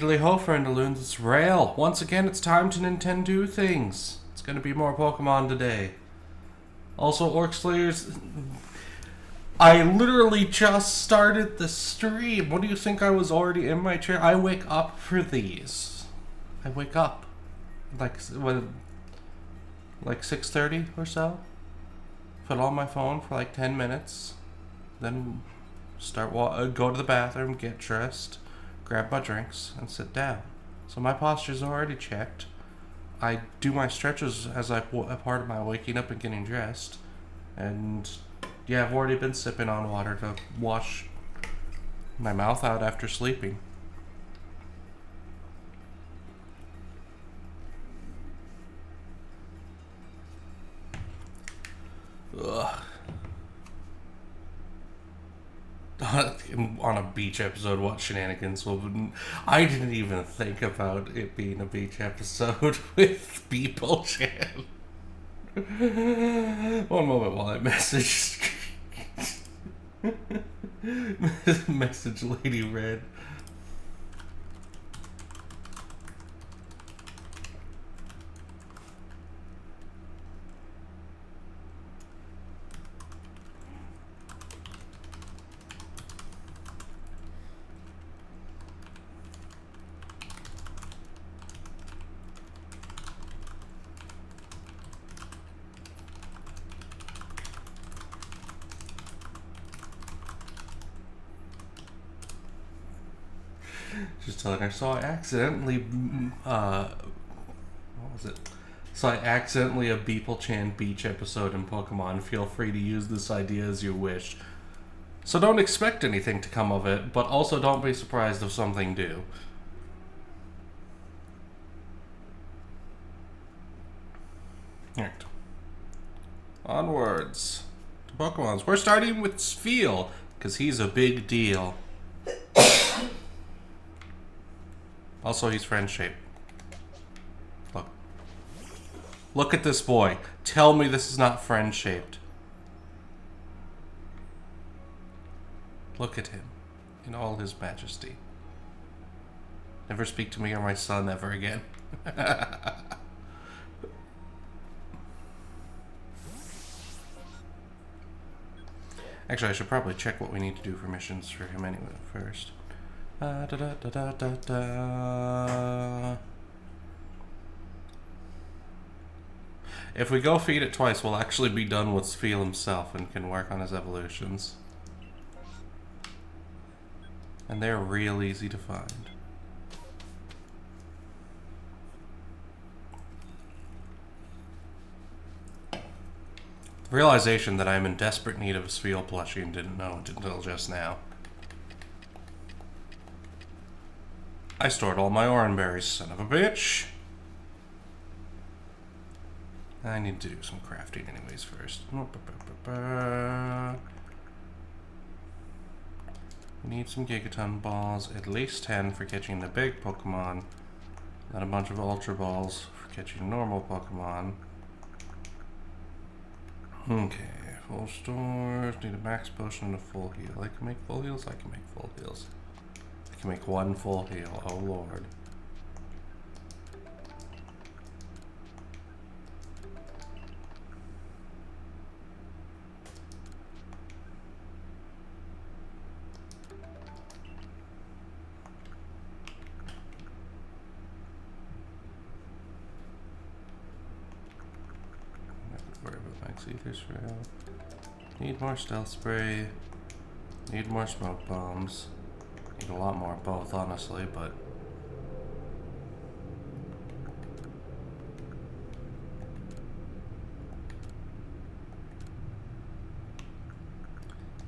Diddly ho, friendaloons, it's Rale. Once again, it's time to Nintendo things. It's gonna be more Pokemon today. Also, Orc Slayers, I literally just started the stream. What do you think? I was already in my chair? I wake up for these. I wake up. Like 6:30 or so? Put on my phone for like 10 minutes. Then go to the bathroom, get dressed, grab my drinks, and sit down. So my posture's already checked. I do my stretches as a part of my waking up and getting dressed. And yeah, I've already been sipping on water to wash my mouth out after sleeping. Ugh. On a beach episode, what shenanigans will... I didn't even think about it being a beach episode with people chan. One moment while I message Lady Red. Just telling her, so I accidentally, what was it? So I accidentally a Beeple-chan beach episode in Pokemon. Feel free to use this idea as you wish. So don't expect anything to come of it, but also don't be surprised if something do. Alright. Onwards to Pokemons. We're starting with Spheal, because he's a big deal. Also, he's friend-shaped. Look. Look at this boy. Tell me this is not friend-shaped. Look at him. In all his majesty. Never speak to me or my son ever again. Actually, I should probably check what we need to do for missions for him anyway first. If we go feed it twice, we'll actually be done with Spheal himself and can work on his evolutions. And they're real easy to find. Realization that I'm in desperate need of a Spheal plushie and didn't know it until just now. I stored all my orange berries, son of a bitch. I need to do some crafting anyways first. We need some Gigaton balls, at least 10 for catching the big Pokemon, then a bunch of Ultra Balls for catching normal Pokemon. Okay, full stores, need a max potion and a full heal. I can make full heals? I can make full heals. I can make one full heal, oh lord. Need more stealth spray. Need more smoke bombs. Need a lot more of both, honestly, but...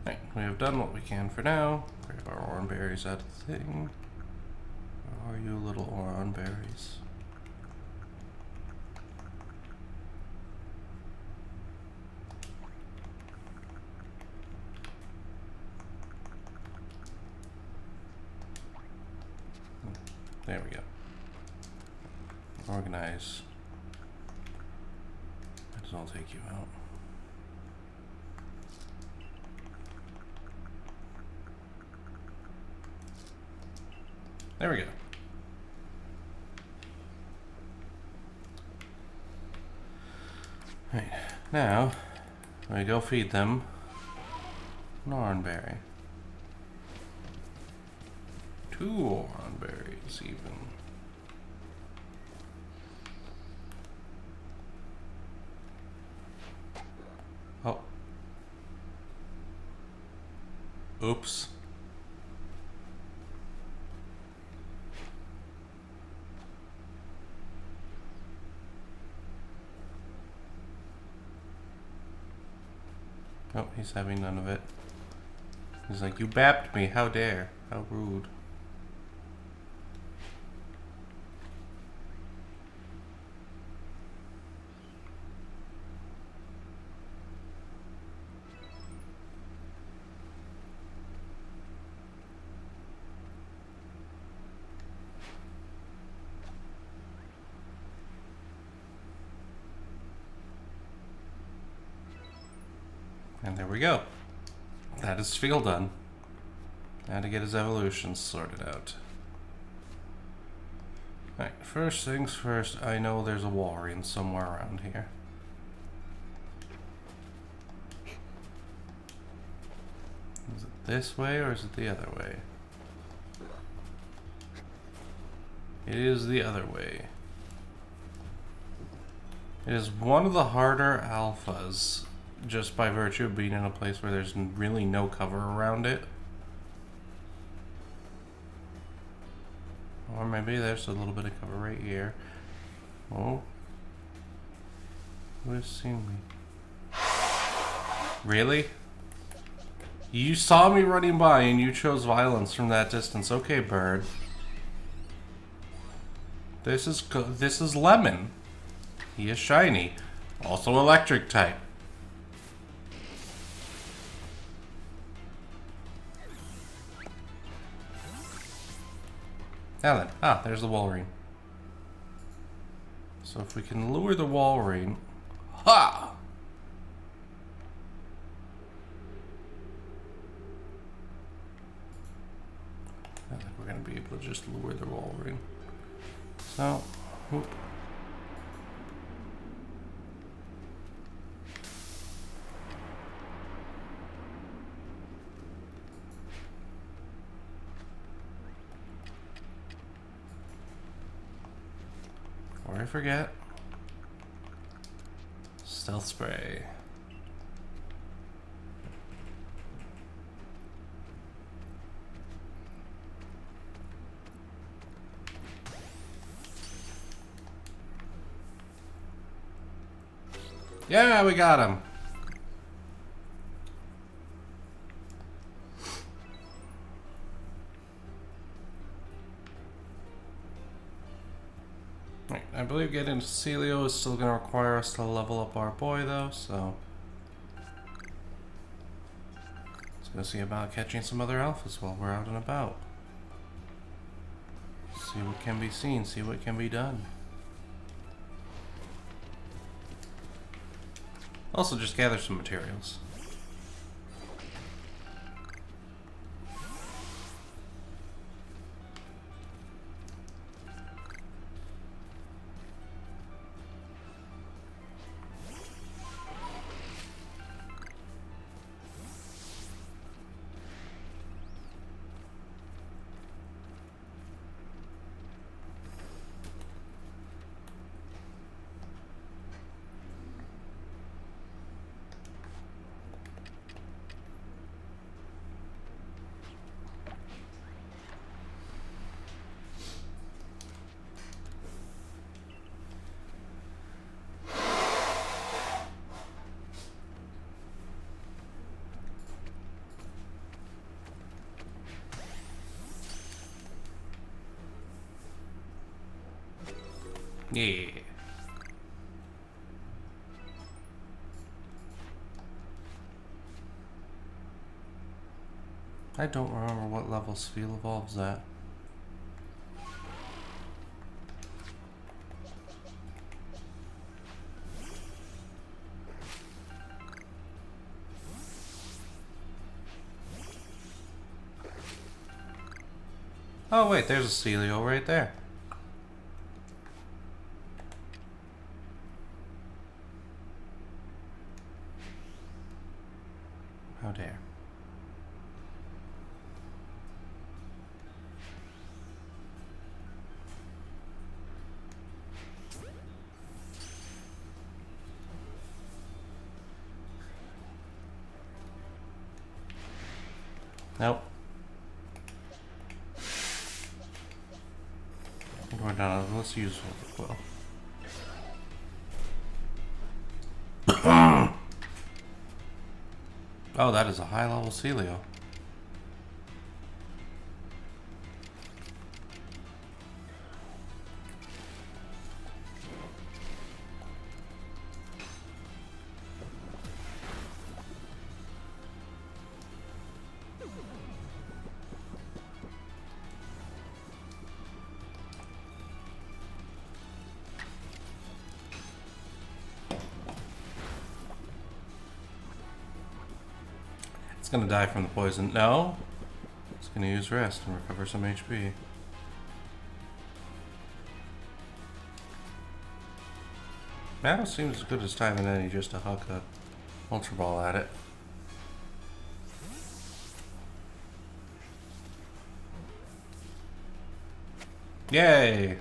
Right, we have done what we can for now. Grab our orange berries out of the thing. Where are you, little orange berries? There we go. Organize. Might as well take you out. There we go. Right, now, we go feed them Nornberry. 2 Nornberries, even. Oh. Oops. Oh, he's having none of it. He's like, you bapped me, how dare. How rude. And there we go. That is Field done. Now to get his evolutions sorted out. Alright, first things first, I know there's a Walrein somewhere around here. Is it this way or is it the other way? It is the other way. It is one of the harder alphas, just by virtue of being in a place where there's really no cover around it. Or maybe there's a little bit of cover right here. Oh. Who has seen me? Really? You saw me running by and you chose violence from that distance. Okay, bird. This is Lemon. He is shiny. Also electric type. Now then. Ah, there's the Walrein. So if we can lure the Walrein... Ha! I think we're going to be able to just lure the Walrein. So, whoop. Before I forget, stealth spray. Yeah, we got him. Right, I believe getting to Celio is still going to require us to level up our boy, though, so... Let's go see about catching some other alphas while we're out and about. See what can be seen, see what can be done. Also, just gather some materials. Yeah. I don't remember what level Sphere evolves at. Oh wait, there's a Celio right there. How dare. Nope. We're done. Let's use Quill. Oh, that is a high level Celio. It's gonna die from the poison. No. It's gonna use rest and recover some HP. Now seems as good as time as any just to huck a Ultra Ball at it. Yay!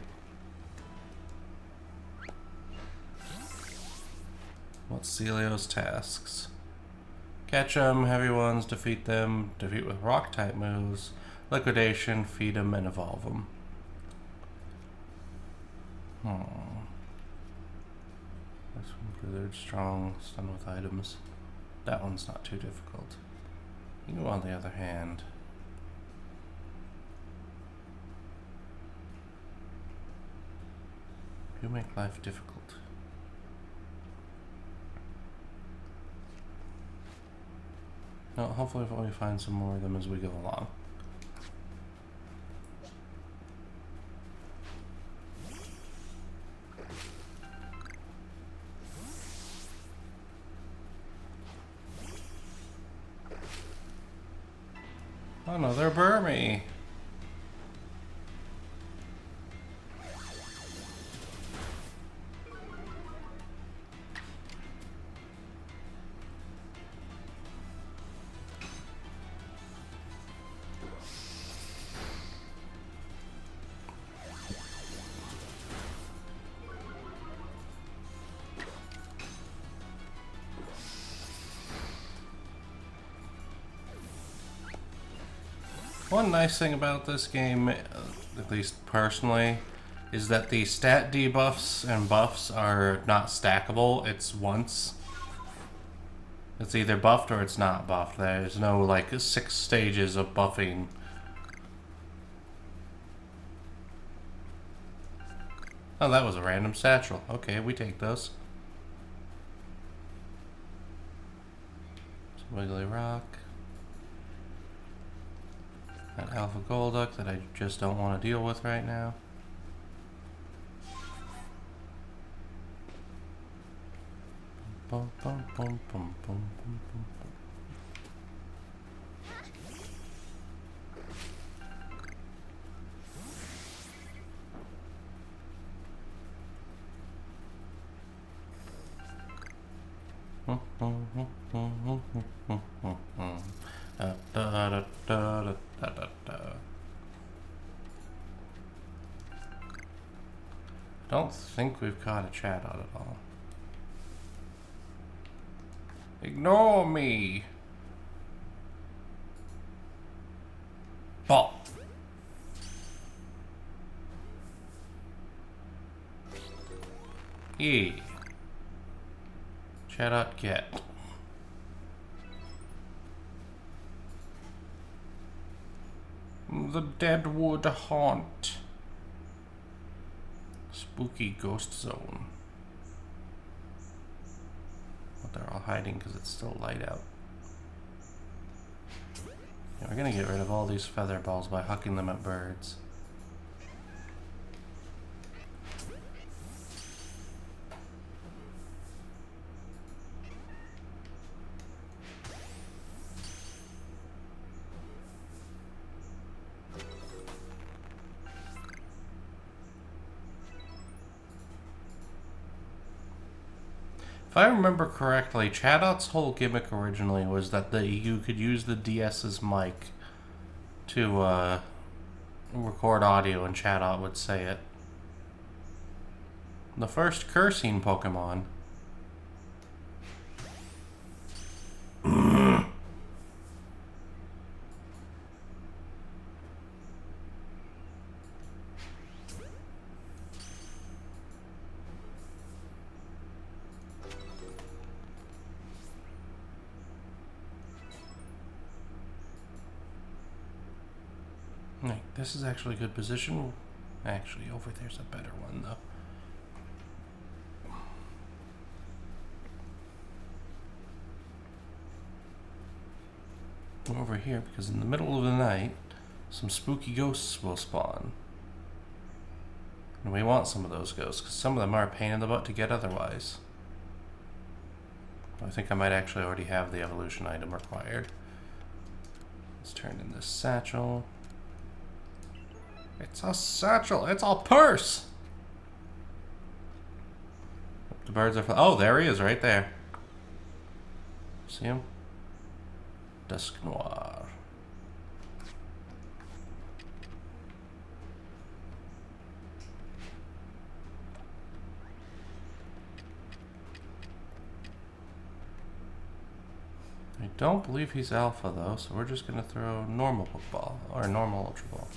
What's Celio's tasks? Catch them, heavy ones, defeat them, defeat with rock type moves, liquidation, feed them, and evolve them. This one withered, strong, stun with items. That one's not too difficult. You, on the other hand, you make life difficult. No, hopefully we find some more of them as we go along. Another Burmy. One nice thing about this game, at least personally, is that the stat debuffs and buffs are not stackable. It's once. It's either buffed or it's not buffed. There's no like 6 stages of buffing. Oh, that was a random satchel. Okay, we take those. Wiggly Rock. An Alpha Golduck that I just don't want to deal with right now. Bum, bum, bum, bum, bum, bum, bum. Don't think we've caught a chat on it all. Ignore me. Ball. Yeah. Chat get. The Deadwood Haunt. Spooky ghost zone. But they're all hiding because it's still light out. Yeah, we're gonna get rid of all these feather balls by hucking them at birds. If I remember correctly, Chadot's whole gimmick originally was that you could use the DS's mic to record audio and Chadot would say it. The first cursing Pokemon. Right, this is actually a good position. Actually, over there's a better one, though. Over here, because in the middle of the night, some spooky ghosts will spawn. And we want some of those ghosts, because some of them are a pain in the butt to get otherwise. I think I might actually already have the evolution item required. Let's turn in this satchel. It's a satchel. It's a purse. The birds are. Oh, there he is, right there. See him? Dusk Noir. I don't believe he's alpha though, so we're just gonna throw normal Pokeball or normal Ultra Ball.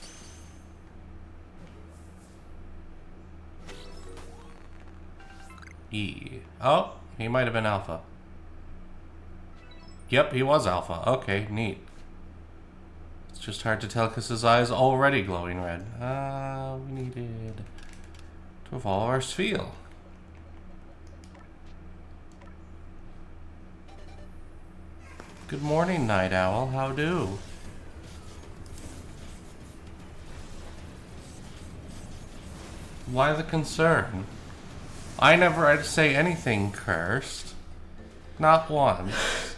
E. Oh, he might have been alpha. Yep, he was alpha. Okay, neat. It's just hard to tell because his eye's already glowing red. We needed to evolve our Spheal. Good morning, Night Owl. How do? Why the concern? I never had to say anything cursed. Not once.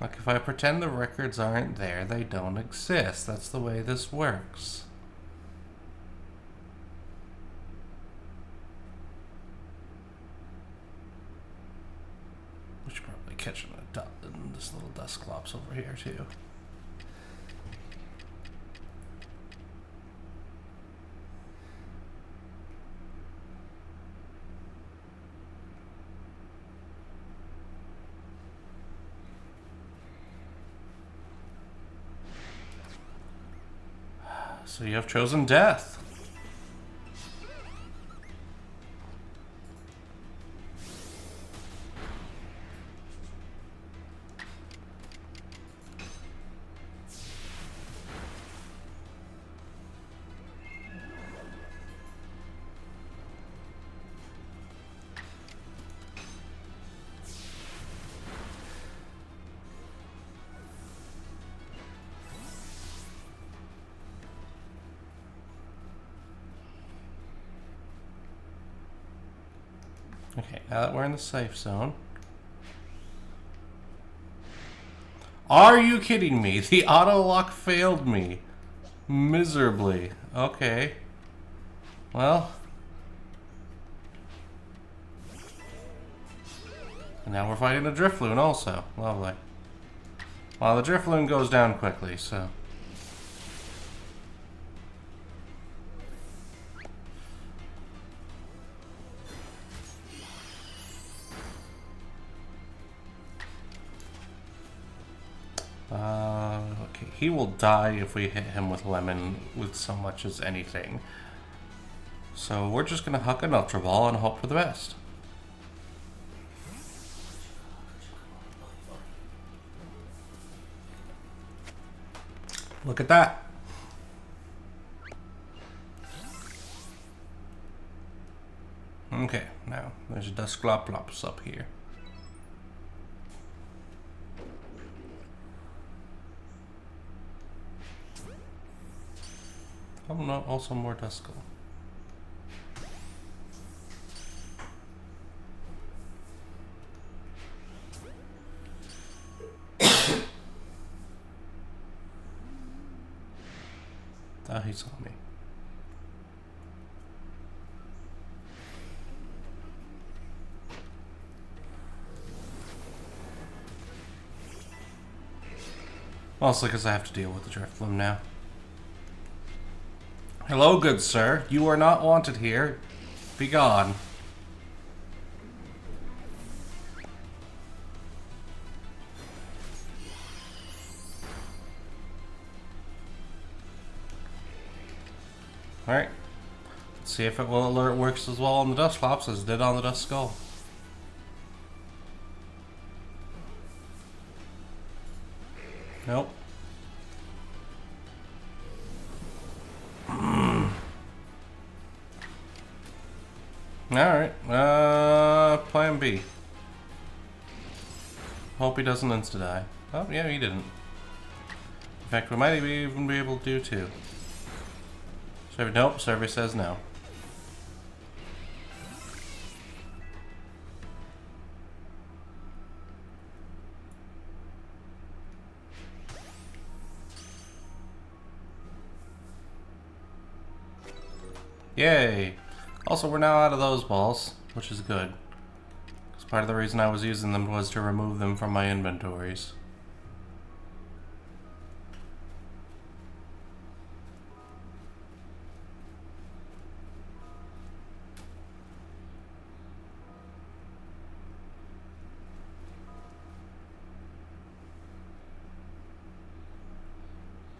Like, if I pretend the records aren't there, they don't exist. That's the way this works. We should probably catch this little Dusclops over here, too. So you have chosen death. Okay, now that we're in the safe zone. Are you kidding me? The auto lock failed me miserably. Okay. Well. And now we're fighting a Drifloon also. Lovely. Well, the Drifloon goes down quickly, so. Okay, he will die if we hit him with Lemon with so much as anything. So we're just gonna huck an Ultra Ball and hope for the best. Look at that. Okay, now there's Dusclops up here. Oh no, also more Duskull. Thought he saw me. Mostly because I have to deal with the Drifloon now. Hello, good sir. You are not wanted here. Be gone. Alright. Let's see if it will alert works as well on the Dusclops as it did on the Duskull. Nope. Alright, plan B. Hope he doesn't insta-die. Oh, yeah, he didn't. In fact, we might even be able to do two. Survey, nope, survey says no. Yay! Also, we're now out of those balls, which is good. Because part of the reason I was using them was to remove them from my inventories.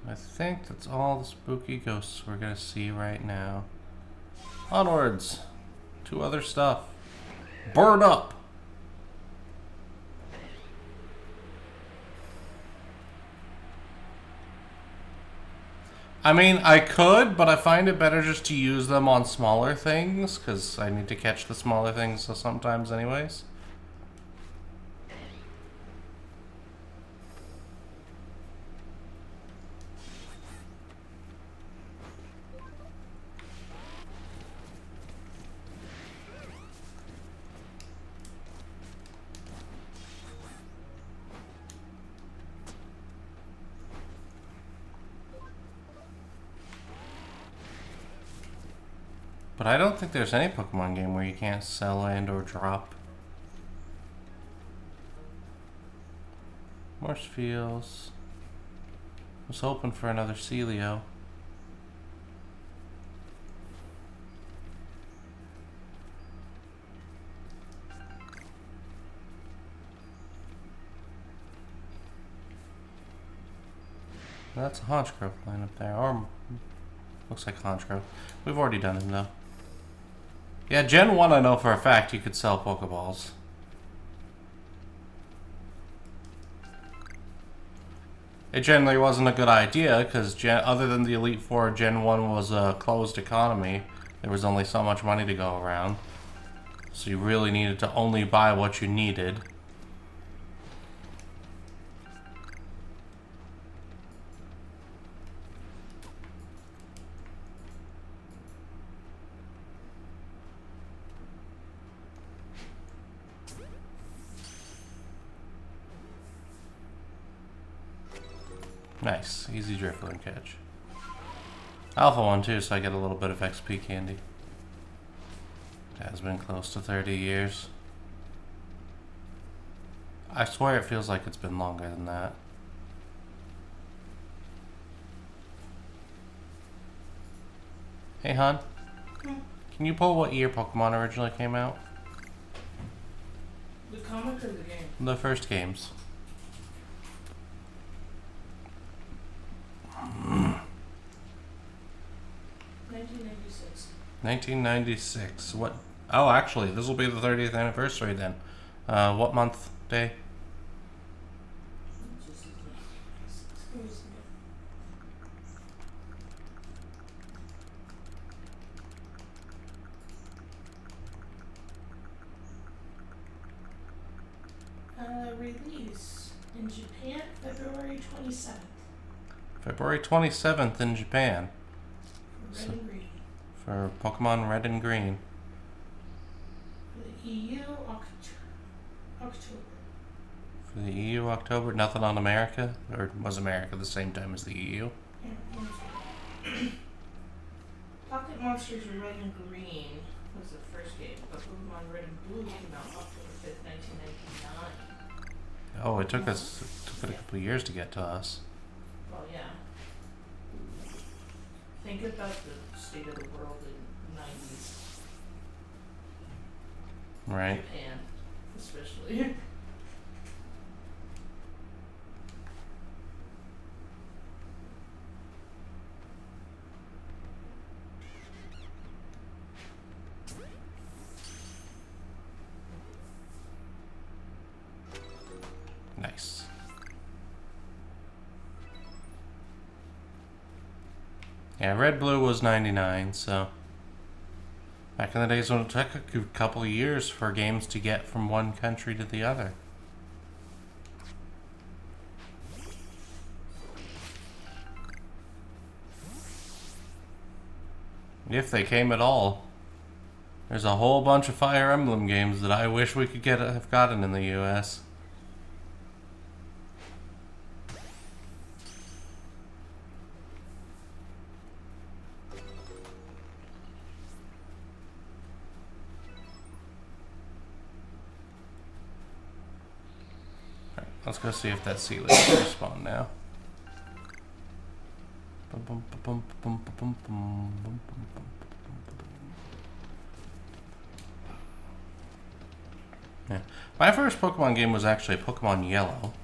I think that's all the spooky ghosts we're gonna see right now. Onwards to other stuff. Burn up! I mean, I could, but I find it better just to use them on smaller things, because I need to catch the smaller things sometimes anyways. But I don't think there's any Pokemon game where you can't sell and or drop. More Spheals. Was hoping for another Celio. That's a Honchkrow line up there. Or looks like Honchkrow. We've already done him though. Yeah, Gen 1 I know for a fact you could sell Pokeballs. It generally wasn't a good idea because other than the Elite Four, Gen 1 was a closed economy. There was only so much money to go around. So you really needed to only buy what you needed. Nice. Easy Drifloon catch. Alpha one too, so I get a little bit of XP candy. It has been close to 30 years. I swear it feels like it's been longer than that. Hey, hon. Can you pull what year Pokemon originally came out? The comic or the game? The first games. 1996. 1996. What? Oh, actually, this will be the 30th anniversary then. What month, day? Release in Japan, February 27th. February 27th in Japan. For Red and Green. For Pokemon Red and Green. For the EU, October. For the EU, October. Nothing on America? Or was America the same time as the EU? Yeah, Pocket Monsters Red and Green was the first game, but Pokemon Red and Blue came out October 5th, 1999. Oh, it took it a couple of years to get to us. Well, yeah. Think about the state of the world in the 90s. Right. Japan, especially. Nice. Yeah, Red Blue was 99, so back in the days when it took a couple of years for games to get from one country to the other. If they came at all. There's a whole bunch of Fire Emblem games that I wish we could have gotten in the US. Let's go see if that sea lady will respawn now. Yeah. My first Pokemon game was actually Pokemon Yellow.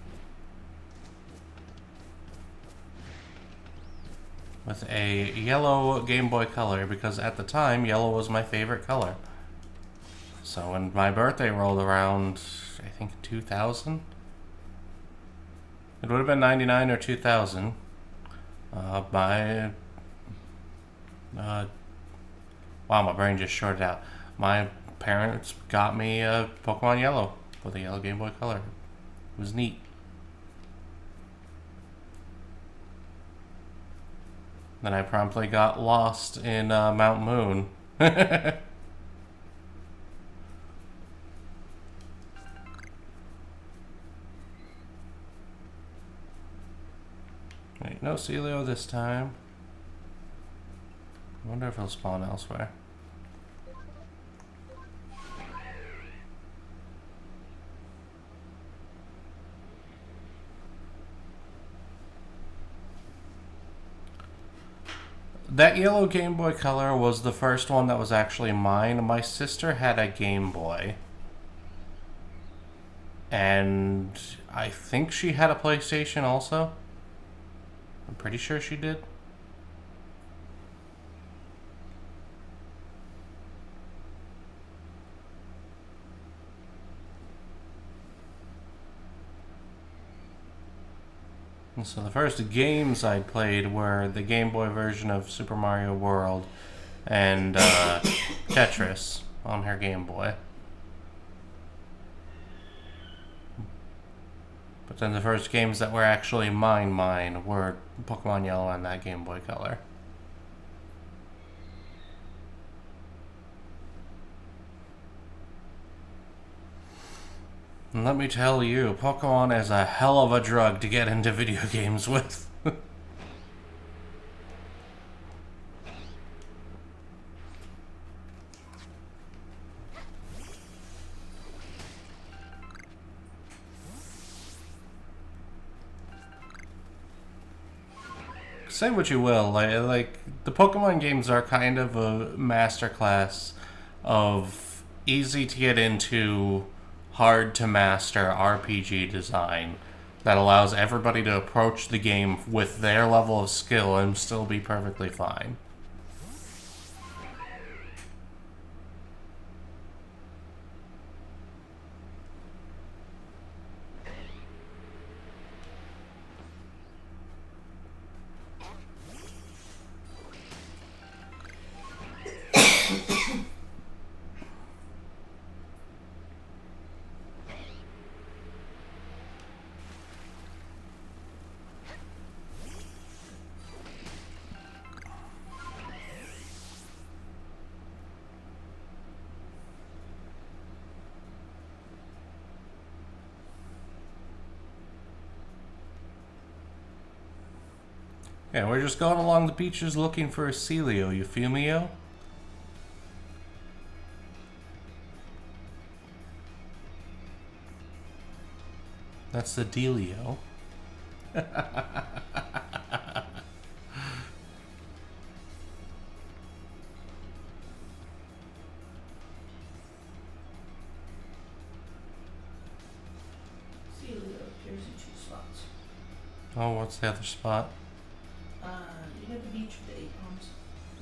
With a yellow Game Boy Color, because at the time, yellow was my favorite color. So when my birthday rolled around, I think 2000? It would have been 99 or 2000. Wow, my brain just shorted out. My parents got me a Pokemon Yellow with a yellow Game Boy Color. It was neat. Then I promptly got lost in Mount Moon. Wait, no Celio this time. I wonder if he'll spawn elsewhere. That yellow Game Boy Color was the first one that was actually mine. My sister had a Game Boy. And I think she had a PlayStation also. I'm pretty sure she did. And so the first games I played were the Game Boy version of Super Mario World and Tetris on her Game Boy. But then the first games that were actually mine were Pokemon Yellow and that Game Boy Color. And let me tell you, Pokemon is a hell of a drug to get into video games with. Say what you will, like the Pokemon games are kind of a masterclass of easy to get into, hard to master RPG design that allows everybody to approach the game with their level of skill and still be perfectly fine. Yeah, we're just going along the beaches looking for a Celio, you feel me, yo? That's the dealio. Celio appears in 2 spots. Oh, what's the other spot? You know the beach with the 8 palms?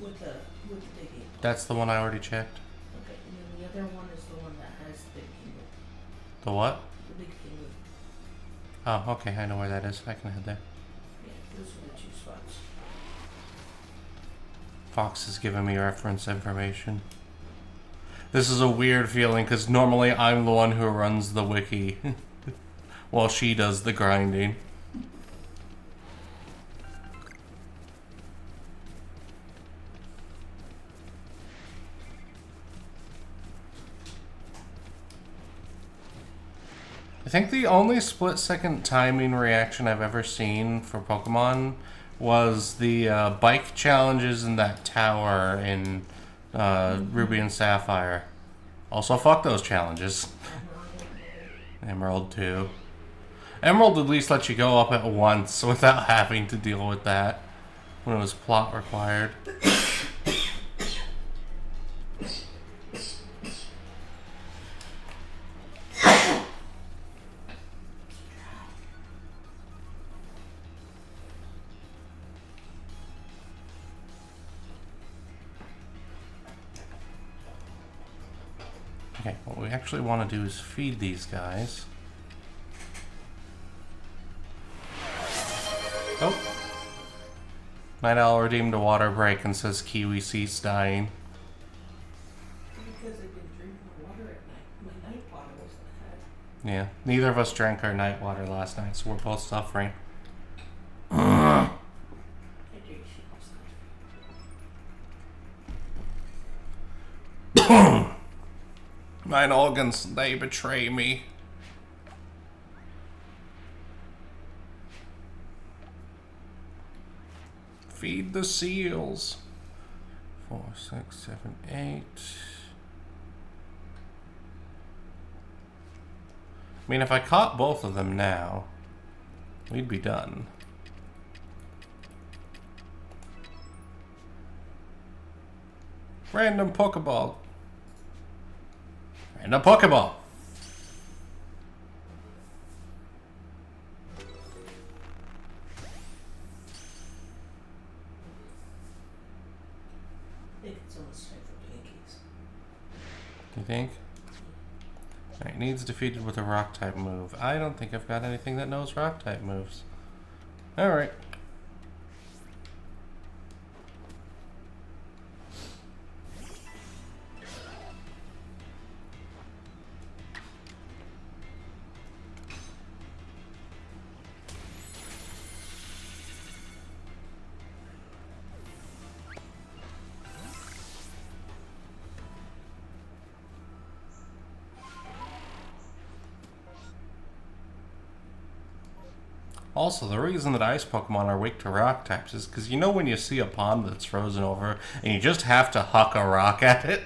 With the big 8 palms. That's the one I already checked. Okay, and then the other one is the one that has the big kingdom. The what? The big kingdom. Oh, okay, I know where that is. I can head there. Yeah, those are the 2 spots. Fox is giving me reference information. This is a weird feeling because normally I'm the one who runs the wiki while she does the grinding. I think the only split-second timing reaction I've ever seen for Pokemon was the bike challenges in that tower in Ruby and Sapphire. Also, fuck those challenges. Emerald too. Emerald at least let you go up at once without having to deal with that when it was plot required. Okay, what we actually want to do is feed these guys. Oh. Night Owl redeemed a water break and says Kiwi Cease dying. Because I've been drinking water at night. My night water was ahead. Yeah, neither of us drank our night water last night, so we're both suffering. I drink shit last night. Mine organs, they betray me. Feed the seals. 4, 6, 7, 8. I mean, if I caught both of them now, we'd be done. Random Pokeball. Random Pokeball. I think it's almost time for pancakes. You think? Alright, needs defeated with a rock type move. I don't think I've got anything that knows rock type moves. Alright. Also, the reason that ice Pokemon are weak to rock types is because you know when you see a pond that's frozen over and you just have to huck a rock at it?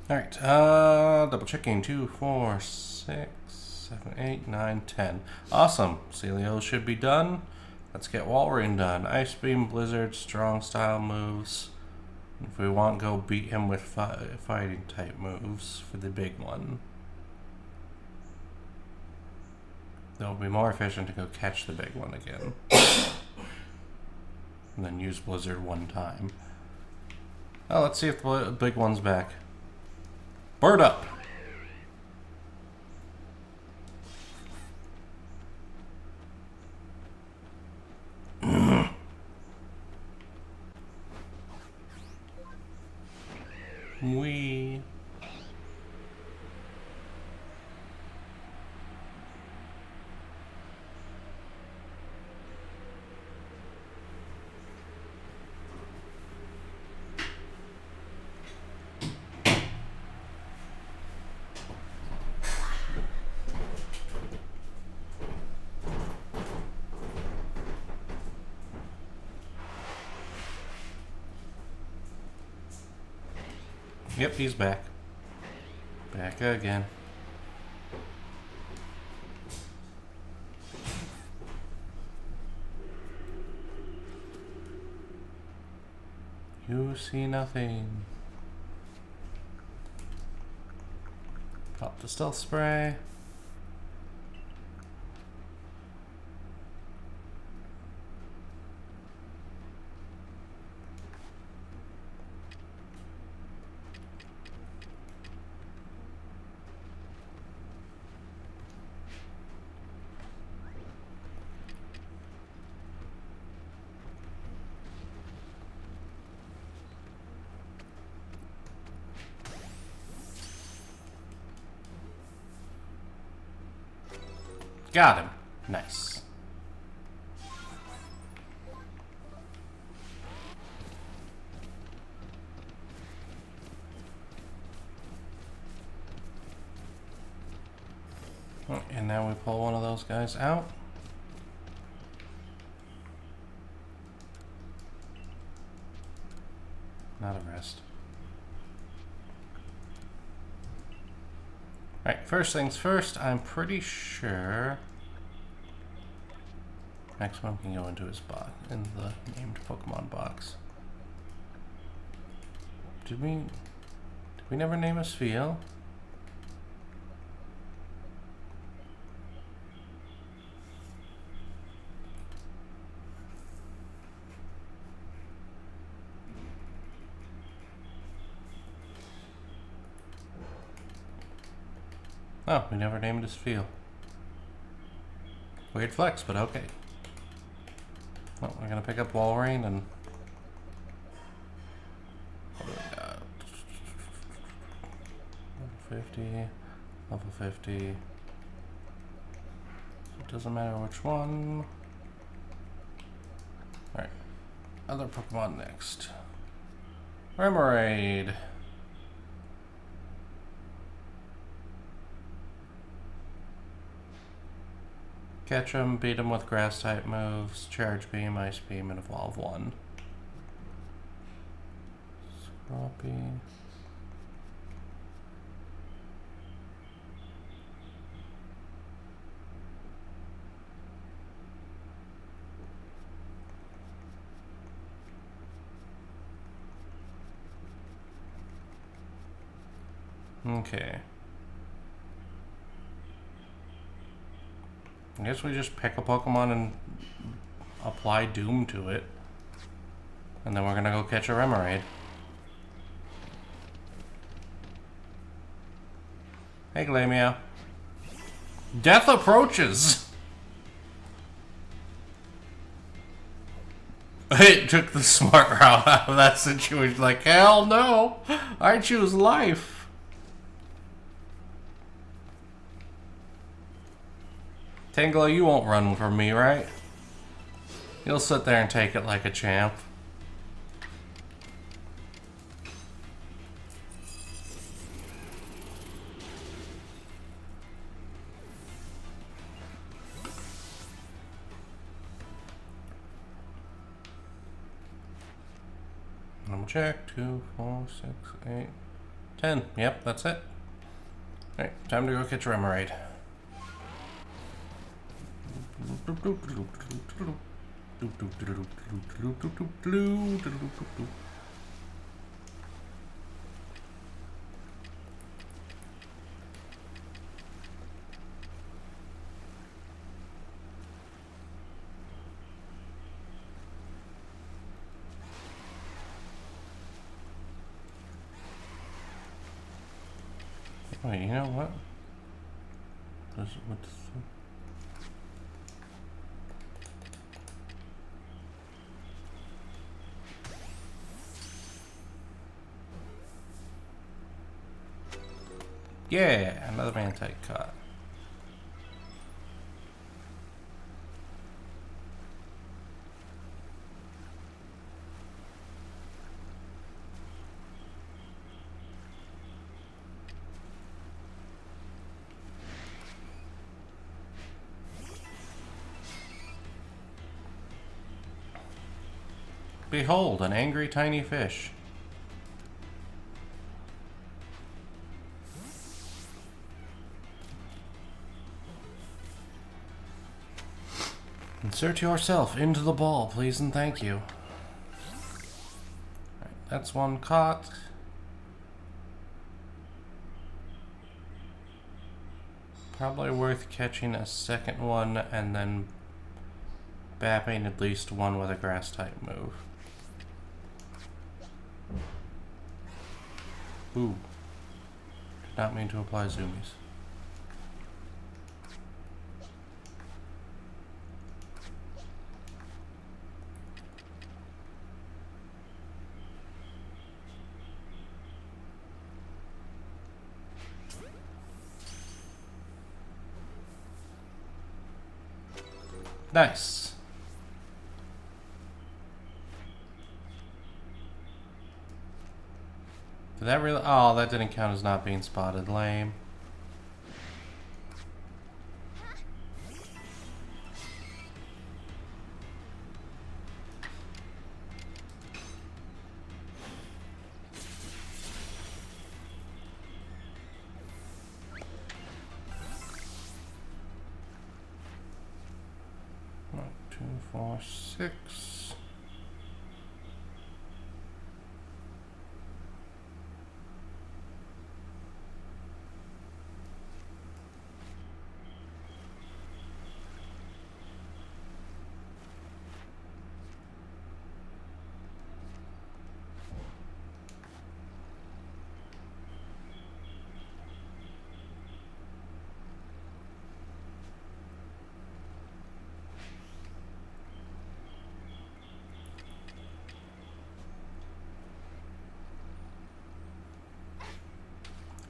Alright, double checking. 2, 4, 6, 7, 8, 9, 10. Awesome. Celio should be done. Let's get Walrein done. Ice Beam, Blizzard, Strong Style moves. If we want, go beat him with fighting type moves for the big one. It'll be more efficient to go catch the big one again. And then use Blizzard one time. Oh, let's see if the big one's back. Bird up! Wee. Yep, he's back. Back again. You see nothing. Pop the stealth spray. Got him. Nice. Oh, and now we pull one of those guys out. Not a rest. Alright, first things first, I'm pretty sure Maximum can go into his box, in the named Pokemon box. Did we never name a Spheal? Oh, we never named a Spheal. Weird flex, but okay. Well, we're gonna pick up Walrein and... What do we got? Level 50, level 50. It doesn't matter which one. Alright. Other Pokemon next. Remoraid. Catch him, beat him with grass type moves, charge beam, ice beam, and evolve one. Scroppy. Okay. I guess we just pick a Pokemon and apply Doom to it. And then we're gonna go catch a Remoraid. Hey, Glameow. Death approaches! It took the smart route out of that situation. Like, hell no! I choose life! Tangela, you won't run from me, right? You'll sit there and take it like a champ. Let me check. 2, 4, 6, 8, 10. Yep, that's it. Alright, time to go catch Remoraid. Wait, you know what? What's yeah, another Mantite caught. Behold, an angry tiny fish. Insert yourself into the ball, please and thank you. Right, that's one caught. Probably worth catching a second one and then bapping at least one with a grass type move. Ooh. Did not mean to apply zoomies. Nice. Did that really? Oh, that didn't count as not being spotted. Lame. One, 2, 4, 6.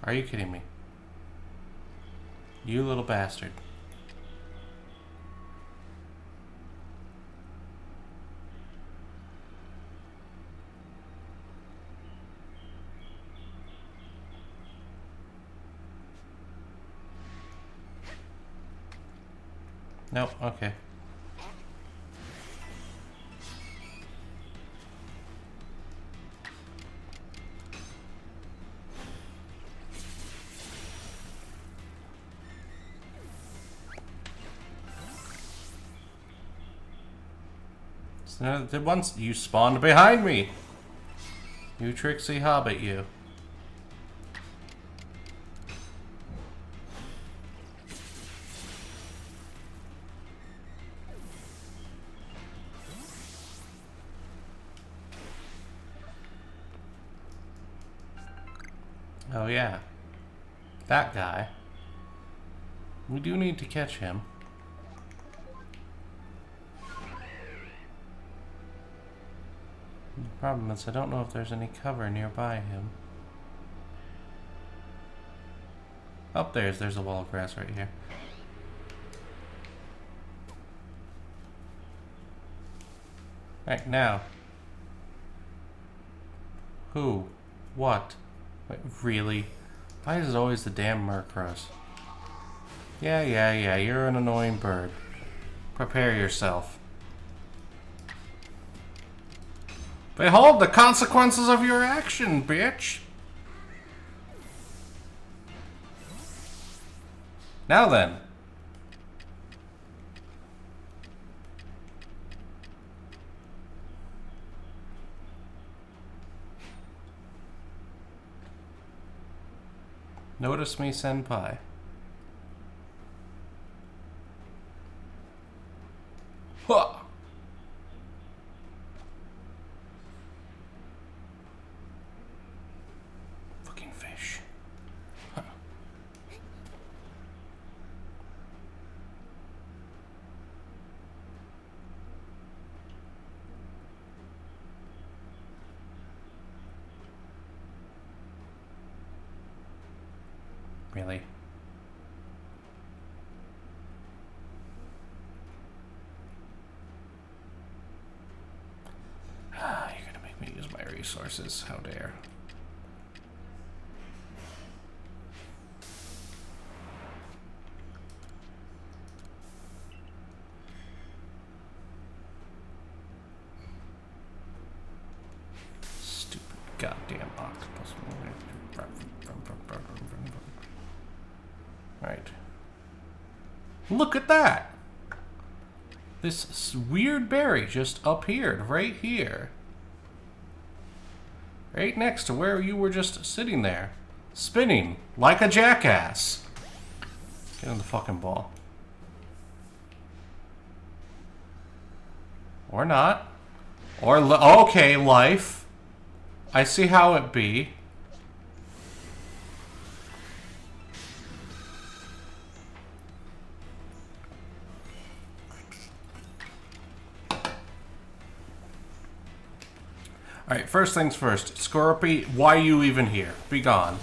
Are you kidding me? You little bastard. Nope, okay. So once you spawned behind me. You tricksy hobbit, you. Oh yeah. That guy. We do need to catch him. The problem is I don't know if there's any cover nearby him. Oh, there's a wall of grass right here. Right, now. Who? What? Wait, really? Why is it always the damn Murkrows? Yeah, you're an annoying bird. Prepare yourself. Behold the consequences of your action, bitch! Now then. Notice me, senpai. Huh. Fucking fish. Huh. Really? Ah, you're gonna make me use my resources. How dare. Stupid goddamn octopus. Right. Look at that! This weird berry just appeared right here. Right next to where you were just sitting there. Spinning like a jackass. Get in the fucking ball. Or not. Or, okay, life. I see how it be. Alright, first things first. Scorpy, why are you even here? Be gone.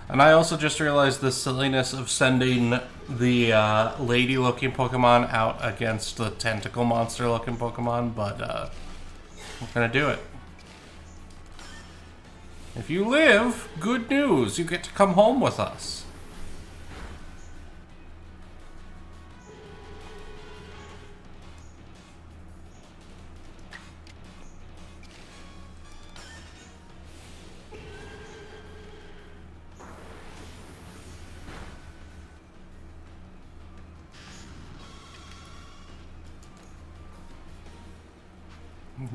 And I also just realized the silliness of sending the lady-looking Pokemon out against the tentacle monster-looking Pokemon, but I'm gonna do it. If you live, good news. You get to come home with us.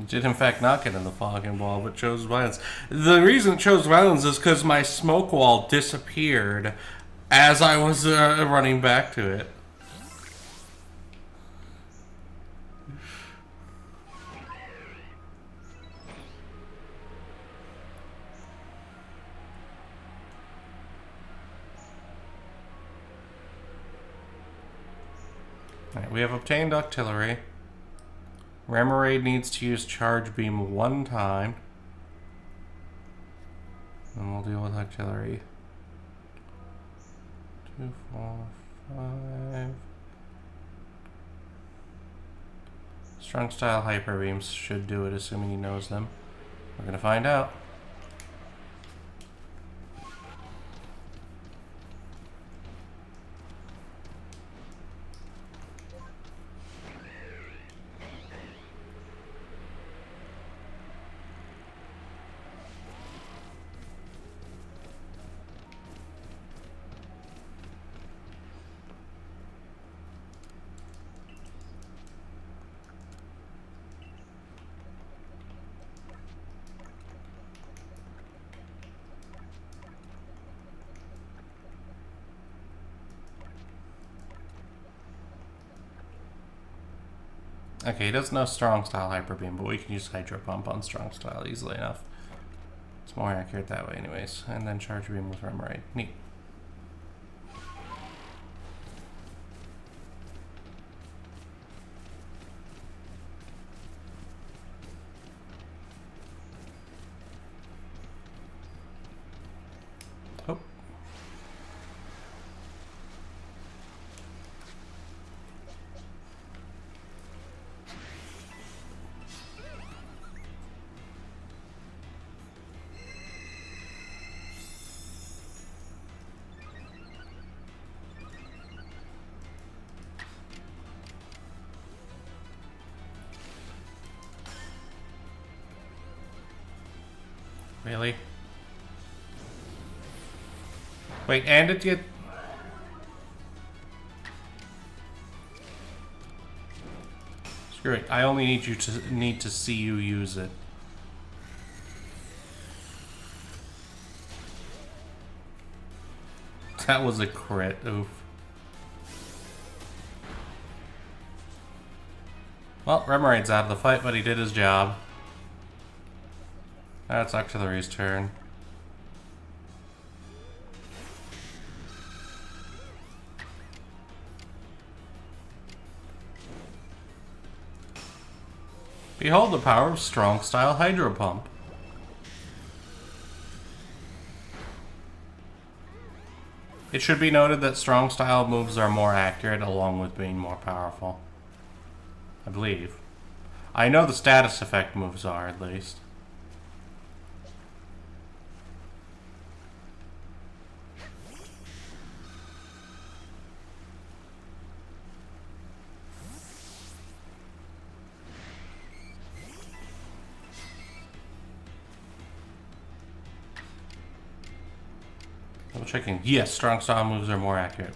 Did in fact not get in the fucking wall, but chose violence. The reason it chose violence is because my smoke wall disappeared as I was running back to it. Alright, we have obtained Octillery. Remoraid needs to use Charge Beam one time. And we'll deal with Octillery. 2, 4, 5. Strong Style Hyper Beams should do it, assuming he knows them. We're gonna find out. Okay, he doesn't know Strong Style Hyper Beam, but we can use Hydro Pump on Strong Style easily enough. It's more accurate that way anyways. And then Charge Beam with Remoraid. Neat. Oh. Really? Wait, and it get... Screw it. I only need to see you use it. That was a crit. Oof. Well, Remoraid's out of the fight, but he did his job. That's Octillery's turn. Behold the power of Strong Style Hydro Pump. It should be noted that Strong Style moves are more accurate along with being more powerful. I believe. I know the status effect moves are, at least. Double checking. Yes, strong style moves are more accurate.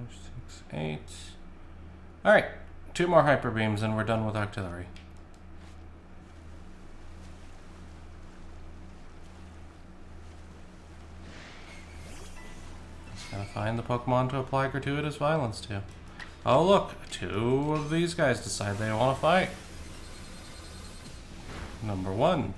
Six, eight. Alright, 2 more hyper beams and we're done with artillery. Just gotta find the Pokemon to apply gratuitous violence to. Oh look, 2 of these guys decide they want to fight. Number 1.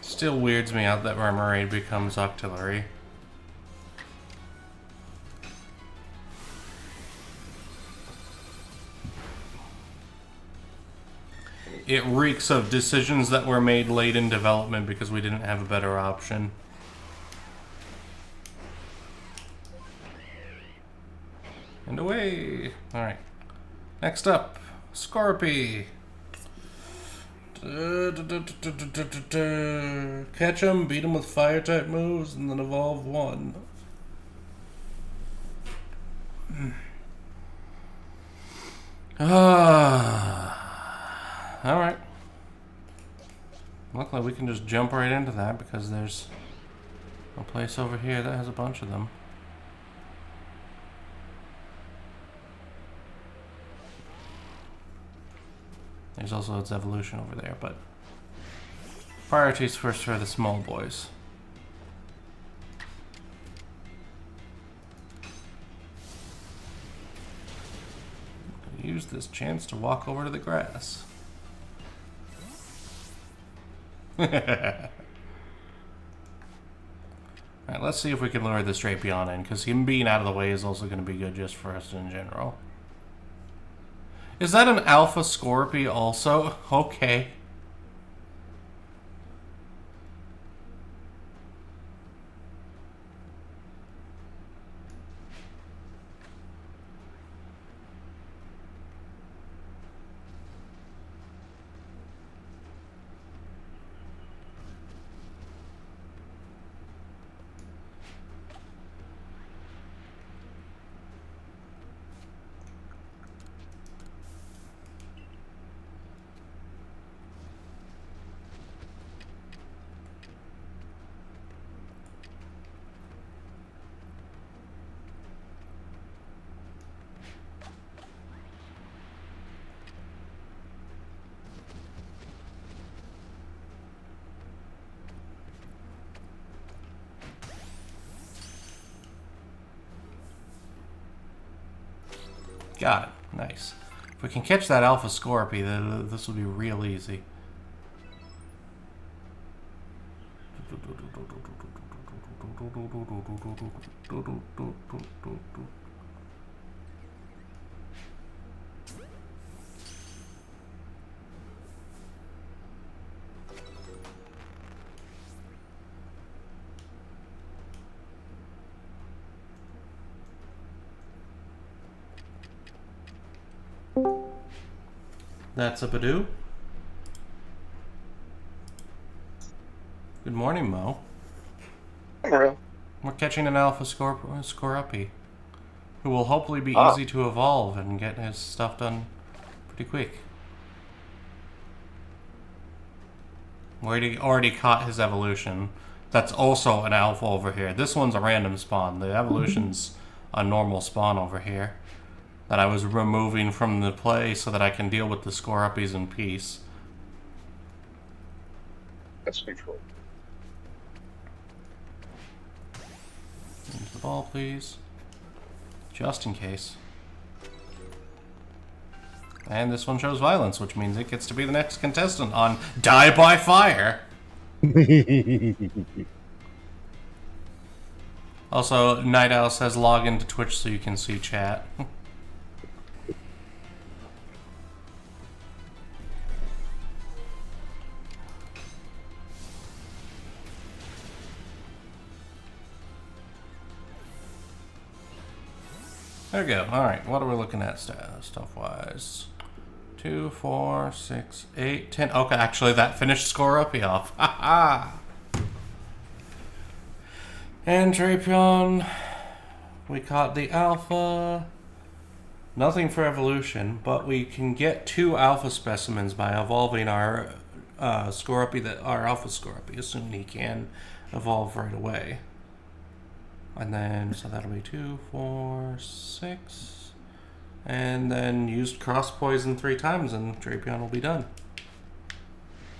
Still weirds me out that Remoraid becomes Octillery. It reeks of decisions that were made late in development because we didn't have a better option. And away! Alright. Next up, Scorpy. Catch him, beat him with fire type moves, and then evolve 1. Alright. Luckily we can just jump right into that because there's a place over here that has a bunch of them. There's also its evolution over there, but priorities first for the small boys. Use this chance to walk over to the grass. Alright, let's see if we can lure this Drapion in, because him being out of the way is also going to be good just for us in general. Is that an Alpha Scorpy also? Okay. Got it. Nice. If we can catch that Alpha Scorpy, then this will be real easy. That's a Badoo. Good morning, Mo. Rale. We're catching an Alpha Scorpy, who will hopefully be easy to evolve and get his stuff done pretty quick. We already caught his evolution. That's also an Alpha over here. This one's a random spawn. The evolution's a normal spawn over here that I was removing from the play so that I can deal with the Scorpies in peace. That's neutral. Into the ball, please. Just in case. And this one shows violence, which means it gets to be the next contestant on Die by Fire. Also, Night Owl says log into Twitch so you can see chat. There we go. Alright, what are we looking at stuff-wise? 2, 4, 6, 8, 10. Okay, actually, that finished Skorupi off. Ha ha! And Drapion, we caught the alpha. Nothing for evolution, but we can get 2 alpha specimens by evolving our Skorupi, our alpha Skorupi, assuming he can evolve right away. And then, so that'll be 2, 4, 6. And then used cross poison 3 times, and Drapion will be done.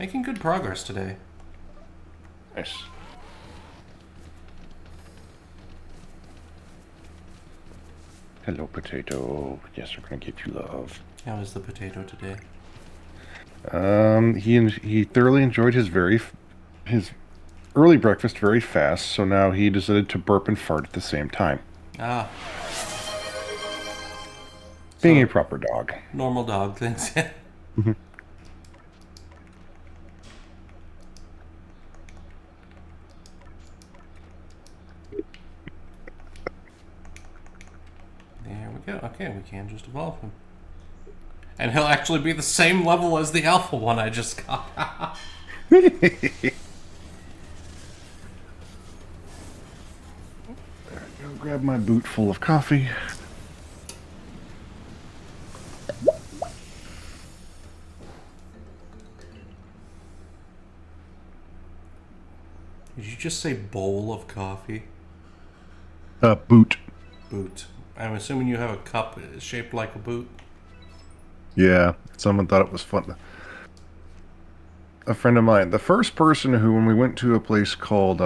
Making good progress today. Nice. Hello, potato. Yes, we're gonna give you love. How is the potato today? He thoroughly enjoyed his early breakfast very fast, so now he decided to burp and fart at the same time. Ah. Being So, a proper dog. normal dog things. Mhm. There we go. Okay, we can just evolve him. And he'll actually be the same level as the alpha one I just got. There I go. Grab my boot full of coffee. Did you just say bowl of coffee? Boot. Boot. I'm assuming you have a cup shaped like a boot. Yeah, someone thought it was fun. A friend of mine, the first person who, when we went to a place called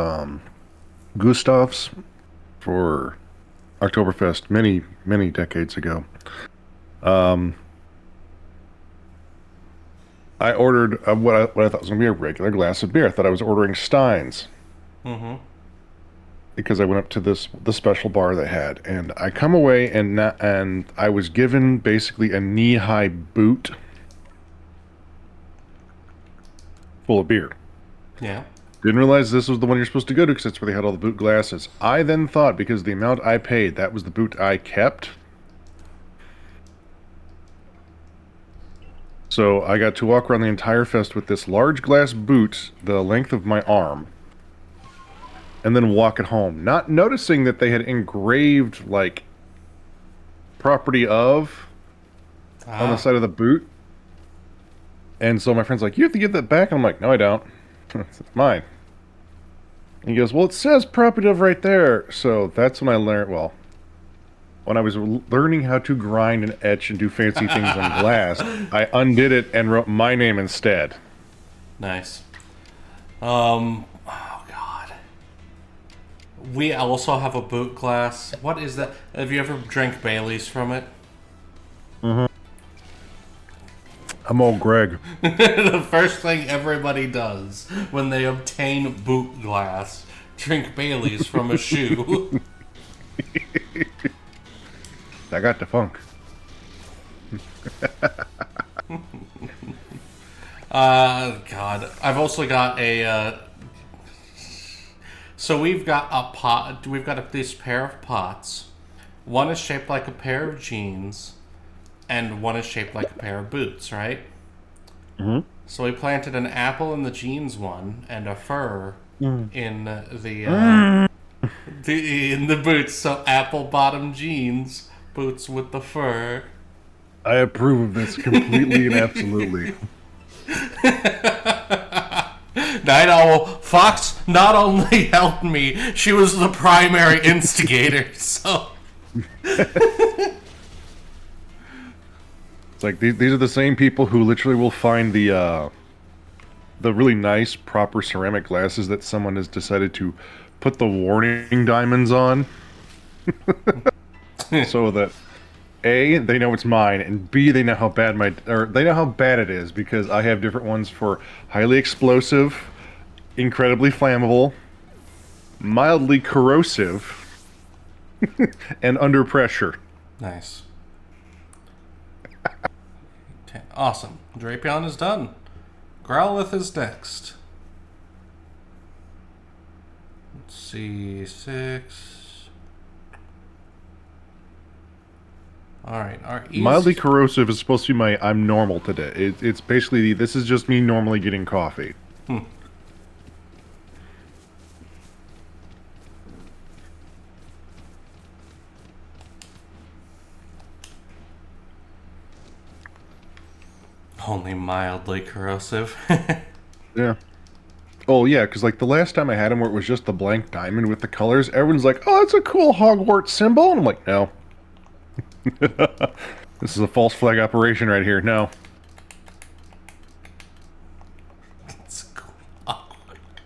Gustav's for Oktoberfest many, many decades ago, I ordered what I thought was going to be a regular glass of beer. I thought I was ordering Stein's. Mm-hmm. Because I went up to the special bar they had, and I come away and I was given basically a knee-high boot full of beer. Yeah. Didn't realize this was the one you're supposed to go to because that's where they had all the boot glasses. I then thought, because the amount I paid, that was the boot I kept. So I got to walk around the entire fest with this large glass boot the length of my arm. And then walk it home, not noticing that they had engraved, like, property of on the side of the boot. And so my friend's like, you have to give that back. And I'm like, no, I don't. It's mine. And he goes, well, it says property of right there. So that's when I learned, well, when I was learning how to grind and etch and do fancy things on glass, I undid it and wrote my name instead. Nice. Oh, God. We also have a boot glass. What is that? Have you ever drank Bailey's from it? Mm-hmm. I'm old Greg. The first thing everybody does when they obtain boot glass, drink Bailey's from a shoe. I got the funk. God. I've also got a, so we've got a pot, we've got this pair of pots. One is shaped like a pair of jeans, and one is shaped like a pair of boots, right? Mm-hmm. So we planted an apple in the jeans one, and a fur in in the boots. So apple bottom jeans, boots with the fur. I approve of this completely and absolutely. I know Fox not only helped me, she was the primary instigator. So It's like these are the same people who literally will find the really nice proper ceramic glasses that someone has decided to put the warning diamonds on, so that A, they know it's mine, and B, they know how bad they know how bad it is, because I have different ones for highly explosive, incredibly flammable, mildly corrosive, and under pressure. nice. Okay, awesome. Drapion is done. Growlithe is next. Let's see, 6. All right. Our Mildly east. corrosive is supposed to be my I'm normal today. It's basically, this is just me normally getting coffee. Only mildly corrosive. Yeah. Oh, yeah, because, like, the last time I had them where it was just the blank diamond with the colors, everyone's like, oh, that's a cool Hogwarts symbol. And I'm like, no. This is a false flag operation right here. No. It's cool.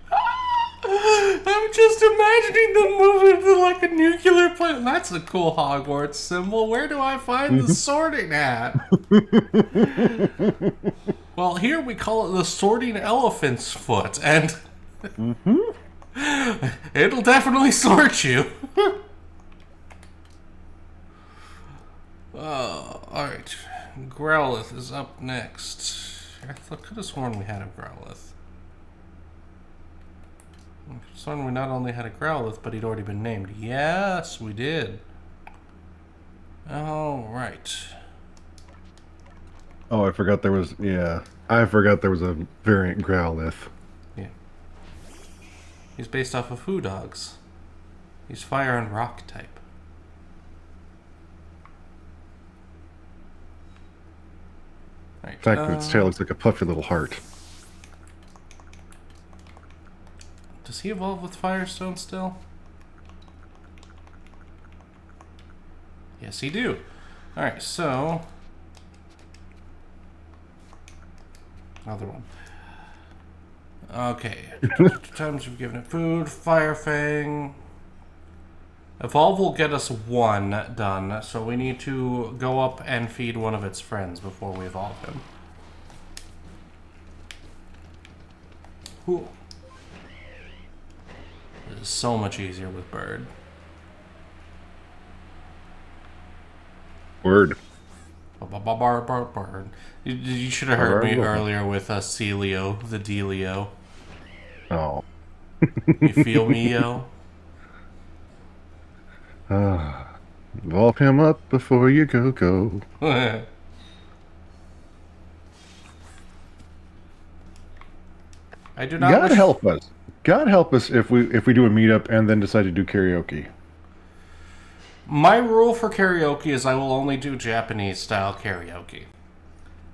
I'm just imagining them moving to like a nuclear plant. That's a cool Hogwarts symbol. Where do I find the sorting hat? Well, here we call it the sorting elephant's foot, and it'll definitely sort you. Alright. Growlithe is up next. I could have sworn we had a Growlithe. I could have sworn we not only had a Growlithe, but he'd already been named. Yes, we did. Alright. Oh, I forgot there was, yeah. I forgot there was a variant Growlithe. Yeah. He's based off of Foo Dogs. He's fire and rock type. Right. The fact that its tail looks like a puffy little heart. Does he evolve with Firestone still? Yes, he do. Alright, so... Another one. Okay. Times we've given it food. Fire Fang. Evolve will get us one done, so we need to go up and feed one of its friends before we evolve him. Ooh. This is so much easier with Bird. Word. Bird. You should have heard me earlier with Celio, the Delio. Oh. You feel me, yo? Evolve him up before you go. I do not. God help us. God help us if we do a meetup and then decide to do karaoke. My rule for karaoke is I will only do Japanese style karaoke.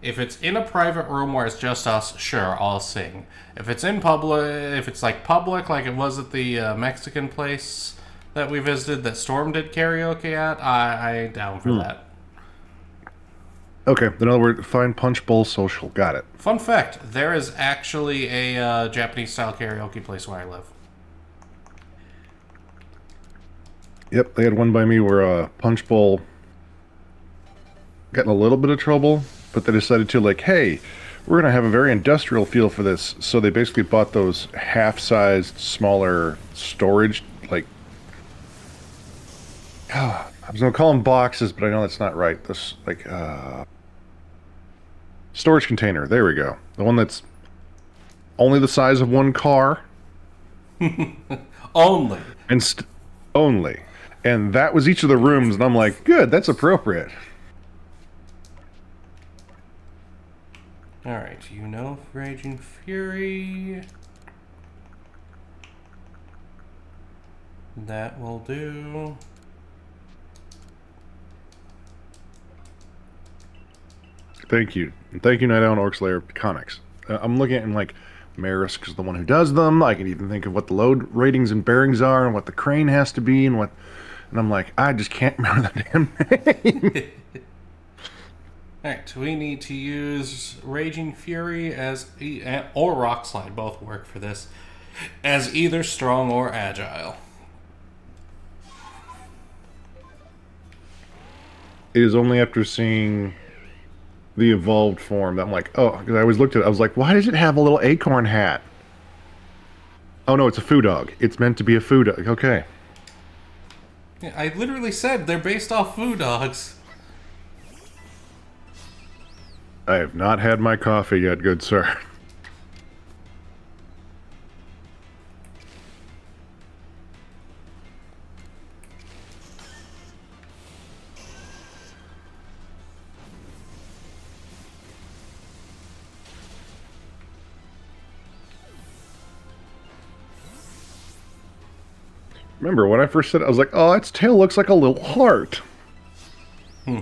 If it's in a private room where it's just us, sure, I'll sing. If it's in public, if it's like public, like it was at the Mexican place that we visited that Storm did karaoke at, I down for that. Okay, in other words, find Punch Bowl Social. Got it. Fun fact, there is actually a Japanese style karaoke place where I live. Yep, they had one by me where Punch Bowl got in a little bit of trouble, but they decided to, like, hey, we're going to have a very industrial feel for this. So they basically bought those half-sized, smaller storage, like, I was going to call them boxes, but I know that's not right. This, like, storage container. There we go. The one that's only the size of one car. Only. And only. And that was each of the rooms, and I'm like, good, that's appropriate. Alright, you know Raging Fury. That will do. Thank you. And thank you, Night Owl and Orc Slayer Conics. I'm looking at him like, Marisk is the one who does them. I can even think of what the load ratings and bearings are and what the crane has to be and what... And I'm like, I just can't remember the damn name. Alright, we need to use Raging Fury as or Rock Slide, both work for this, as either strong or agile. It is only after seeing the evolved form that I'm like, oh, because I always looked at it, I was like, why does it have a little acorn hat? Oh no, it's a foo dog. It's meant to be a foo dog. Okay. Yeah, I literally said they're based off Foo Dogs. I have not had my coffee yet, good sir. Remember, when I first said it, I was like, oh, its tail looks like a little heart. Hmm.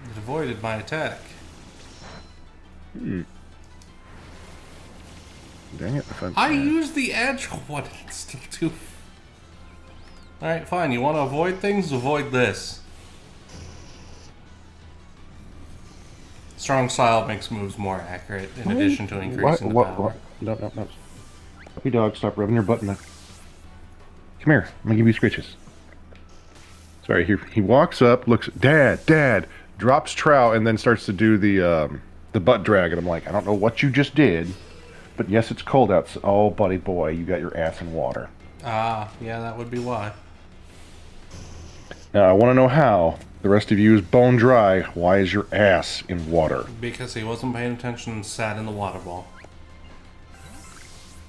It avoided my attack. Hmm. Dang it. I used the edge one. It's still too... Alright, fine. You want to avoid things? Avoid this. Strong style makes moves more accurate, in addition to increasing the power. No, no, no. Puppy dog, stop rubbing your butt in the... Come here. I'm gonna give you scritches. Sorry, he walks up, looks... Dad! Drops trout, and then starts to do the butt drag. And I'm like, I don't know what you just did, but yes, it's cold out. So, oh, buddy boy, you got your ass in water. Ah, yeah, that would be why. Now, I want to know how. The rest of you is bone dry. Why is your ass in water? Because he wasn't paying attention and sat in the water ball.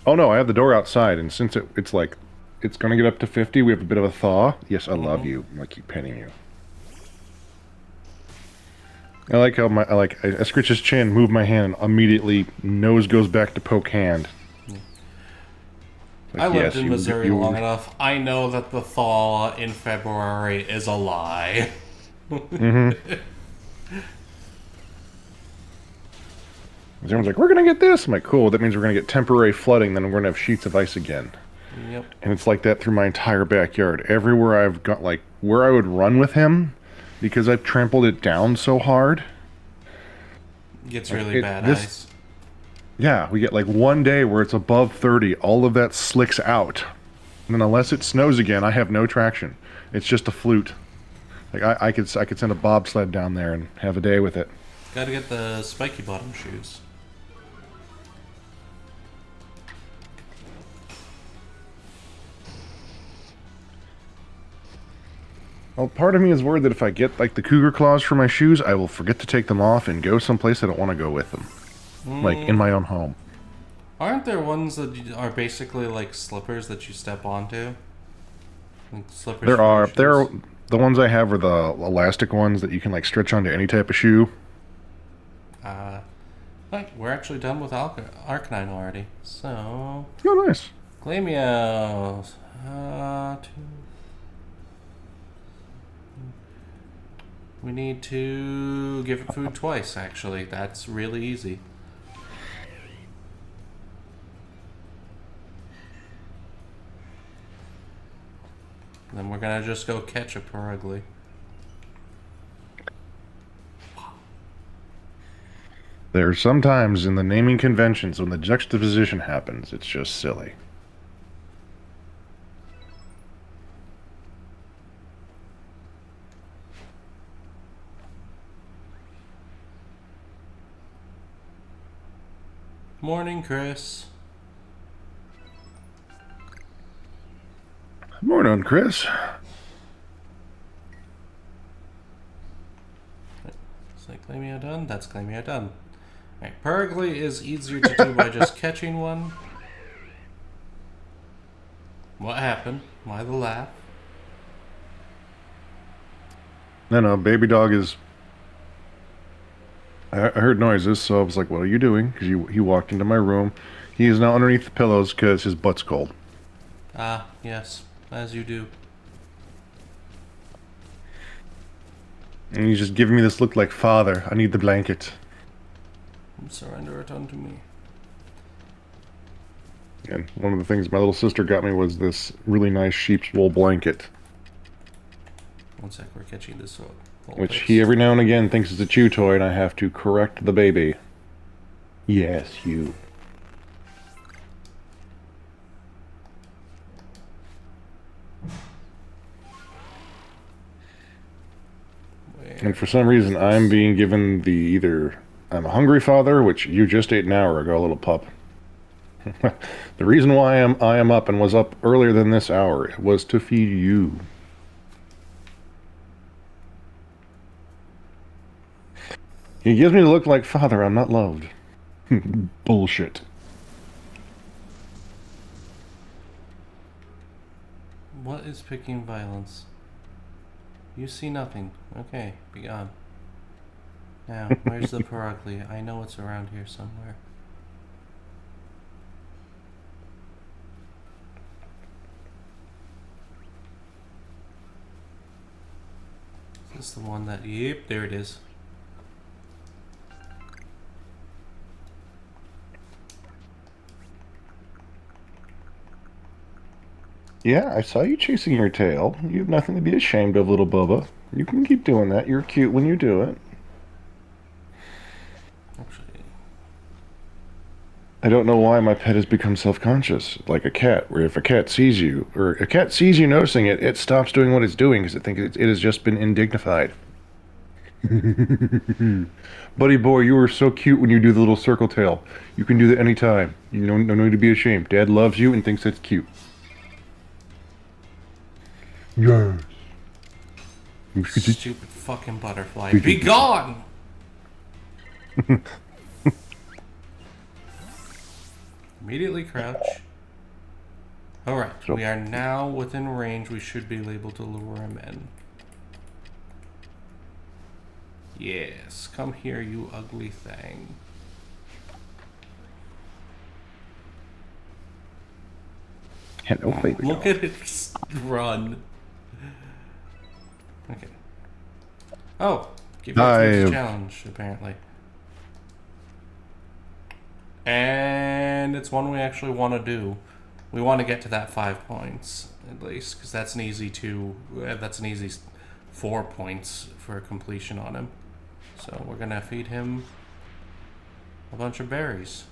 Oh no, I have the door outside, and since it's like, it's gonna get up to 50, we have a bit of a thaw. Yes, I love you. I'm gonna keep petting you. I like how I scratch his chin, move my hand, and immediately nose goes back to poke hand. Like, I lived in Missouri long enough. I know that the thaw in February is a lie. Everyone's like, we're gonna get this. I'm like, cool. That means we're gonna get temporary flooding. Then we're gonna have sheets of ice again. Yep. And it's like that through my entire backyard. Everywhere I've got, like, where I would run with him, because I've trampled it down so hard. Gets really bad ice. Yeah, we get like one day where it's above 30. All of that slicks out. And then unless it snows again, I have no traction. It's just a flute. Like, I could send a bobsled down there and have a day with it. Gotta get the spiky bottom shoes. Well, part of me is worried that if I get, like, the cougar claws for my shoes, I will forget to take them off and go someplace I don't want to go with them. Like, in my own home. Aren't there ones that are basically like slippers that you step onto? Like slippers. There are. The ones I have are the elastic ones that you can, like, stretch onto any type of shoe. Right, we're actually done with Arcanine already. So... Oh, nice. Glamios. We need to give it food twice, actually. That's really easy. Then we're gonna just go catch a Perugly. There are sometimes in the naming conventions when the juxtaposition happens, it's just silly. Morning, Chris. Morning, Chris. Is that Glamio done? That's Glamio done. Alright, Perugly is easier to do by just catching one. What happened? Why the laugh? No, baby dog is... I heard noises, so I was like, what are you doing? Because he walked into my room. He is now underneath the pillows because his butt's cold. Ah, yes. As you do. And he's just giving me this look like, Father, I need the blanket. Surrender it unto me. And one of the things my little sister got me was this really nice sheep's wool blanket. One sec, we're catching this up. Which he every now and again thinks is a chew toy, and I have to correct the baby. Yes, you. And for some reason, I'm being given the either I'm a hungry father, which you just ate an hour ago, little pup. The reason why I am up and was up earlier than this hour was to feed you. He gives me the look like, Father, I'm not loved. Bullshit. What is picking violence? You see nothing. Okay, be gone. Now, where's the Perugly? I know it's around here somewhere. Is this the one that... Yep, there it is. Yeah, I saw you chasing your tail. You have nothing to be ashamed of, little Bubba. You can keep doing that. You're cute when you do it. Actually, I don't know why my pet has become self-conscious, like a cat, where if a cat sees you, or a cat sees you noticing it, it stops doing what it's doing because it thinks it has just been indignified. Buddy boy, you are so cute when you do the little circle tail. You can do that anytime. You don't need to be ashamed. Dad loves you and thinks that's cute. Yes. stupid fucking butterfly. Be gone! Immediately crouch. Alright, we are now within range. We should be able to lure him in. Yes, come here, you ugly thing. Hello, baby. Look at it run. Okay. Oh, give you a challenge, apparently. And it's one we actually want to do. We want to get to that 5 points, at least, because that's an easy 4 points for completion on him. So we're going to feed him a bunch of berries.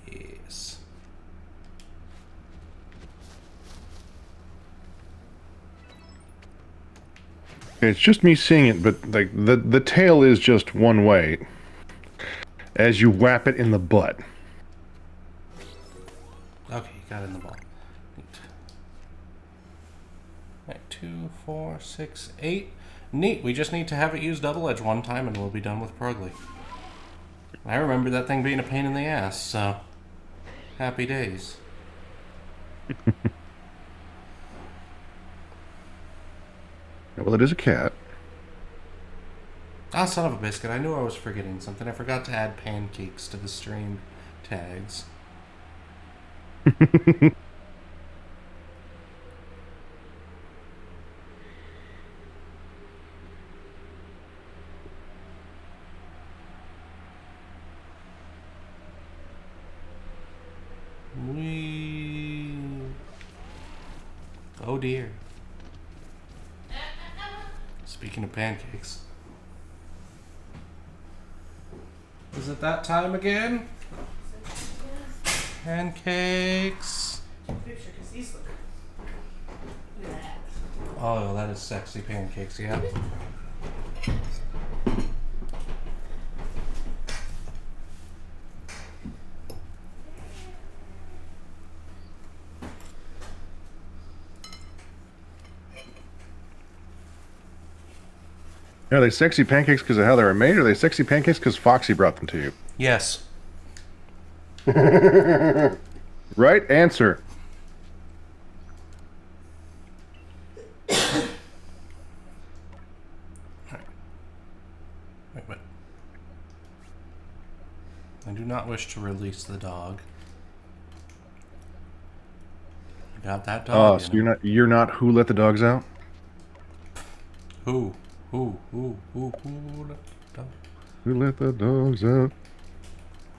Yes. It's just me seeing it, but like the tail is just one way. As you whap it in the butt. Okay, you got it in the ball. Neat. Right, 2, 4, 6, 8. Neat. We just need to have it use double edge one time and we'll be done with Perugly. I remember that thing being a pain in the ass, so happy days. Well, it is a cat. Ah, son of a biscuit. I knew I was forgetting something. I forgot to add pancakes to the stream tags. Oh dear. Speaking of pancakes. Is it that time again? Pancakes. Picture, because these look at that. Oh, that is sexy pancakes, yeah. Are they sexy pancakes because of how they were made, or are they sexy pancakes because Foxy brought them to you? Yes. Right answer. Wait. I do not wish to release the dog. You got that dog? Oh, so you're not who let the dogs out? Who let the dog? Who let the dogs out?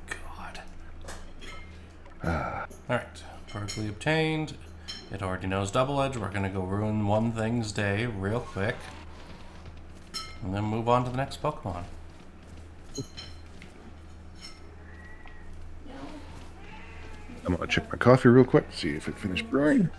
God. Alright. Perugly obtained. It already knows double edge. We're gonna go ruin one thing's day real quick. And then move on to the next Pokemon. I'm gonna check my coffee real quick, see if it finished brewing.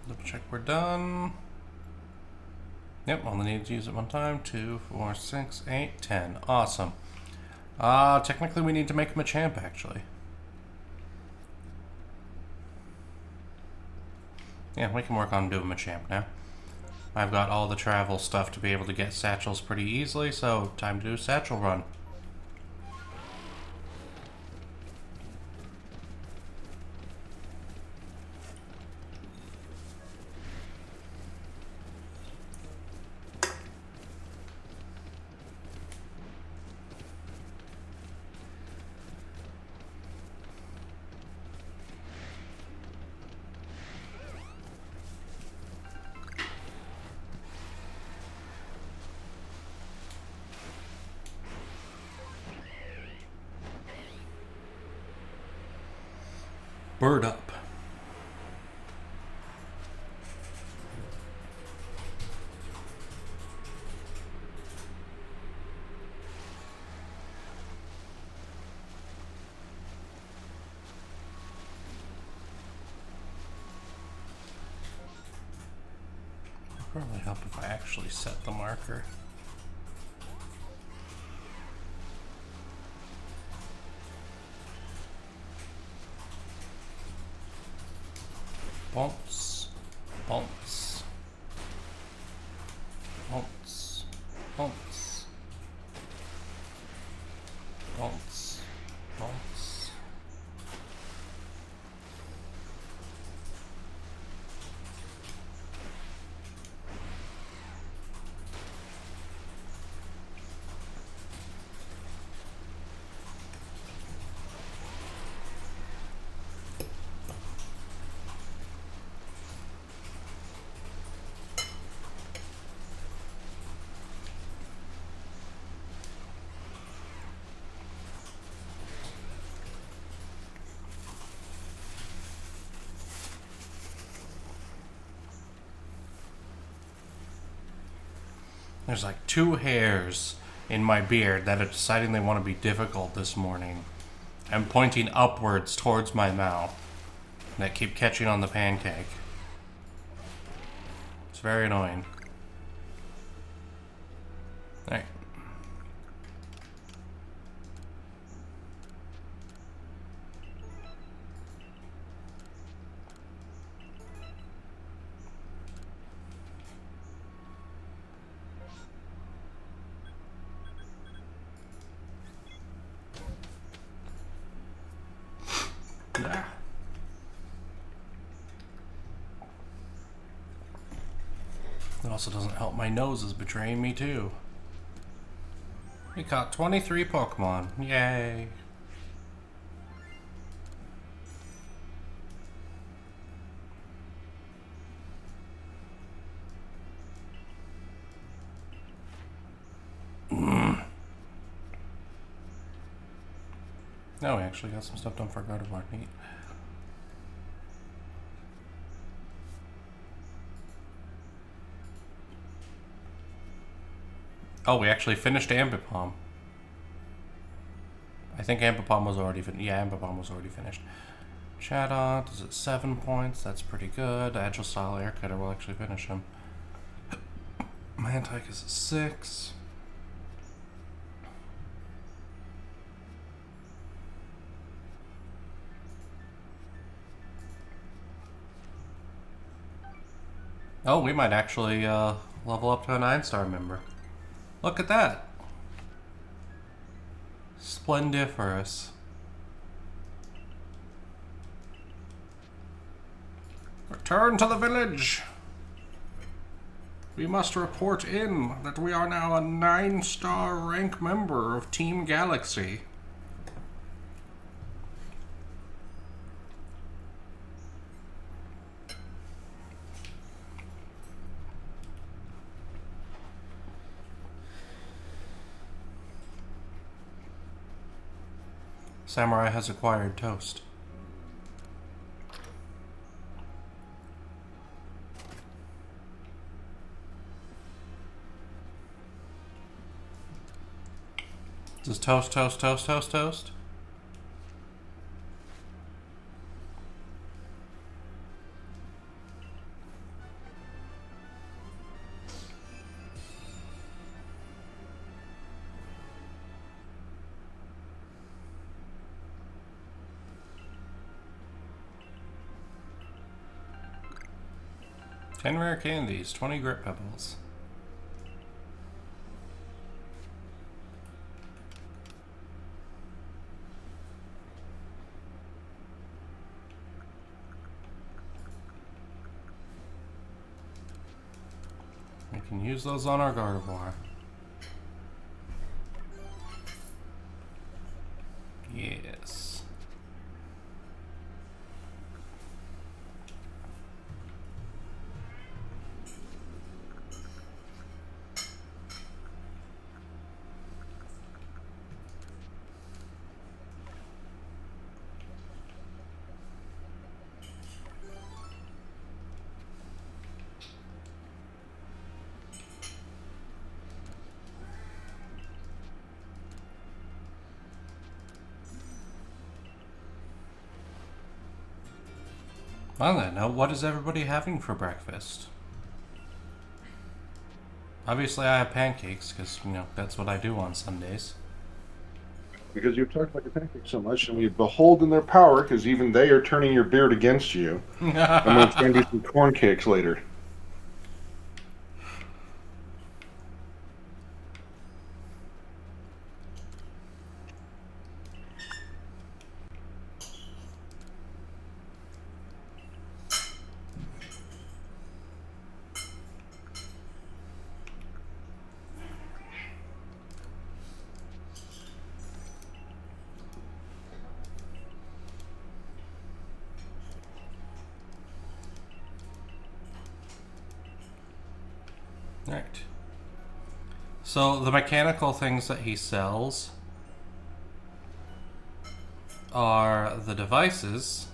Double check we're done. Yep, only need to use it one time. 2, 4, 6, 8, 10. Awesome. Technically we need to make him a champ, actually. Yeah, we can work on doing him a champ now. I've got all the travel stuff to be able to get satchels pretty easily, so time to do a satchel run. Bird up. It'll probably help if I actually set the marker. Bounce, bounce, bounce, bounce, bounce, bounce. There's like 2 hairs in my beard that are deciding they want to be difficult this morning. I'm pointing upwards towards my mouth that keep catching on the pancake. It's very annoying. Alright. Ah. It also doesn't help my nose is betraying me too. We caught 23 Pokemon. Yay. No, we actually got some stuff done for Gardevoir. Neat. Oh, we actually finished Ambipom. I think Ambipom was already finished. Yeah, Ambipom was already finished. Chatot is at 7 points. That's pretty good. Agile Style Air Cutter will actually finish him. Mantike is at 6. Oh, we might actually level up to a 9-star member. Look at that. Splendiferous. Return to the village. We must report in that we are now a 9-star rank member of Team Galaxy. Samurai has acquired toast. Does toast, toast, toast, toast, toast? Ten rare candies, 20 grit pebbles. We can use those on our Gardevoir. Yes. On that note, what is everybody having for breakfast? Obviously, I have pancakes because, you know, that's what I do on Sundays. Because you've talked about your pancakes so much, and we behold in their power, because even they are turning your beard against you. I'm going to try and do some corn cakes later. Right. So the mechanical things that he sells are the devices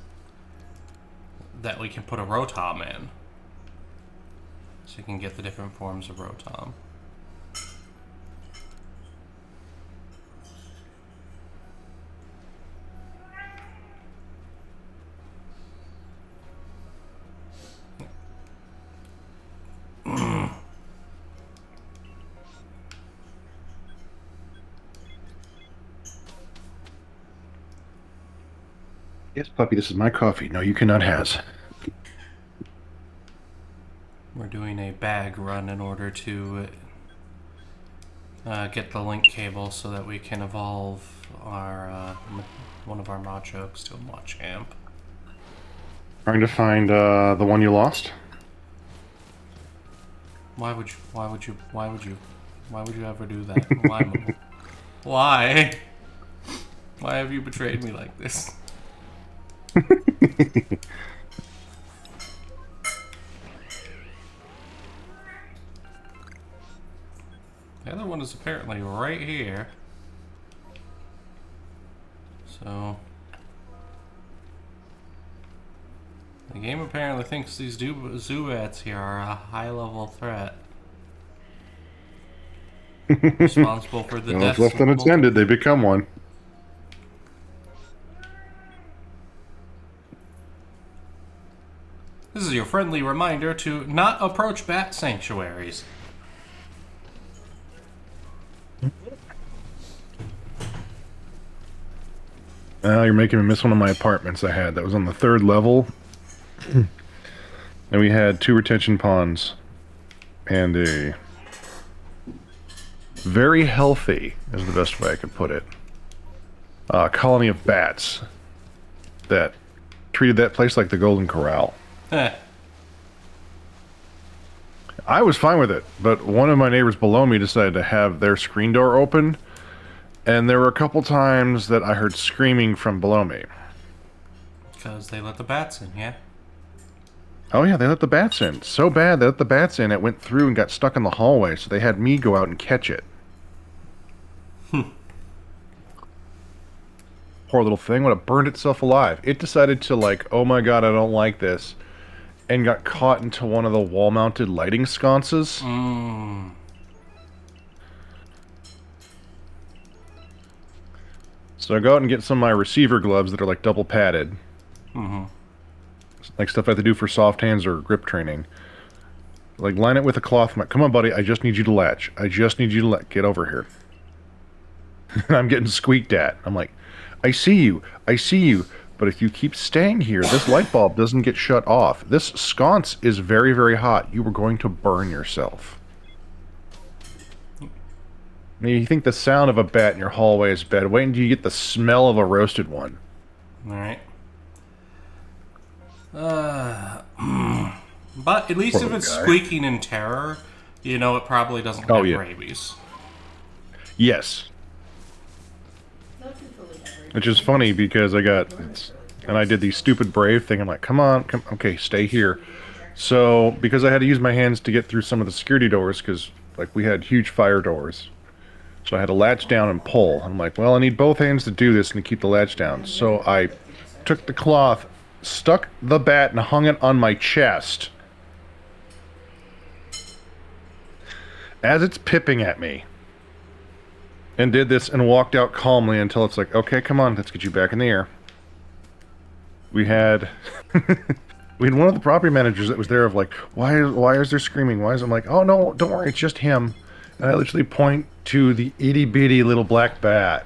that we can put a Rotom in. So you can get the different forms of Rotom. Yes, puppy, this is my coffee. No, you cannot has. We're doing a bag run in order to get the link cable so that we can evolve our one of our Machokes to a Machamp. Trying to find the one you lost? Why would you ever do that? Why, Mo? Why? Why have you betrayed me like this? The other one is apparently right here. So the game apparently thinks these Zubats here are a high-level threat. Responsible for the Well, if deaths left of unattended, they become one. This is your friendly reminder to not approach bat sanctuaries. You're making me miss one of my apartments I had. That was on the 3rd level. And we had 2 retention ponds. And a... very healthy, is the best way I could put it. Colony of bats. That treated that place like the Golden Corral. I was fine with it, but one of my neighbors below me decided to have their screen door open, and there were a couple times that I heard screaming from below me. Because they let the bats in, yeah? Oh yeah, they let the bats in. So bad they let the bats in, it went through and got stuck in the hallway, so they had me go out and catch it. Poor little thing would have burned itself alive. It decided to, like, oh my god, I don't like this, and got caught into one of the wall-mounted lighting sconces. Mmm. So I go out and get some of my receiver gloves that are, like, double padded. Mm-hmm. Like stuff I have to do for soft hands or grip training. Like, line it with a cloth. I'm like, come on, buddy, I just need you to latch. I just need you to get over here. I'm getting squeaked at. I'm like, I see you, but if you keep staying here, this light bulb doesn't get shut off. This sconce is very, very hot. You are going to burn yourself. Now, you think the sound of a bat in your hallway is bad. Wait until you get the smell of a roasted one. Alright. But at least Poor if it's guy. squeaking in terror, you know it probably doesn't Oh, have yeah. rabies. Yes. Not too fully covered. Which is funny because I did the stupid brave thing. I'm like, come on, okay, stay here. So, because I had to use my hands to get through some of the security doors, because, like, we had huge fire doors. So I had to latch down and pull. I'm like, well, I need both hands to do this and to keep the latch down. So I took the cloth, stuck the bat, and hung it on my chest. As it's pipping at me. And did this and walked out calmly until it's like, okay, come on, let's get you back in the air. We had one of the property managers that was there of like, why is there screaming? Why is I'm like, oh no, don't worry, it's just him. And I literally point to the itty bitty little black bat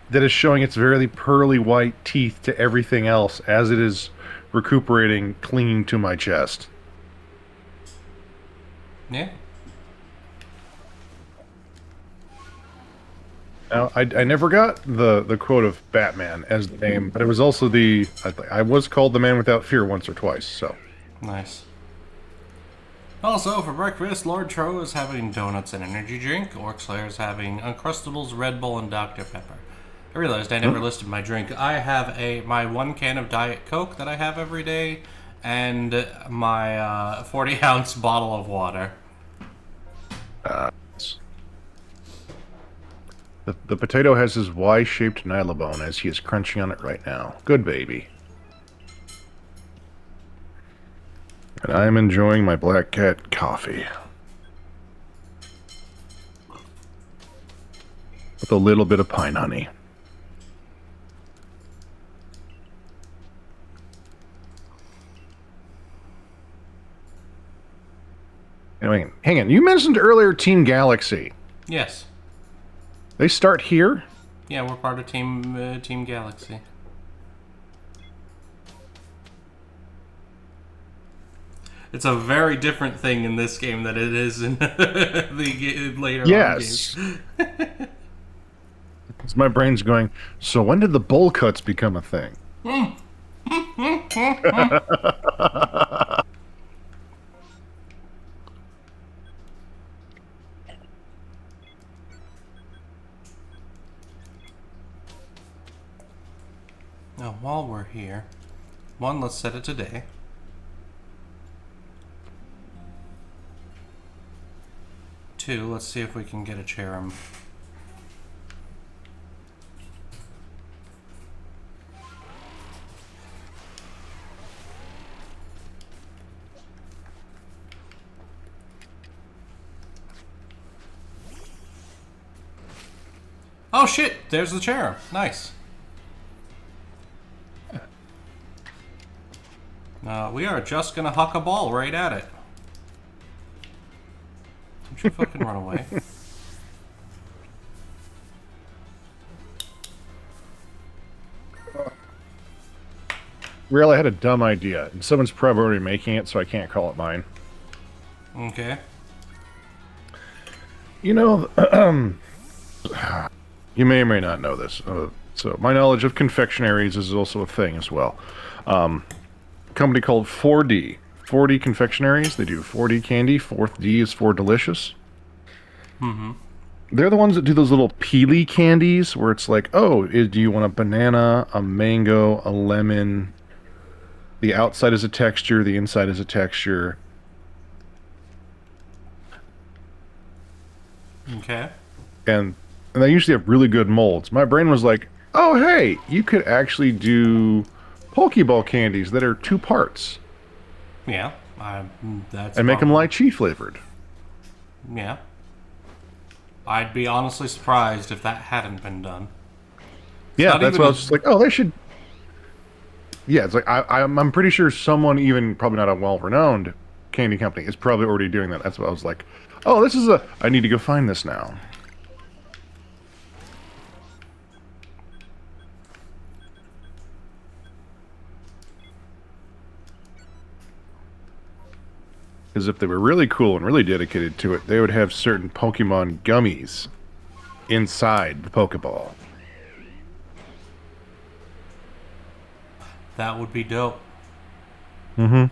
that is showing its very pearly white teeth to everything else as it is recuperating, clinging to my chest. Yeah. Now, I never got the quote of Batman as the name, but it was also I was called the Man Without Fear once or twice, so. Nice. Also, for breakfast, Lord Tro is having donuts and energy drink. Orcslayer is having Uncrustables, Red Bull, and Dr. Pepper. I realized I never listed my drink. I have my 1 can of Diet Coke that I have every day, and my 40-ounce bottle of water. The potato has his Y-shaped nylabone as he is crunching on it right now. Good baby. And I'm enjoying my Black Cat coffee. With a little bit of pine honey. Anyway, hang on. You mentioned earlier Team Galaxy. Yes. They start here? Yeah, we're part of Team Galaxy. It's a very different thing in this game than it is in the later on Yes. games. My brain's going, so when did the bowl cuts become a thing? Now, while we're here, 1, let's set it today. 2, let's see if we can get a Cherim. Oh shit! There's the Cherim. Nice. We are just gonna huck a ball right at it. Don't you fucking run away. Rale, I had a dumb idea, and someone's probably already making it, so I can't call it mine. Okay. You know, you may or may not know this. So my knowledge of confectionaries is also a thing as well. A company called 4D 4D confectionaries. They do 4D candy. 4th D is for delicious. Mm-hmm. They're the ones that do those little peely candies where it's like, oh, do you want a banana, a mango, a lemon? The outside is a texture, the inside is a texture. Okay. And they usually have really good molds. My brain was like, oh, hey, you could actually do Pokeball candies that are 2 parts. Yeah. That's And make them probably- lychee flavored. Yeah. I'd be honestly surprised if that hadn't been done. Yeah, not that's even what I a- was just like, oh, they should. Yeah, it's like, I'm pretty sure someone, even probably not a well-renowned candy company, is probably already doing that. That's what I was like, oh, this is I need to go find this now. Because if they were really cool and really dedicated to it, they would have certain Pokemon gummies inside the Pokeball. That would be dope. Mm-hmm.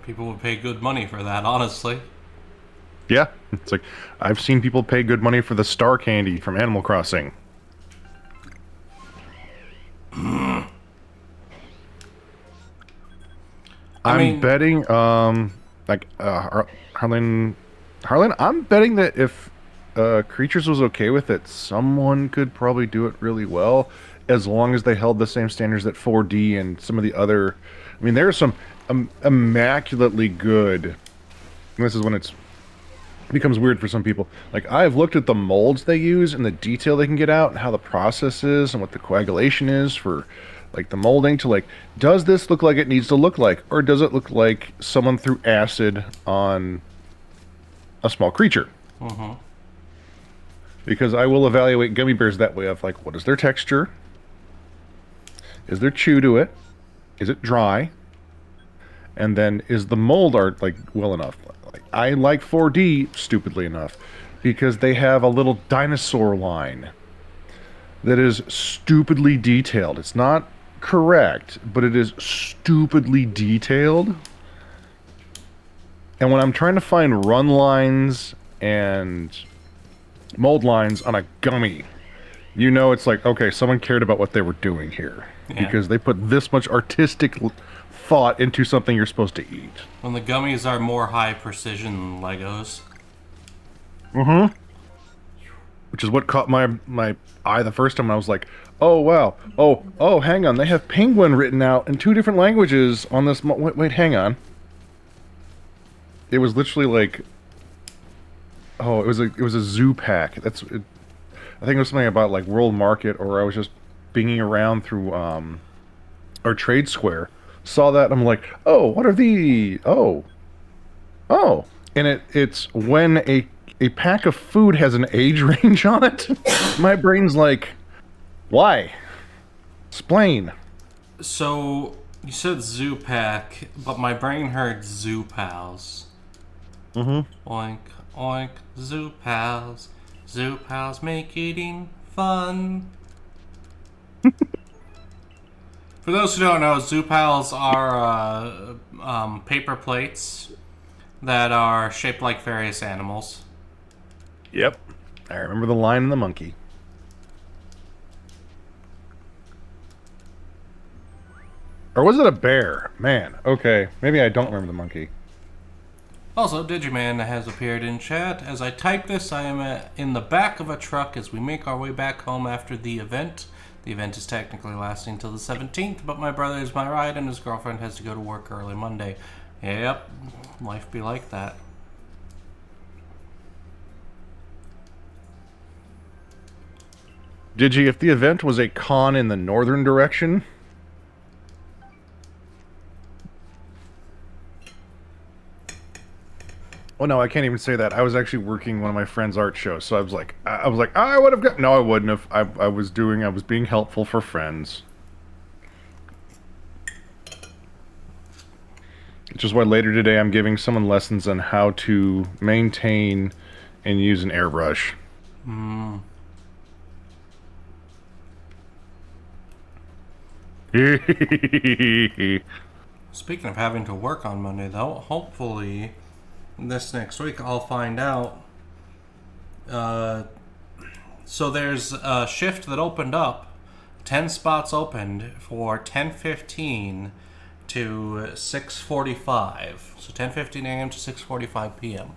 People would pay good money for that, honestly. Yeah, it's like, I've seen people pay good money for the Star Candy from Animal Crossing. I'm mean- betting, Harlan, I'm betting that if Creatures was okay with it, someone could probably do it really well, as long as they held the same standards that 4D and some of the other. I mean, there are some immaculately good. And this is when it becomes weird for some people. Like, I've looked at the molds they use and the detail they can get out and how the process is and what the coagulation is for, like, the molding to, like, does this look like it needs to look like, or does it look like someone threw acid on a small creature? Mm-hmm. Because I will evaluate gummy bears that way of, like, what is their texture? Is there chew to it? Is it dry? And then is the mold art, like, well enough? Like, I like 4D, stupidly enough, because they have a little dinosaur line that is stupidly detailed. It's not correct, but it is stupidly detailed. And when I'm trying to find run lines and mold lines on a gummy, you know it's like, okay, someone cared about what they were doing here. Yeah. Because they put this much artistic thought into something you're supposed to eat. When the gummies are more high precision than Legos. Mm-hmm. Which is what caught my eye the first time. I was like, oh, wow. Oh, hang on. They have penguin written out in 2 different languages on this. Wait, hang on. It was literally like, oh, it was a zoo pack. I think it was something about, like, World Market, or I was just binging around through our trade square. Saw that, and I'm like, oh, what are these? Oh. And it's when a pack of food has an age range on it. My brain's like, why? Explain. So, you said Zoo Pack, but my brain heard Zoo Pals. Mm-hmm. Oink, oink, Zoo Pals. Zoo Pals make eating fun. For those who don't know, Zoo Pals are paper plates that are shaped like various animals. Yep. I remember the lion and the monkey. Or was it a bear? Man, okay. Maybe I don't remember the monkey. Also, Digiman has appeared in chat. As I type this, I am in the back of a truck as we make our way back home after the event. The event is technically lasting till the 17th, but my brother is my ride and his girlfriend has to go to work early Monday. Yep, life be like that. Digi, if the event was a con in the northern direction... Oh no, I can't even say that. I was actually working one of my friend's art shows, so I was like, I would have got. No, I wouldn't have. I was being helpful for friends. Which is why later today I'm giving someone lessons on how to maintain and use an airbrush. Speaking of having to work on Monday, though, hopefully this next week I'll find out. So there's a shift that opened up. 10 spots opened for 10:15 to 6:45. So 10:15 a.m. to 6:45 p.m.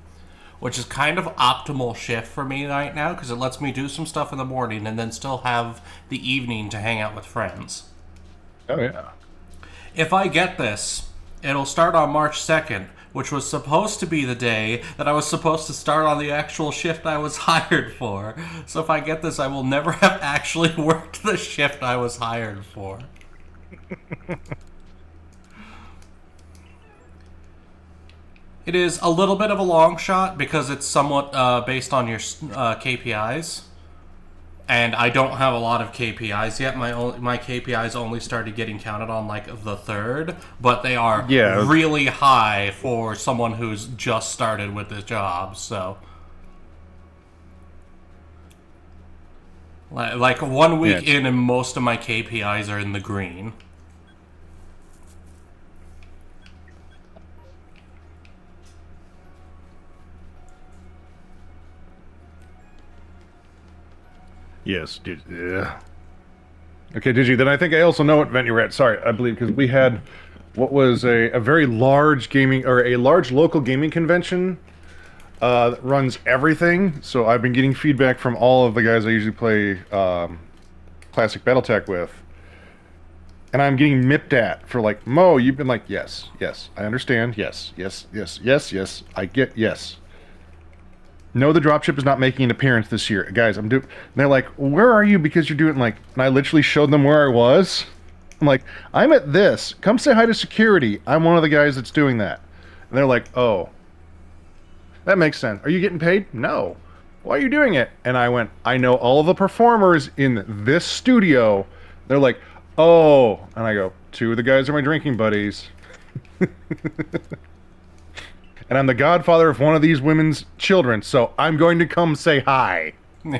Which is kind of optimal shift for me right now because it lets me do some stuff in the morning and then still have the evening to hang out with friends. Oh, yeah. If I get this, it'll start on March 2nd, which was supposed to be the day that I was supposed to start on the actual shift I was hired for. So if I get this, I will never have actually worked the shift I was hired for. It is a little bit of a long shot because it's somewhat based on your KPIs. And I don't have a lot of KPIs yet. My KPIs only started getting counted on like the 3rd, but they are really high for someone who's just started with this job. So, like 1 week in, and most of my KPIs are in the green. Yes. Okay, did you? Then I think I also know what event you were at. Sorry, I believe, because we had what was a very large gaming, or a large local gaming convention that runs everything. So I've been getting feedback from all of the guys I usually play Classic Battletech with. And I'm getting mipped at for like, Mo, you've been like, yes, I understand, yes, I get, yes. No, the dropship is not making an appearance this year. Guys, I'm doing... They're like, where are you? Because you're doing, like... And I literally showed them where I was. I'm like, I'm at this. Come say hi to security. I'm one of the guys that's doing that. And they're like, oh. That makes sense. Are you getting paid? No. Why are you doing it? And I went, I know all of the performers in this studio. They're like, oh. And I go, 2 of the guys are my drinking buddies. And I'm the godfather of one of these women's children, so I'm going to come say hi. We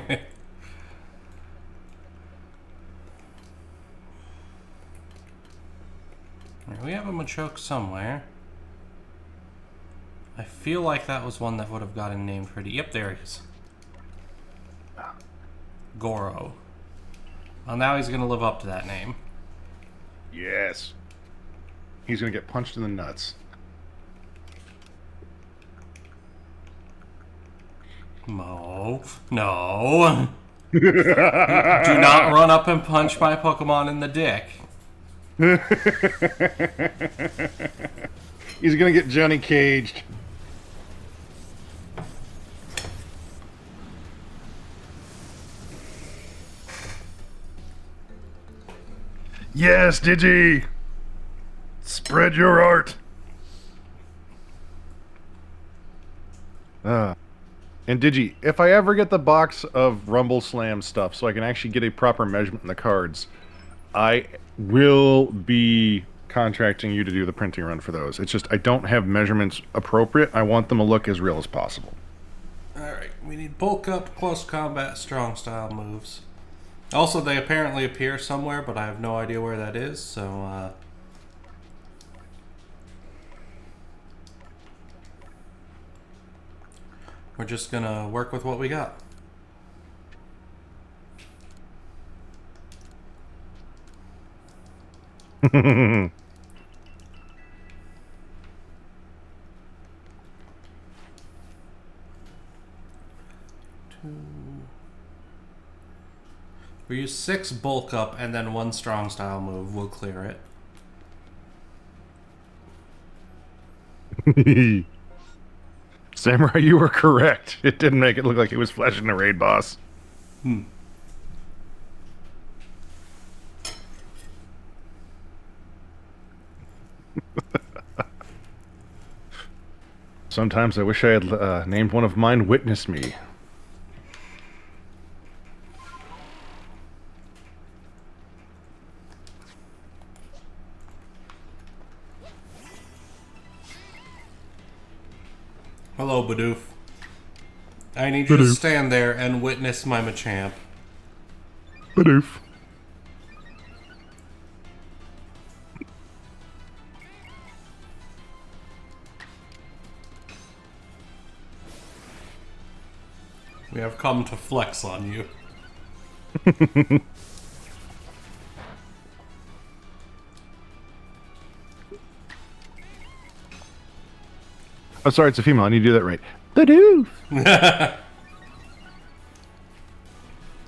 have a Machoke somewhere. I feel like that was one that would have gotten named pretty. Yep, there he is. Goro. Well, now he's going to live up to that name. Yes. He's going to get punched in the nuts. No. Do not run up and punch my Pokemon in the dick. He's gonna get Johnny caged. Yes, Digi! Spread your art! And Digi, if I ever get the box of Rumble Slam stuff so I can actually get a proper measurement in the cards, I will be contracting you to do the printing run for those. It's just I don't have measurements appropriate. I want them to look as real as possible. Alright, we need bulk up, close combat, strong style moves. Also, they apparently appear somewhere, but I have no idea where that is, so we're just gonna work with what we got. We use 6 bulk up and then 1 strong style move. We'll clear it. Samurai, you were correct. It didn't make it look like it was flashing a raid boss. Sometimes I wish I had named one of mine Witness Me. Hello, Bidoof. I need you to stand there and witness my Machamp. Bidoof. We have come to flex on you. Oh, sorry, it's a female. I need to do that right. Badoo!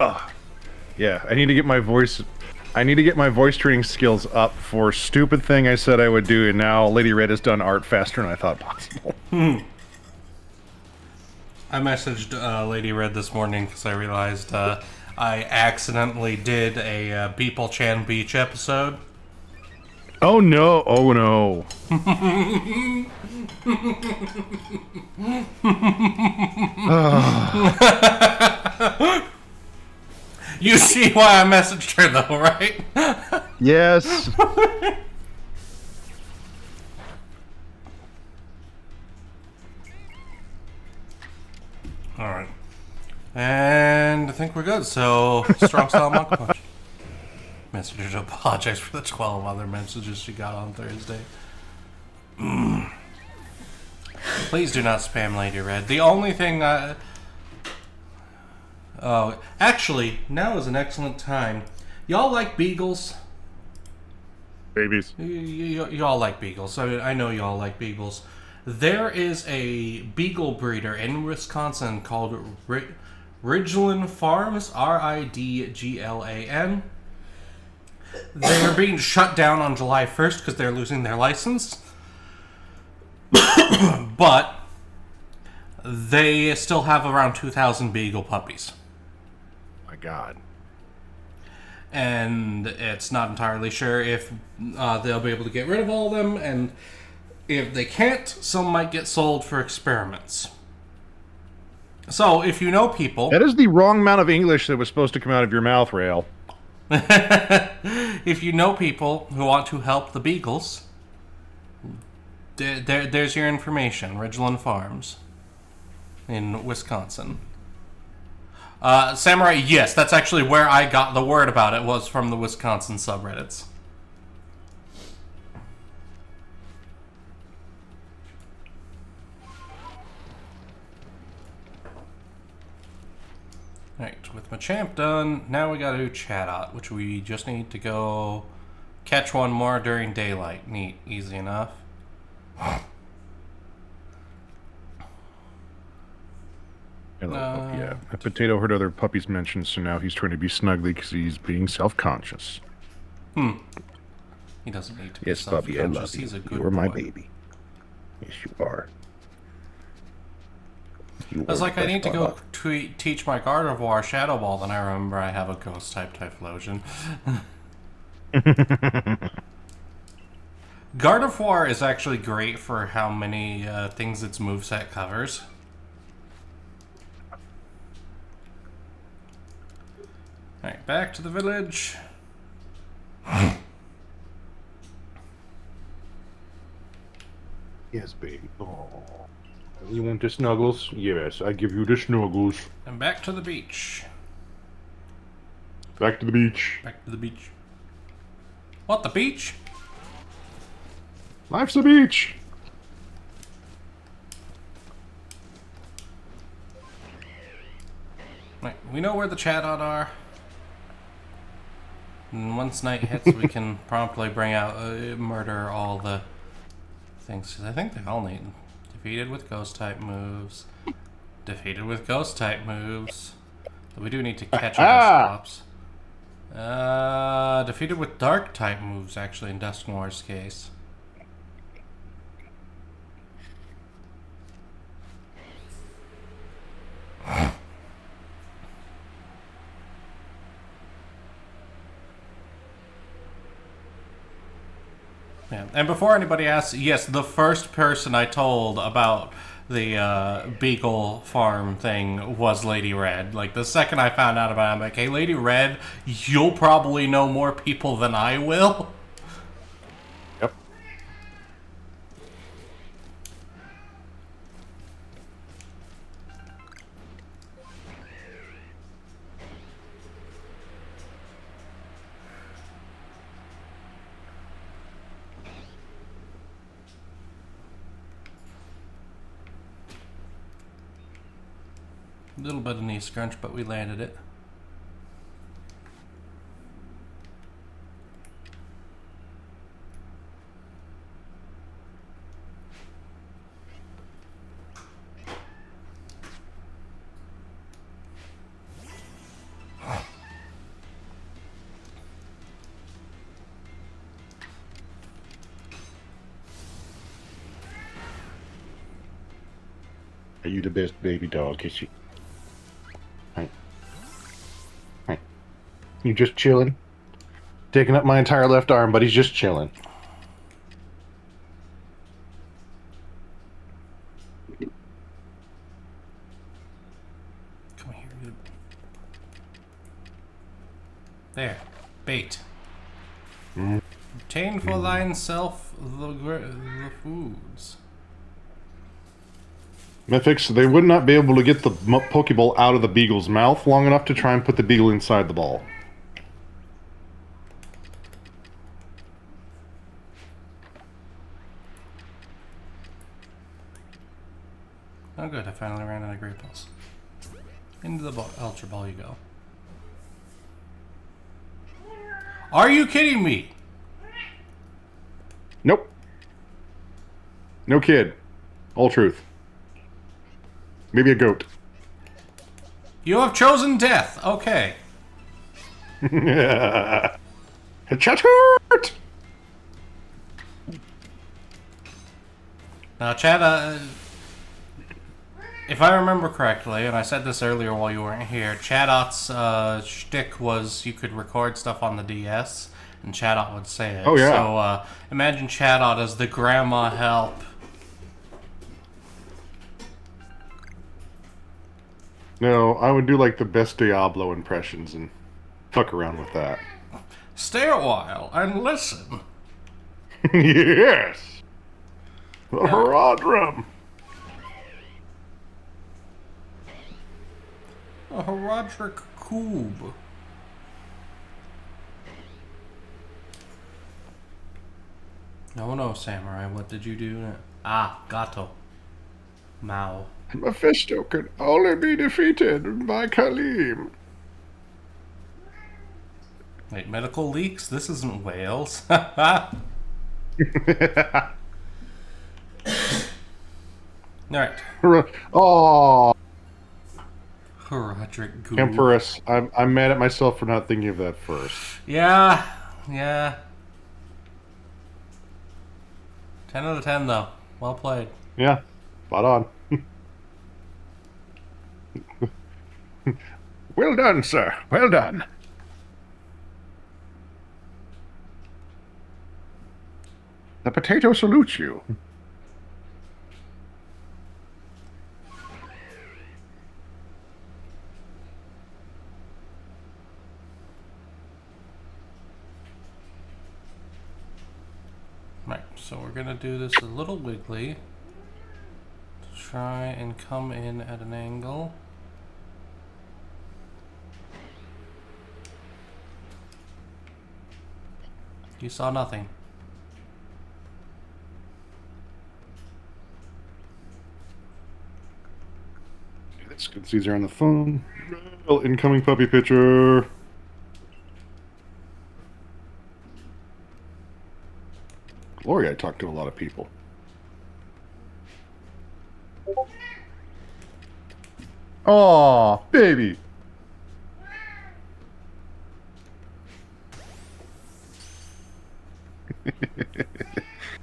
Oh, yeah, I need to get my voice... I need to get my voice training skills up for stupid thing I said I would do, and now Lady Red has done art faster than I thought possible. I messaged Lady Red this morning because I realized I accidentally did a Beeple Chan Beach episode. Oh no! Oh no! You see why I messaged her though, right? Yes! Alright. And I think we're good, so strong style monkey punch. Messenger to apologize for the 12 other messages she got on Thursday. Please do not spam Lady Red. The only thing oh, actually, now is an excellent time. Y'all like beagles? Babies. Y'all like beagles. I know y'all like beagles. There is a beagle breeder in Wisconsin called Ridgeland Farms, Ridglan. They're being shut down on July 1st because they're losing their license. But they still have around 2,000 beagle puppies. My God. And it's not entirely sure if they'll be able to get rid of all of them, and if they can't, some might get sold for experiments. So, if you know people... That is the wrong amount of English that was supposed to come out of your mouth, Rale. If you know people who want to help the beagles, there's your information. Ridgeland Farms in Wisconsin. Samurai, yes, that's actually where I got the word about it, was from the Wisconsin subreddits. Alright, with Machamp done, now we gotta do Chatot, which we just need to go catch one more during daylight. Neat, easy enough. Yeah, a potato heard other puppies mentioned, so now he's trying to be snuggly because he's being self-conscious. He doesn't need to be Yes, puppy, I love you. He's a good You are my boy. baby. Yes, you are. I was like, I need to go teach my Gardevoir Shadow Ball, then I remember I have a Ghost-type Typhlosion. Gardevoir is actually great for how many things its moveset covers. Alright, back to the village. Yes, baby. Oh. You want the snuggles? Yes, I give you the snuggles. And back to the beach. Back to the beach. Back to the beach. What, the beach? Life's the beach. Right, we know where the Chatot are. And once night hits, we can promptly bring out, murder all the things. 'Cause I think they all need defeated with Ghost-type moves. Defeated with Ghost-type moves. But we do need to catch Dusclops. Defeated with Dark-type moves, actually, in Dusknoir's case. Yeah. And before anybody asks, yes, the first person I told about the Beagle Farm thing was Lady Red. Like, the second I found out about it, I'm like, hey, Lady Red, you'll probably know more people than I will. Yep. A little bit of knee scrunch, but we landed it. Are you the best baby dog, is she? Right. Right. You just chilling? Taking up my entire left arm, but he's just chilling. Come here, you. There. Bait. Obtain for thine self the foods. Mythics, they would not be able to get the Pokeball out of the Beagle's mouth long enough to try and put the Beagle inside the ball. Oh good, I finally ran out of Great Balls. Into the Ultra Ball you go. Are you kidding me? Nope. No kid. All truth. Maybe a goat. You have chosen death. Okay. Chattered! Now, Chad, if I remember correctly, and I said this earlier while you weren't here, Chadot's shtick was you could record stuff on the DS, and Chadot would say it. Oh, yeah. So, imagine Chadot as the grandma help. No, I would do like the best Diablo impressions and fuck around with that. Stay a while and listen. Yes! The Horadrim! A Horadric Cube. No, Samurai, what did you do? Ah, Gato. Mao. Mephisto could only be defeated by Kaleem. Wait, medical leaks? This isn't Wales. Alright. Oh, Horadric Goo. Empress. I'm mad at myself for not thinking of that first. Yeah. 10 out of 10, though. Well played. Yeah, spot on. Well done, sir. Well done. The potato salutes you. Right, so we're gonna do this a little wiggly. Try and come in at an angle. You saw nothing. That's good. Caesar on the phone. Rale, incoming puppy picture. Gloria, I talked to a lot of people. Aw, baby.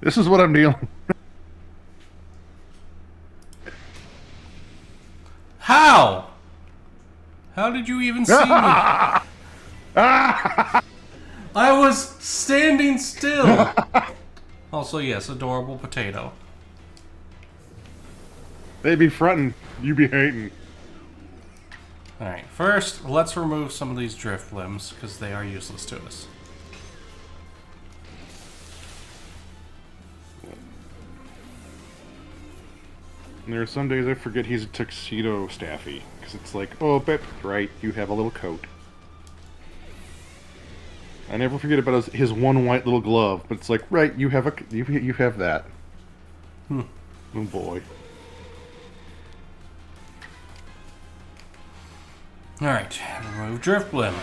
This is what I'm dealing. How? How did you even see me? I was standing still. Also, yes, adorable potato. They be frontin', you be hating. Alright, first, let's remove some of these drift limbs, because they are useless to us. And there are some days I forget he's a tuxedo staffy. Because it's like, oh, Pep, right, you have a little coat. I never forget about his one white little glove, but it's like, right, you have you have that. Oh boy. Alright, remove Driftblim.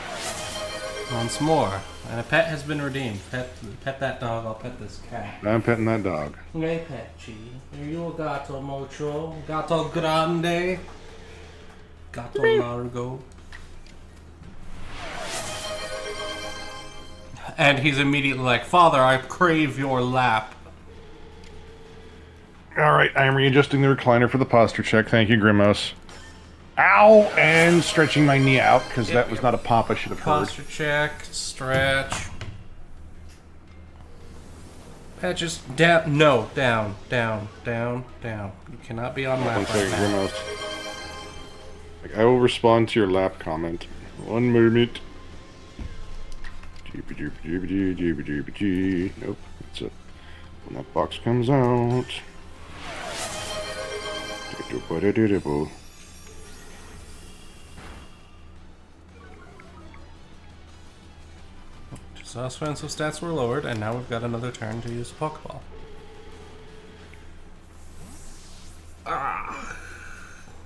Once more. And a pet has been redeemed. Pet that dog, I'll pet this cat. I'm petting that dog. Hey, Petchi. Are you a gato mucho? Gato grande? Gato largo? And he's immediately like, Father, I crave your lap. Alright, I am readjusting the recliner for the posture check. Thank you, Grimos. Ow! And stretching my knee out, because that was not a pop I should have heard. Posture check, stretch. Pet just down. No, down, down, down, down. You cannot be on lap One right second, now. Grimos. Like, I will respond to your lap comment. One moment. Nope, that's it. When that box comes out. So offensive stats were lowered, and now we've got another turn to use a Pokeball.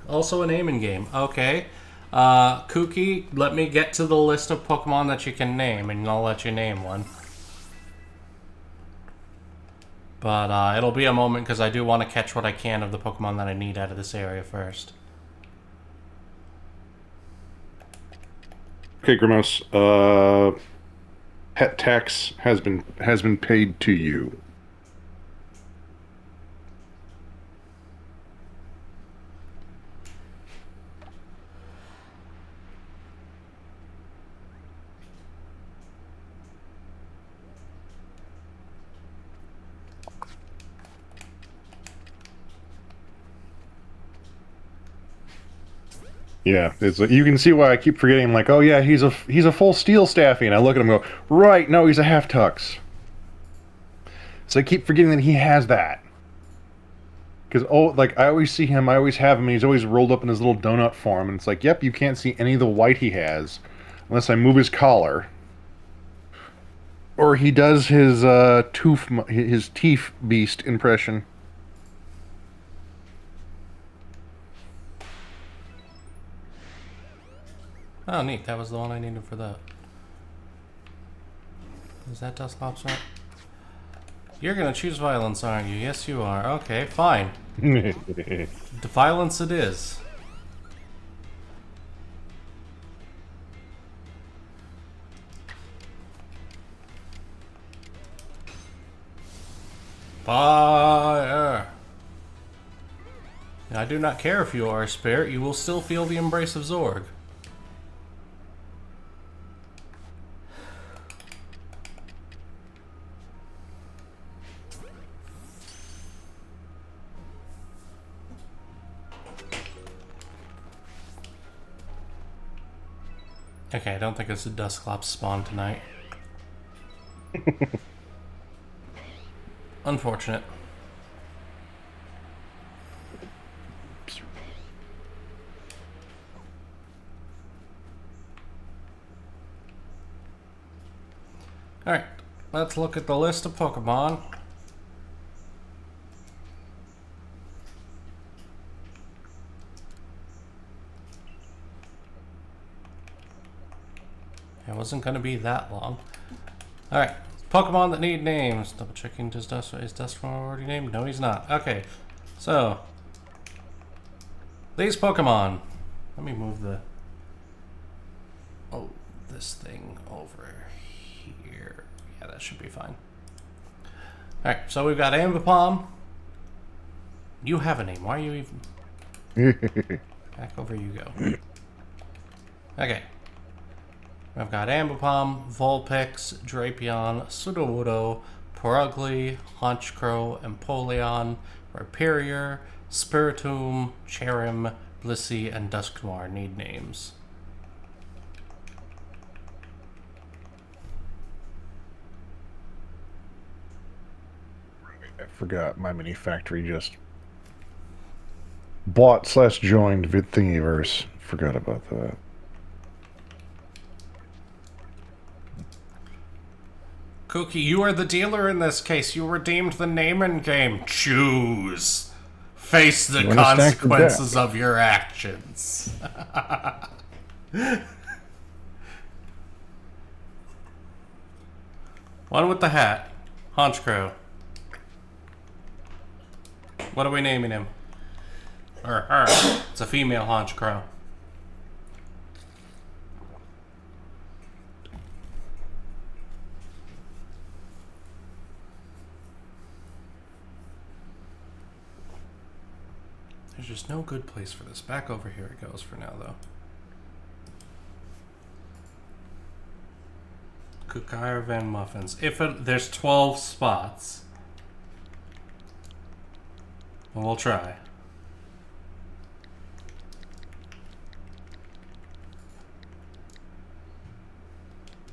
Also a naming game. Okay. Kooky, let me get to the list of Pokemon that you can name, and I'll let you name one. But it'll be a moment, because I do want to catch what I can of the Pokemon that I need out of this area first. Okay, Grimos. Pet tax has been paid to you. Yeah, it's you can see why I keep forgetting. Like, oh yeah, he's a full steel staffy, and I look at him and go, right, no, he's a half tux. So I keep forgetting that he has that. Because like I always see him, I always have him, and he's always rolled up in his little donut form, and it's like, yep, you can't see any of the white he has unless I move his collar, or he does his teeth beast impression. Oh, neat. That was the one I needed for that. Is that Dusclops right? You're gonna choose violence, aren't you? Yes, you are. Okay, fine. The violence it is. Fire! I do not care if you are a spirit, you will still feel the embrace of Zorg. Okay, I don't think it's a Dusclops spawn tonight. Unfortunate. Alright, let's look at the list of Pokemon. It wasn't going to be that long. Alright, Pokemon that need names. Double checking, is Duskform already named? No, he's not. Okay, so these Pokemon. Let me move this thing over here. Yeah, that should be fine. Alright, so we've got Ambipom. You have a name. Why are you even... Back over you go. Okay. I've got Ambipom, Vulpix, Drapion, Sudowoodo, Purugly, Honchkrow, Empoleon, Rhyperior, Spiritomb, Cherim, Blissey, and Dusknoir need names. I forgot my mini factory just bought/joined Vid Thingiverse. Forgot about that. Cookie, you are the dealer in this case. You redeemed the name and game. Choose. Face the consequences of your actions. One with the hat. Haunch Crow. What are we naming him? Or her. It's a female Haunch Crow. There's just no good place for this. Back over here it goes for now, though. Kukire Van Muffins. There's 12 spots. Well, we'll try.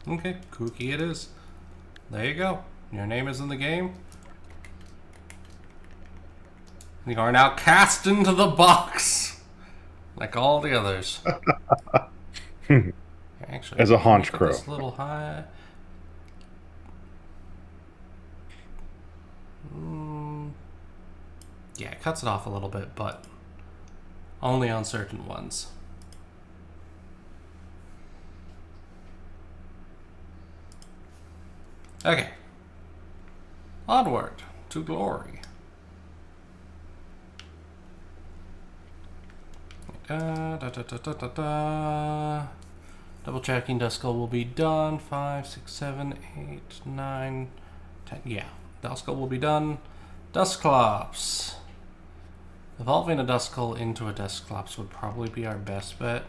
Okay, Kooky it is. There you go. Your name is in the game. You are now cast into the box, like all the others. Actually, as a Haunch Crow. This little high. Yeah, it cuts it off a little bit, but only on certain ones. Okay. Onward to glory. Double checking Duskull will be done. 5, 6, 7, 8, 9, 10. Yeah, Duskull will be done. Dusclops. Evolving a Duskull into a Dusclops would probably be our best bet.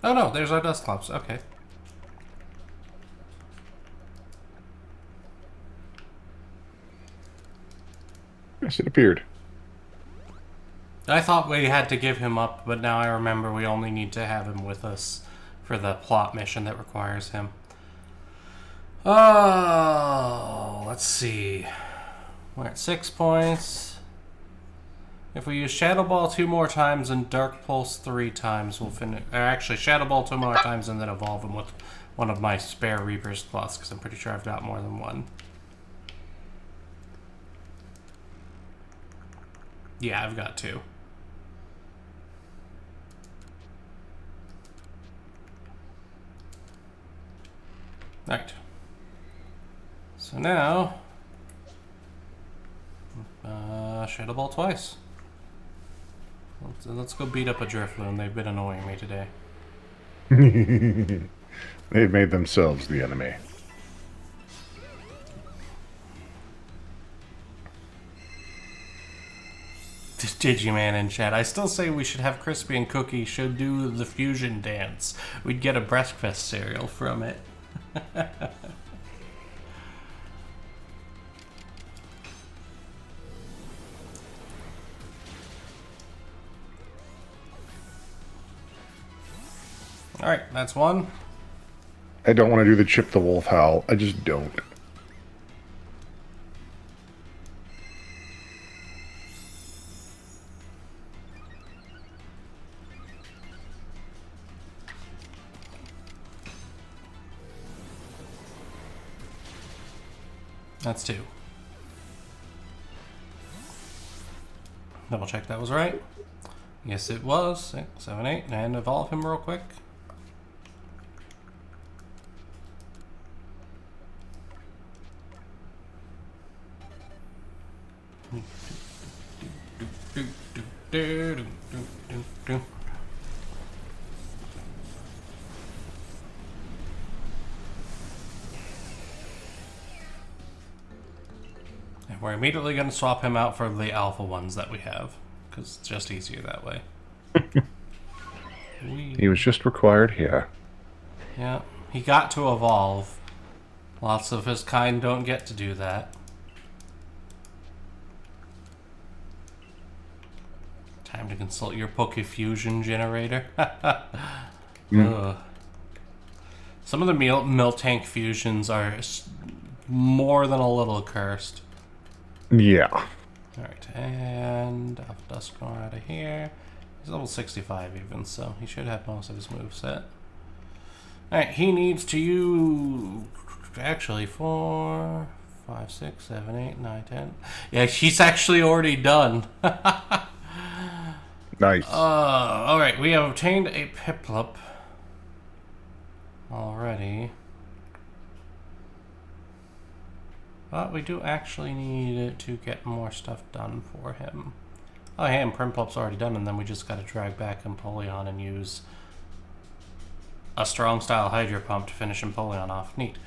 Oh no, there's our Dusclops. Okay. Yes, it appeared. I thought we had to give him up, but now I remember we only need to have him with us for the plot mission that requires him. Oh, let's see. We're at 6 points. If we use Shadow Ball 2 more times and Dark Pulse 3 times, we'll finish. Or actually, Shadow Ball 2 more times and then evolve him with one of my spare Reaper's Claws, because I'm pretty sure I've got more than one. Yeah, I've got 2. Alright. So now, Shadow Ball twice. Let's go beat up a Drifloon. They've been annoying me today. They've made themselves the enemy. Digiman in chat. I still say we should have Crispy and Cookie should do the fusion dance. We'd get a breakfast cereal from it. Alright, that's one. I don't want to do the Chip the Wolf howl. I just don't. That's 2. Double check that was right. Yes, it was. 6, 7, 8. And evolve him real quick. And we're immediately going to swap him out for the alpha ones that we have, because it's just easier that way. He was just required here. Yeah, he got to evolve. Lots of his kind don't get to do that. Time to consult your Pokefusion generator. Some of the Miltank fusions are more than a little cursed. Yeah. Alright, and Duskull out of here. He's level 65 even, so he should have most of his moveset. Alright, he needs to use actually 4, 5, 6, 7, 8, 9, 10. Yeah, she's actually already done. Nice. Alright, we have obtained a Piplup already. But we do actually need to get more stuff done for him. Oh, hey, and Primplup's already done, and then we just gotta drag back Empoleon and use a strong style Hydro Pump to finish Empoleon off. Neat.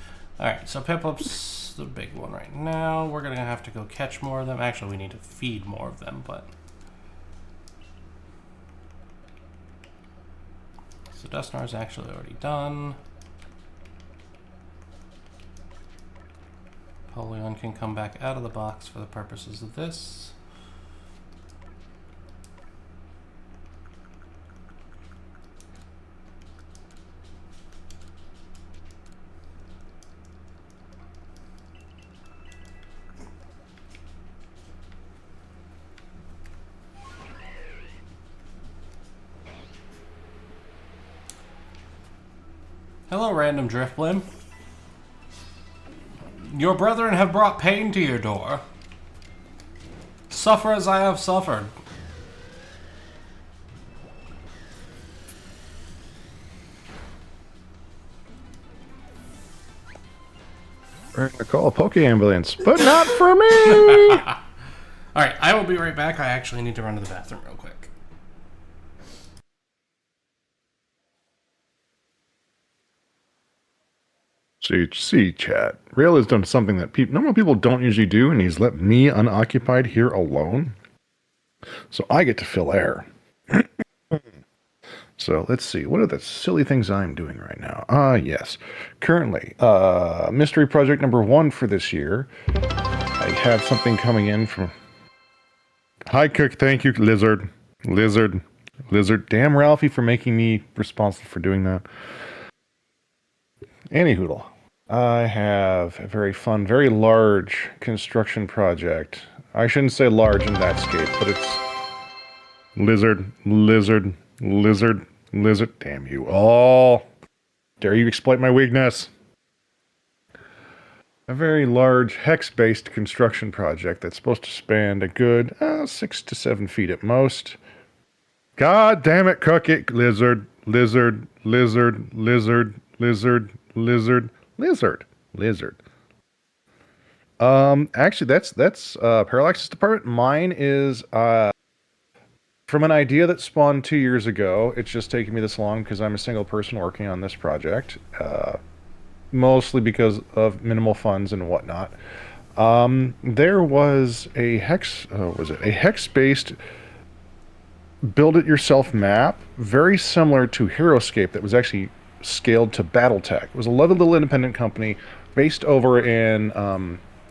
Alright, so Piplup's the big one right now. We're gonna have to go catch more of them. Actually, we need to feed more of them, but... So Dusknoir's actually already done. Empoleon can come back out of the box for the purposes of this. Hello, random Driftblim. Your brethren have brought pain to your door. Suffer as I have suffered. We're gonna call a Poke Ambulance, but not for me! Alright, I will be right back. I actually need to run to the bathroom real quick. See, chat. Rale has done something that normal people don't usually do, and he's let me unoccupied here alone. So I get to fill air. So let's see. What are the silly things I'm doing right now? Yes. Currently, mystery project number 1 for this year. I have something coming in from... Hi, Cook. Thank you, Lizard. Lizard. Damn, Ralphie, for making me responsible for doing that. Anyhoodle. I have a very fun, very large construction project. I shouldn't say large in that scape, but it's lizard. Damn you all. Dare you exploit my weakness? A very large hex-based construction project that's supposed to span a good 6 to 7 feet at most. God damn it, Cook it, lizard. Actually, that's Parallax's department. Mine is from an idea that spawned 2 years ago. It's just taken me this long because I'm a single person working on this project, mostly because of minimal funds and whatnot. There was a hex-based build-it-yourself map, very similar to HeroScape, that was actually scaled to BattleTech. It was a lovely little independent company based over in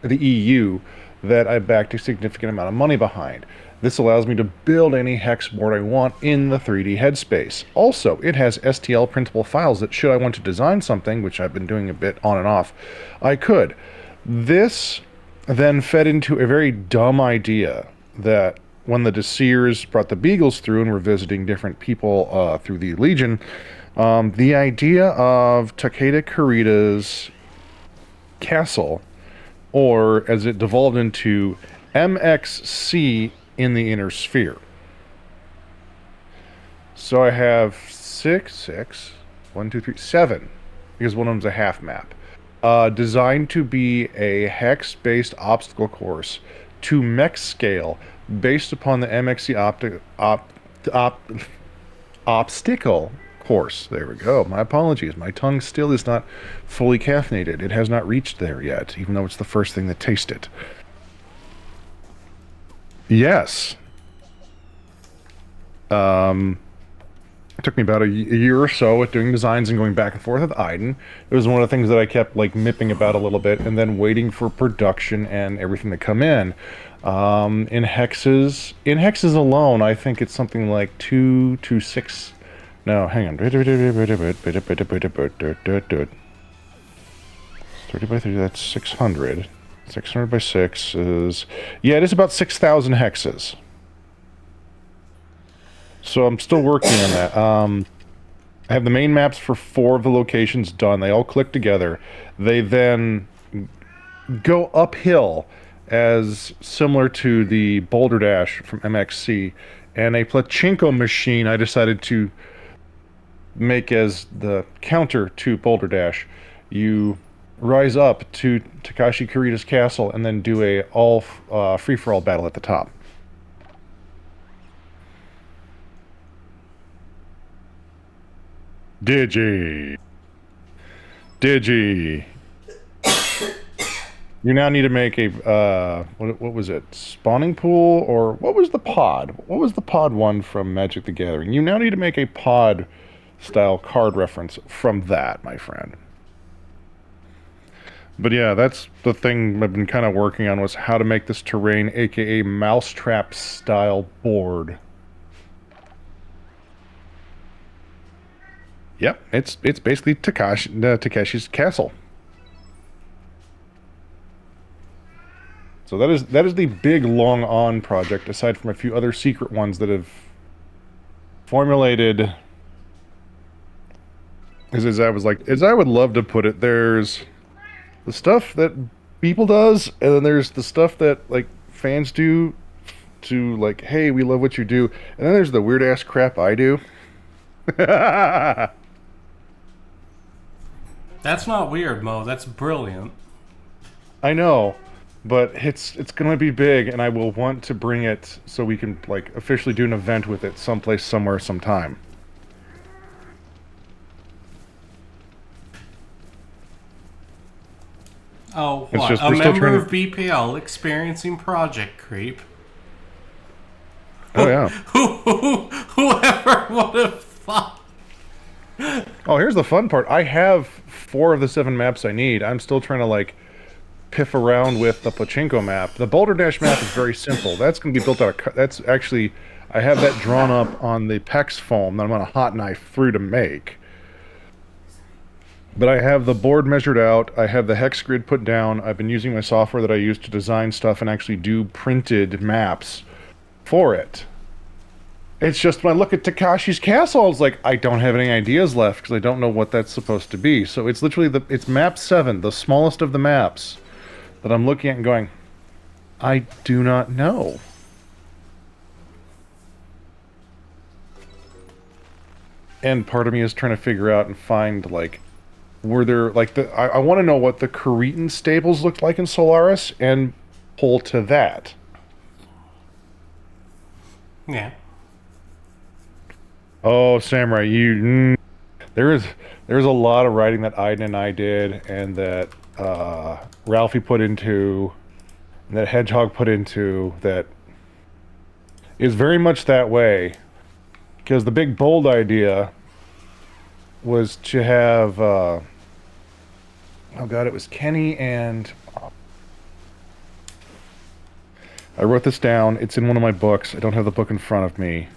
the EU that I backed a significant amount of money behind. This allows me to build any hex board I want in the 3D headspace. Also, it has STL printable files that should I want to design something, which I've been doing a bit on and off, I could. This then fed into a very dumb idea that when the Deceers brought the Beagles through and were visiting different people through the Legion, the idea of Takeda Kurita's castle, or as it devolved into MXC in the inner sphere. So I have 7, because one of them's a half map, designed to be a hex-based obstacle course to mech scale based upon the MXC obstacle course. There we go. My apologies. My tongue still is not fully caffeinated. It has not reached there yet, even though it's the first thing that tastes it. Yes. It took me about a year or so with doing designs and going back and forth with Aiden. It was one of the things that I kept like mipping about a little bit, and then waiting for production and everything to come in. In hexes alone, I think it's something like 2 to 6. No, hang on. 30 by 30, that's 600. 600 by 6 is... Yeah, it is about 6,000 hexes. So I'm still working on that. I have the main maps for 4 of the locations done. They all click together. They then go uphill as similar to the Boulder Dash from MXC. And a Pachinko machine I decided to make as the counter to Boulder Dash. You rise up to Takashi Kurita's castle and then do a all free-for-all battle at the top. Digi. You now need to make a, what was it? Spawning pool? Or what was the pod? What was the pod one from Magic the Gathering? You now need to make a pod style card reference from that, my friend. But yeah, that's the thing I've been kind of working on, was how to make this terrain, aka mousetrap style board. Yep, it's basically Takeshi's castle. So that is the big long on project, aside from a few other secret ones that have formulated. As I would love to put it, there's the stuff that people does, and then there's the stuff that like fans do to like, hey, we love what you do, and then there's the weird ass crap I do. That's not weird, Mo. That's brilliant. I know, but it's gonna be big, and I will want to bring it so we can like officially do an event with it someplace, somewhere, sometime. Oh, It's what? just- A we're still member trying of BPL experiencing project creep. Oh yeah. Whoever would have thought? Oh, here's the fun part. I have 4 of the 7 maps I need. I'm still trying to like piff around with the Pachinko map. The Boulder Dash map is very simple. That's going to be built out of... That's actually... I have that drawn up on the PEX foam that I'm going to hot knife through to make. But I have the board measured out. I have the hex grid put down. I've been using my software that I use to design stuff and actually do printed maps for it. It's just when I look at Takashi's castle, it's like, I don't have any ideas left because I don't know what that's supposed to be. So it's literally it's map 7, the smallest of the maps, that I'm looking at and going, I do not know. And part of me is trying to figure out and find, like, were there, like, I want to know what the Kuritan stables looked like in Solaris and pull to that. Yeah. Oh, Samurai, there's a lot of writing that Aiden and I did, and that Ralphie put into, and that Hedgehog put into, that is very much that way. Because the big bold idea was to have, oh god, it was Kenny and... I wrote this down. It's in one of my books. I don't have the book in front of me.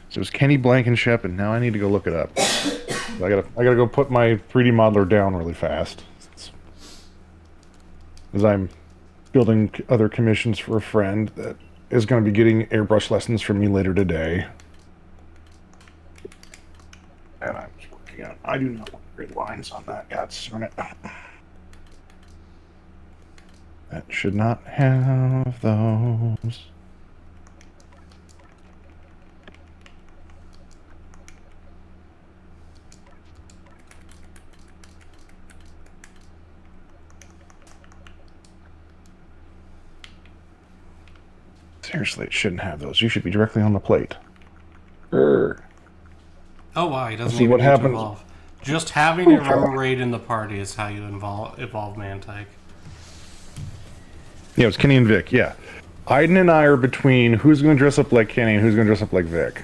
So it was Kenny Blankenship, and now I need to go look it up. I gotta go put my 3D modeler down really fast, as I'm building other commissions for a friend that is going to be getting airbrush lessons from me later today. And I'm just working on. I do not want grid lines on that. God darn it. That should not have those. Seriously, it shouldn't have those. You should be directly on the plate. Oh wow, he doesn't See even what need to happens. evolve. Just having a raid in the party is how you evolve Mantike. Yeah, it was Kenny and Vic, yeah. Aiden and I are between who's going to dress up like Kenny and who's going to dress up like Vic.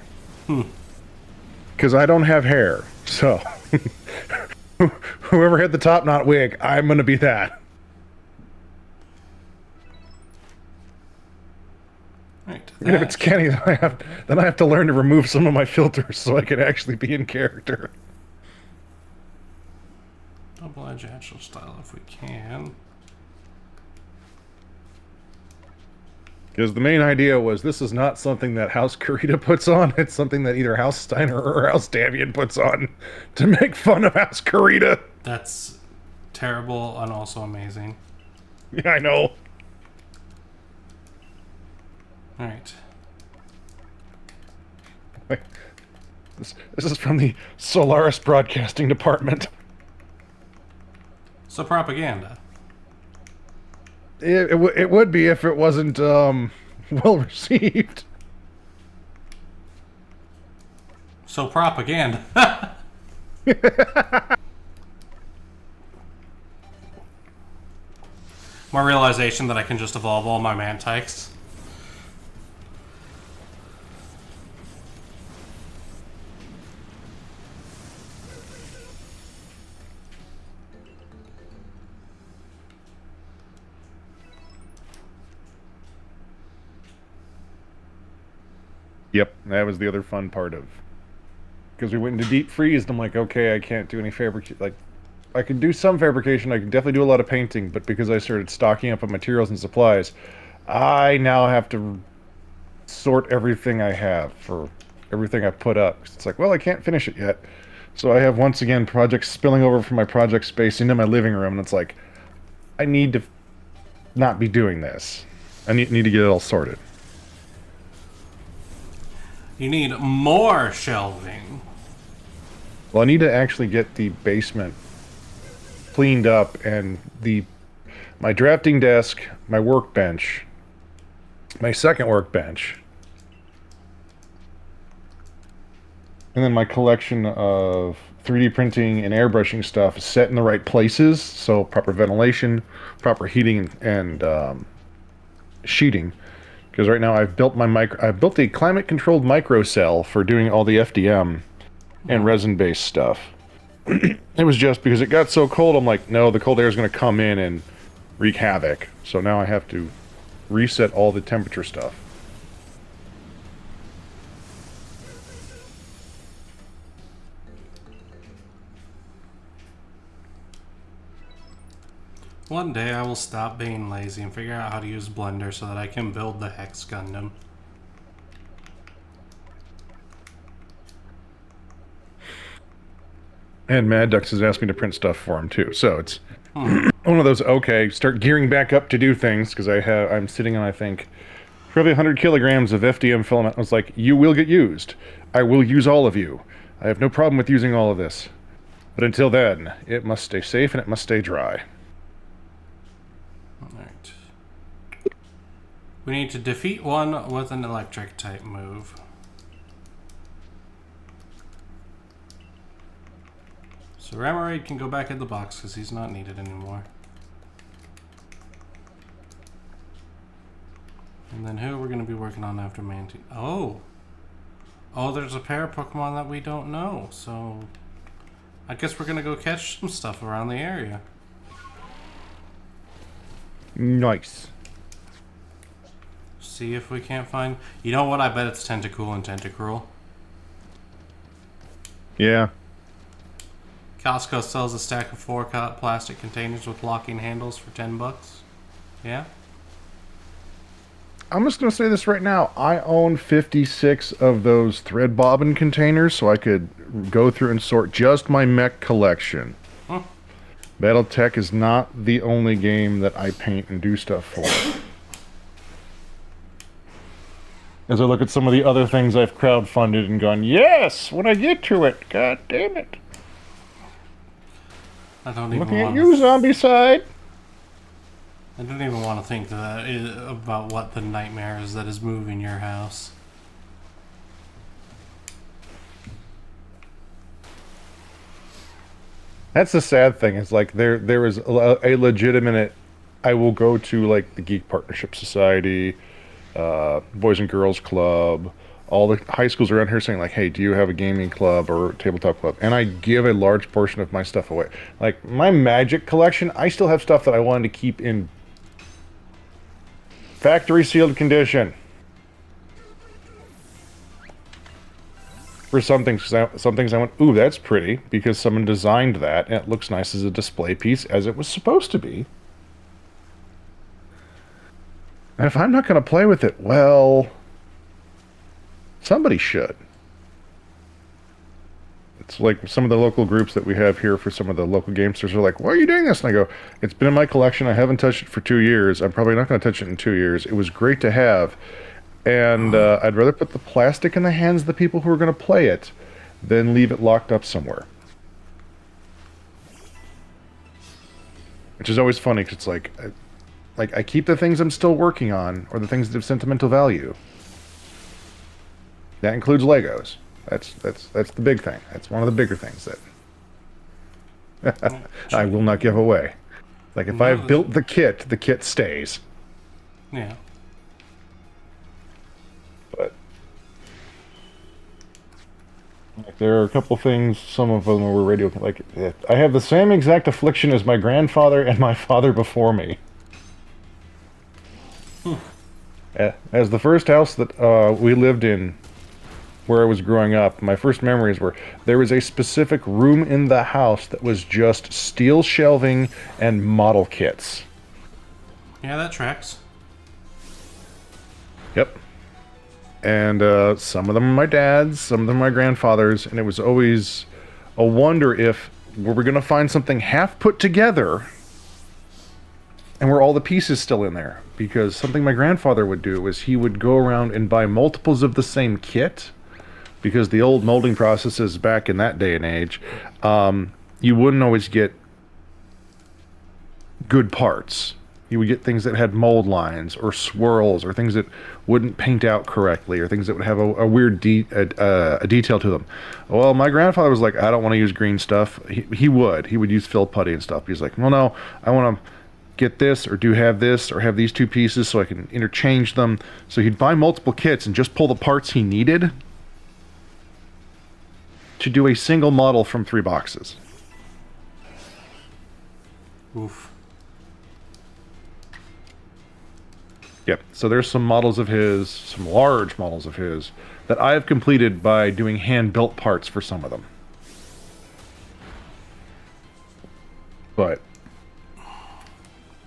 Because I don't have hair, so... whoever had the top knot wig, I'm going to be that. Right. And if it's Kenny, then I have to learn to remove some of my filters so I can actually be in character. Double edge actual style if we can. Because the main idea was this is not something that House Kurita puts on. It's something that either House Steiner or House Davian puts on to make fun of House Kurita. That's terrible and also amazing. Yeah, I know. Alright. This is from the Solaris Broadcasting Department. So propaganda. It would be if it wasn't well received. So propaganda. More realization that I can just evolve all my Mantikes. Yep, that was the other fun part of. Because we went into deep freeze, and I'm like, okay, I can't do any fabrication. Like, I could do some fabrication, I could definitely do a lot of painting, but because I started stocking up on materials and supplies, I now have to sort everything I have for everything I've put up. It's like, well, I can't finish it yet. So I have, once again, projects spilling over from my project space into my living room, and it's like, I need to not be doing this. I need to get it all sorted. You need more shelving. Well, I need to actually get the basement cleaned up and my drafting desk, my workbench, my second workbench, and then my collection of 3D printing and airbrushing stuff set in the right places, so proper ventilation, proper heating, and sheeting. Because right now I've built I've built a climate-controlled microcell for doing all the FDM and resin-based stuff. It was just because it got so cold, I'm like, no, the cold air is going to come in and wreak havoc. So now I have to reset all the temperature stuff. One day I will stop being lazy and figure out how to use Blender so that I can build the Hex Gundam. And Mad Ducks has asked me to print stuff for him too. So it's one of those, okay, start gearing back up to do things, because I'm sitting on, I think, probably 100 kilograms of FDM filament. I was like, you will get used. I will use all of you. I have no problem with using all of this. But until then, it must stay safe and it must stay dry. Alright. We need to defeat one with an electric type move. So Ramarade can go back in the box because he's not needed anymore. And then who we're going to be working on after Manti? Oh! Oh, there's a pair of Pokemon that we don't know, so I guess we're going to go catch some stuff around the area. Nice. See if we can't find... You know what? I bet it's Tentacool and Tentacruel. Yeah. Costco sells a stack of 4 plastic containers with locking handles for $10. Yeah? I'm just going to say this right now. I own 56 of those thread bobbin containers, so I could go through and sort just my mech collection. Huh. Battletech is not the only game that I paint and do stuff for. As I look at some of the other things I've crowdfunded and gone, yes, when I get to it, god damn it. I don't even Looking at want you, zombie side. I don't even want to think about what the nightmare is that is moving your house. That's the sad thing. It's like there is a legitimate. I will go to like the Geek Partnership Society, Boys and Girls Club, all the high schools around here saying like, hey, do you have a gaming club or tabletop club? And I give a large portion of my stuff away. Like my Magic collection, I still have stuff that I wanted to keep in factory sealed condition. For some things I went, ooh, that's pretty, because someone designed that, and it looks nice as a display piece, as it was supposed to be. And if I'm not going to play with it, well, somebody should. It's like some of the local groups that we have here for some of the local gamesters are like, why are you doing this? And I go, it's been in my collection. I haven't touched it for 2 years. I'm probably not going to touch it in 2 years. It was great to have. And I'd rather put the plastic in the hands of the people who are going to play it than leave it locked up somewhere. Which is always funny, because it's like I keep the things I'm still working on, or the things that have sentimental value. That includes Legos. That's the big thing. That's one of the bigger things that I will not give away. Like, if I've built the kit stays. Yeah. But like, there are a couple things, some of them were radio, like, I have the same exact affliction as my grandfather and my father before me. As the first house that we lived in, where I was growing up, my first memories were there was a specific room in the house that was just steel shelving and model kits. Yeah, that tracks. Yep. And some of them are my dad's, some of them are my grandfather's, and it was always a wonder if we were going to find something half put together and were all the pieces still in there. Because something my grandfather would do was he would go around and buy multiples of the same kit, because the old molding processes back in that day and age, you wouldn't always get good parts. You would get things that had mold lines or swirls, or things that wouldn't paint out correctly, or things that would have a weird detail to them. Well, my grandfather was like, I don't want to use green stuff. He would use fill putty and stuff. He's like, well, no, I want to get this, or have this, or have these two pieces so I can interchange them. So he'd buy multiple kits and just pull the parts he needed to do a single model from 3 boxes. Oof. Yep. So there's some models of his, some large models of his, that I have completed by doing hand-built parts for some of them. But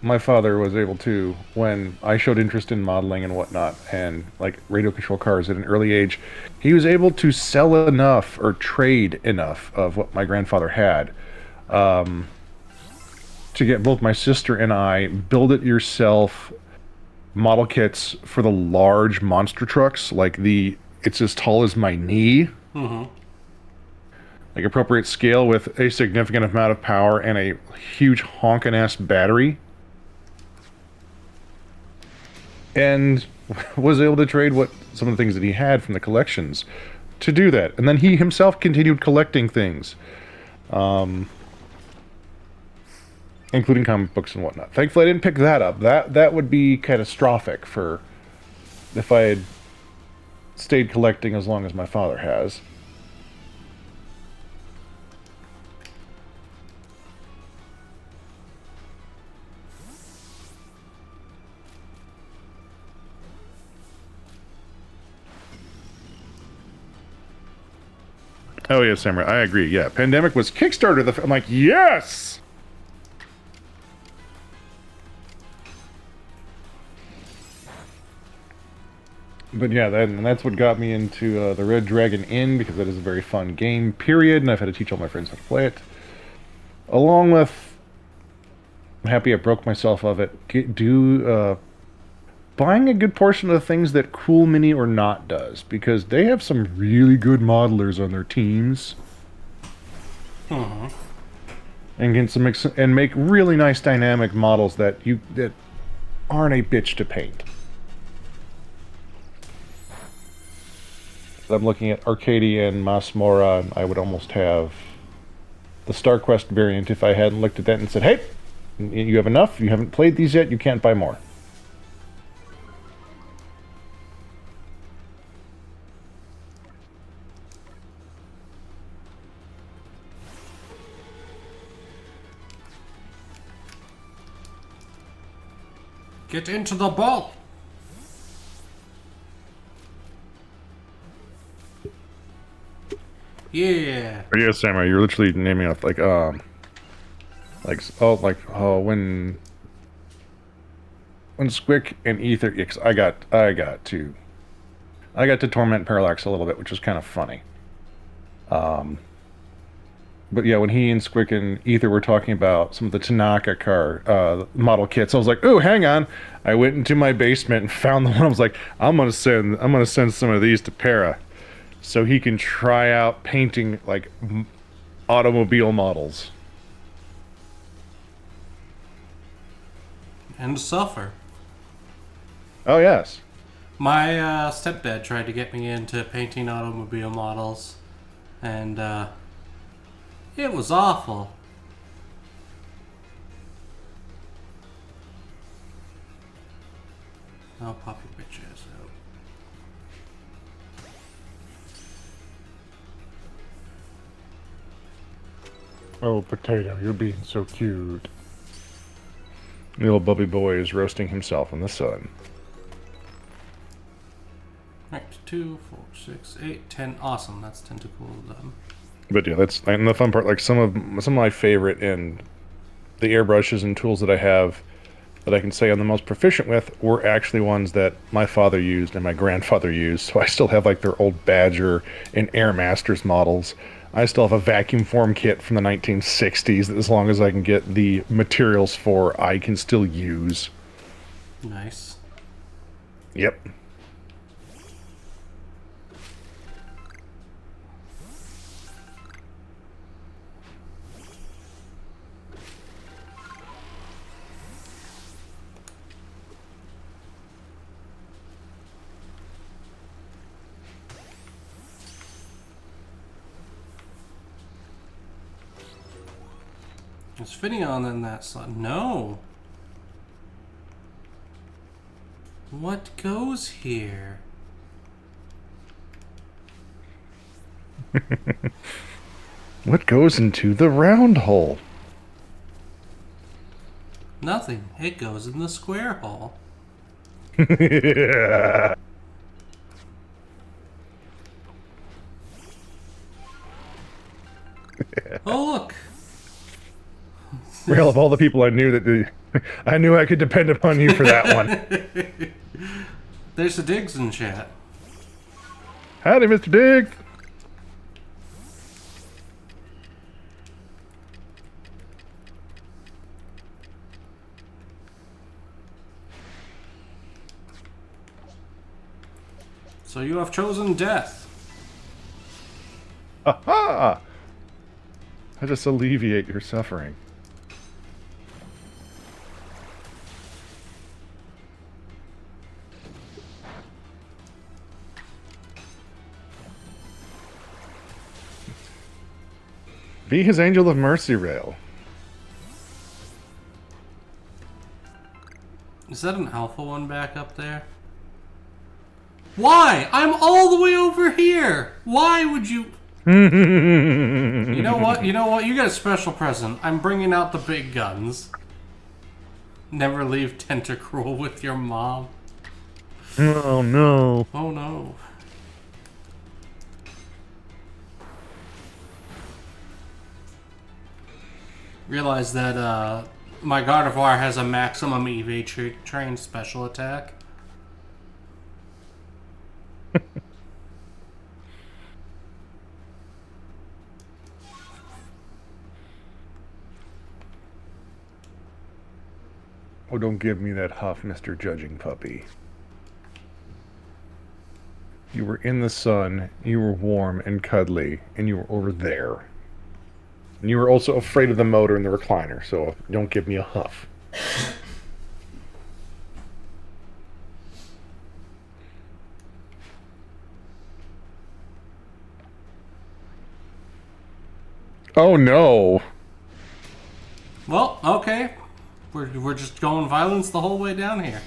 my father was able to, when I showed interest in modeling and whatnot, and like radio control cars at an early age, he was able to sell enough or trade enough of what my grandfather had to get both my sister and I build-it-yourself model kits for the large monster trucks, like it's as tall as my knee. Mm-hmm. Like appropriate scale with a significant amount of power and a huge honkin' ass battery. And was able to trade some of the things that he had from the collections to do that. And then he himself continued collecting things. Including comic books and whatnot. Thankfully, I didn't pick that up. That would be catastrophic for if I had stayed collecting as long as my father has. Oh yeah, Samurai, I agree. Yeah, Pandemic was Kickstarter. I'm like, yes! But yeah, that's what got me into the Red Dragon Inn, because that is a very fun game, period, and I've had to teach all my friends how to play it. Along with, I'm happy I broke myself of it, buying a good portion of the things that Cool Mini or Not does, because they have some really good modelers on their teams. Mm-hmm. And make really nice dynamic models that aren't a bitch to paint. I'm looking at Arcadia and Masmora, and I would almost have the StarQuest variant if I hadn't looked at that and said, hey, you have enough, you haven't played these yet, you can't buy more. Get into the ball! Yeah. But yeah, Samurai, you're literally naming off when when Squick and Ether, I got to torment Parallax a little bit, which was kind of funny. But yeah, when he and Squick and Ether were talking about some of the Tanaka car model kits, I was like, "Oh, hang on!" I went into my basement and found the one. I was like, I'm gonna send some of these to Para, so he can try out painting like automobile models And suffer. Oh yes. My stepdad tried to get me into painting automobile models, and it was awful. I'll pop your bitch ass out. Oh, Potato, you're being so cute. Little Bubby Boy is roasting himself in the sun. Right, 2, 4, 6, 8, 10. Awesome, that's tentacle done. But yeah, that's and the fun part. Like some of my favorite and the airbrushes and tools that I have that I can say I'm the most proficient with were actually ones that my father used and my grandfather used. So I still have like their old Badger and Air Masters models. I still have a vacuum form kit from the 1960s that as long as I can get the materials for, I can still use. Nice. Yep. Is Finneon in that slot? No. What goes here? What goes into the round hole? Nothing. It goes in the square hole. Oh, look. Rale, of all the people I knew I knew I could depend upon you for that one. There's the Diggs in chat. Howdy, Mr. Diggs. So you have chosen death. Aha! I just alleviate your suffering. Be his angel of mercy, Rale. Is that an alpha one back up there? Why? I'm all the way over here. Why would you... You know what? You know what? You got a special present. I'm bringing out the big guns. Never leave Tentacruel with your mom. Oh no. Oh no. Realize that my Gardevoir has a maximum EV trained special attack. Oh, don't give me that huff, Mr. Judging Puppy. You were in the sun, you were warm and cuddly, and you were over there. And you were also afraid of the motor in the recliner, so don't give me a huff. Oh no! Well, okay. We're just going violence the whole way down here.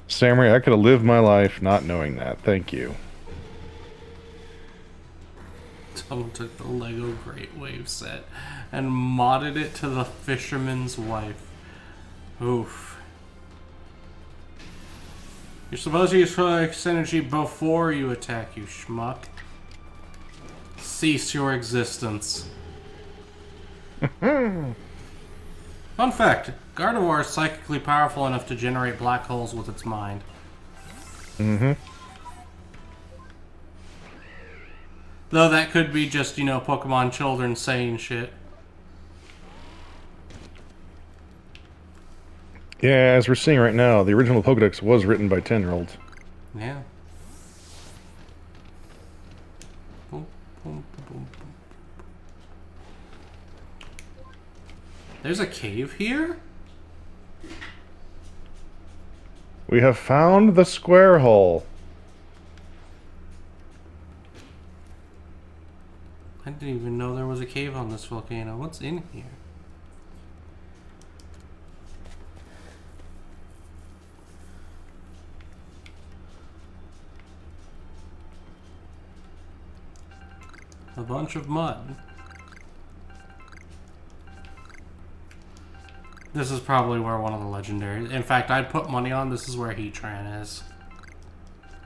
Samurai, I could have lived my life not knowing that. Thank you. Someone took the Lego Great Wave set and modded it to the Fisherman's Wife. Oof. You're supposed to use Flex energy before you attack, you schmuck. cease your existence. Fun fact, Gardevoir is psychically powerful enough to generate black holes with its mind. Mm-hmm. Though that could be just, you know, Pokemon children saying shit. Yeah, as we're seeing right now, the original Pokedex was written by 10-year-olds. Yeah. Boom, boom, boom, boom. There's a cave here? We have found the square hole. I didn't even know there was a cave on this volcano. What's in here? A bunch of mud. This is probably where one of the legendaries... In fact, I'd put money on this is where Heatran is.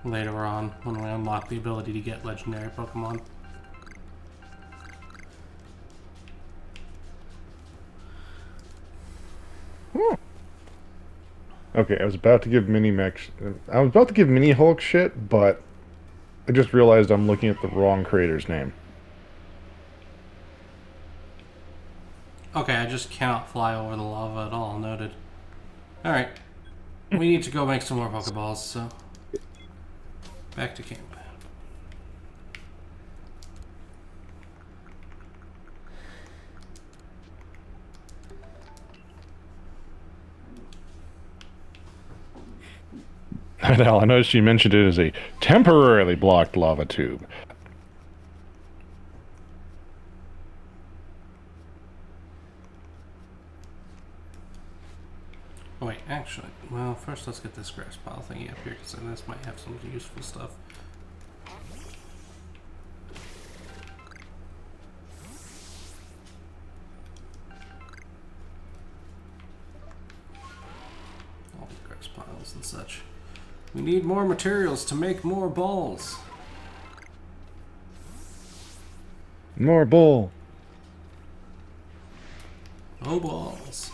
Later on, when we unlock the ability to get legendary Pokemon. Okay, I was about to give Mini Hulk shit, but I just realized I'm looking at the wrong creator's name. Okay, I just cannot fly over the lava at all. Noted. Alright. We need to go make some more Pokeballs, so... Back to camp. Now, I noticed you mentioned it as a temporarily blocked lava tube. Oh wait, actually, well, first let's get this grass pile thingy up here, because this might have some useful stuff. All the grass piles and such. We need more materials to make more balls. More bull. Oh, balls.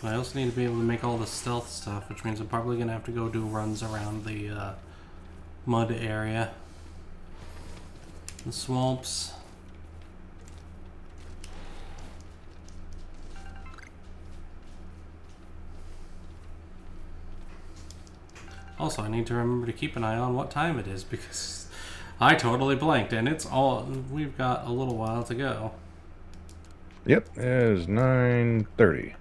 I also need to be able to make all the stealth stuff, which means I'm probably going to have to go do runs around the mud area. The swamps. Also, I need to remember to keep an eye on what time it is, because I totally blanked, and we've got a little while to go. Yep, it is 9:30.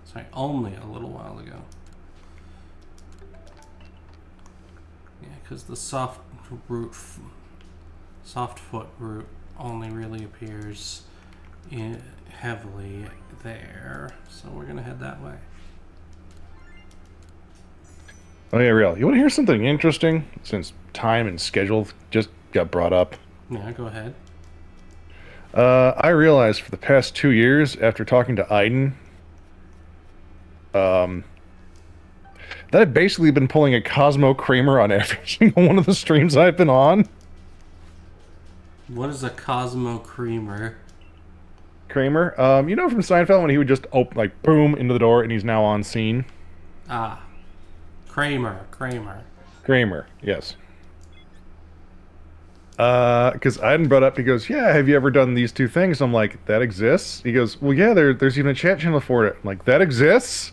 Sorry, only a little while ago. Yeah, because the soft foot route only really appears heavily there, so we're gonna head that way. Oh yeah, Rale, you want to hear something interesting? Since time and schedule just got brought up. Yeah, go ahead. I realized for the past 2 years, after talking to Aiden, that I've basically been pulling a Cosmo Kramer on every single one of the streams I've been on. What is a Cosmo Creamer? Kramer, you know from Seinfeld when he would just open, like, boom, into the door and he's now on scene? Ah. Kramer. Kramer, yes. Because Aiden brought up, he goes, yeah, have you ever done these two things? I'm like, that exists? He goes, well, yeah, there's even a chat channel for it. I'm like, that exists?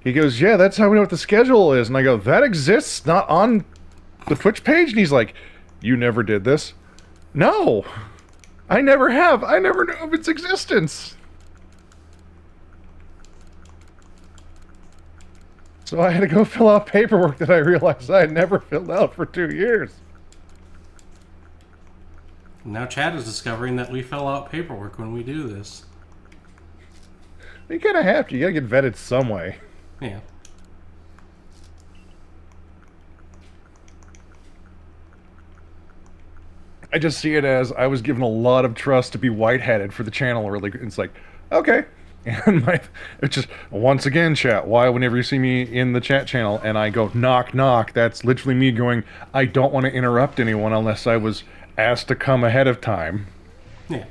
He goes, yeah, that's how we know what the schedule is. And I go, that exists? Not on the Twitch page? And he's like, you never did this? No! I never have. I never knew of its existence. So I had to go fill out paperwork that I realized I had never filled out for 2 years. Now Chad is discovering that we fill out paperwork when we do this. You kind of have to. You gotta get vetted some way. Yeah. I just see it as I was given a lot of trust to be white-hatted for the channel. Really, it's like, okay, And it's just, once again, chat, why whenever you see me in the chat channel and I go knock knock, that's literally me going, I don't want to interrupt anyone unless I was asked to come ahead of time. Yeah.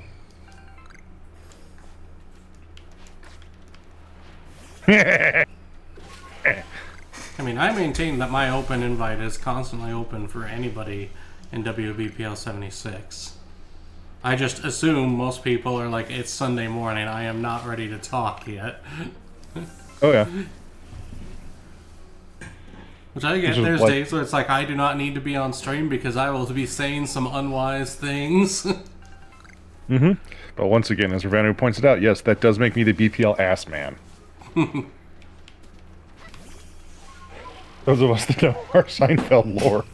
I mean, I maintain that my open invite is constantly open for anybody in WBPL 76. I just assume most people are like, it's Sunday morning, I am not ready to talk yet. Oh, yeah. Which I get. There's days where it's like, I do not need to be on stream because I will be saying some unwise things. Mm-hmm. But once again, as Ravanu points it out, yes, that does make me the BPL ass man. Those of us that know our Seinfeld lore.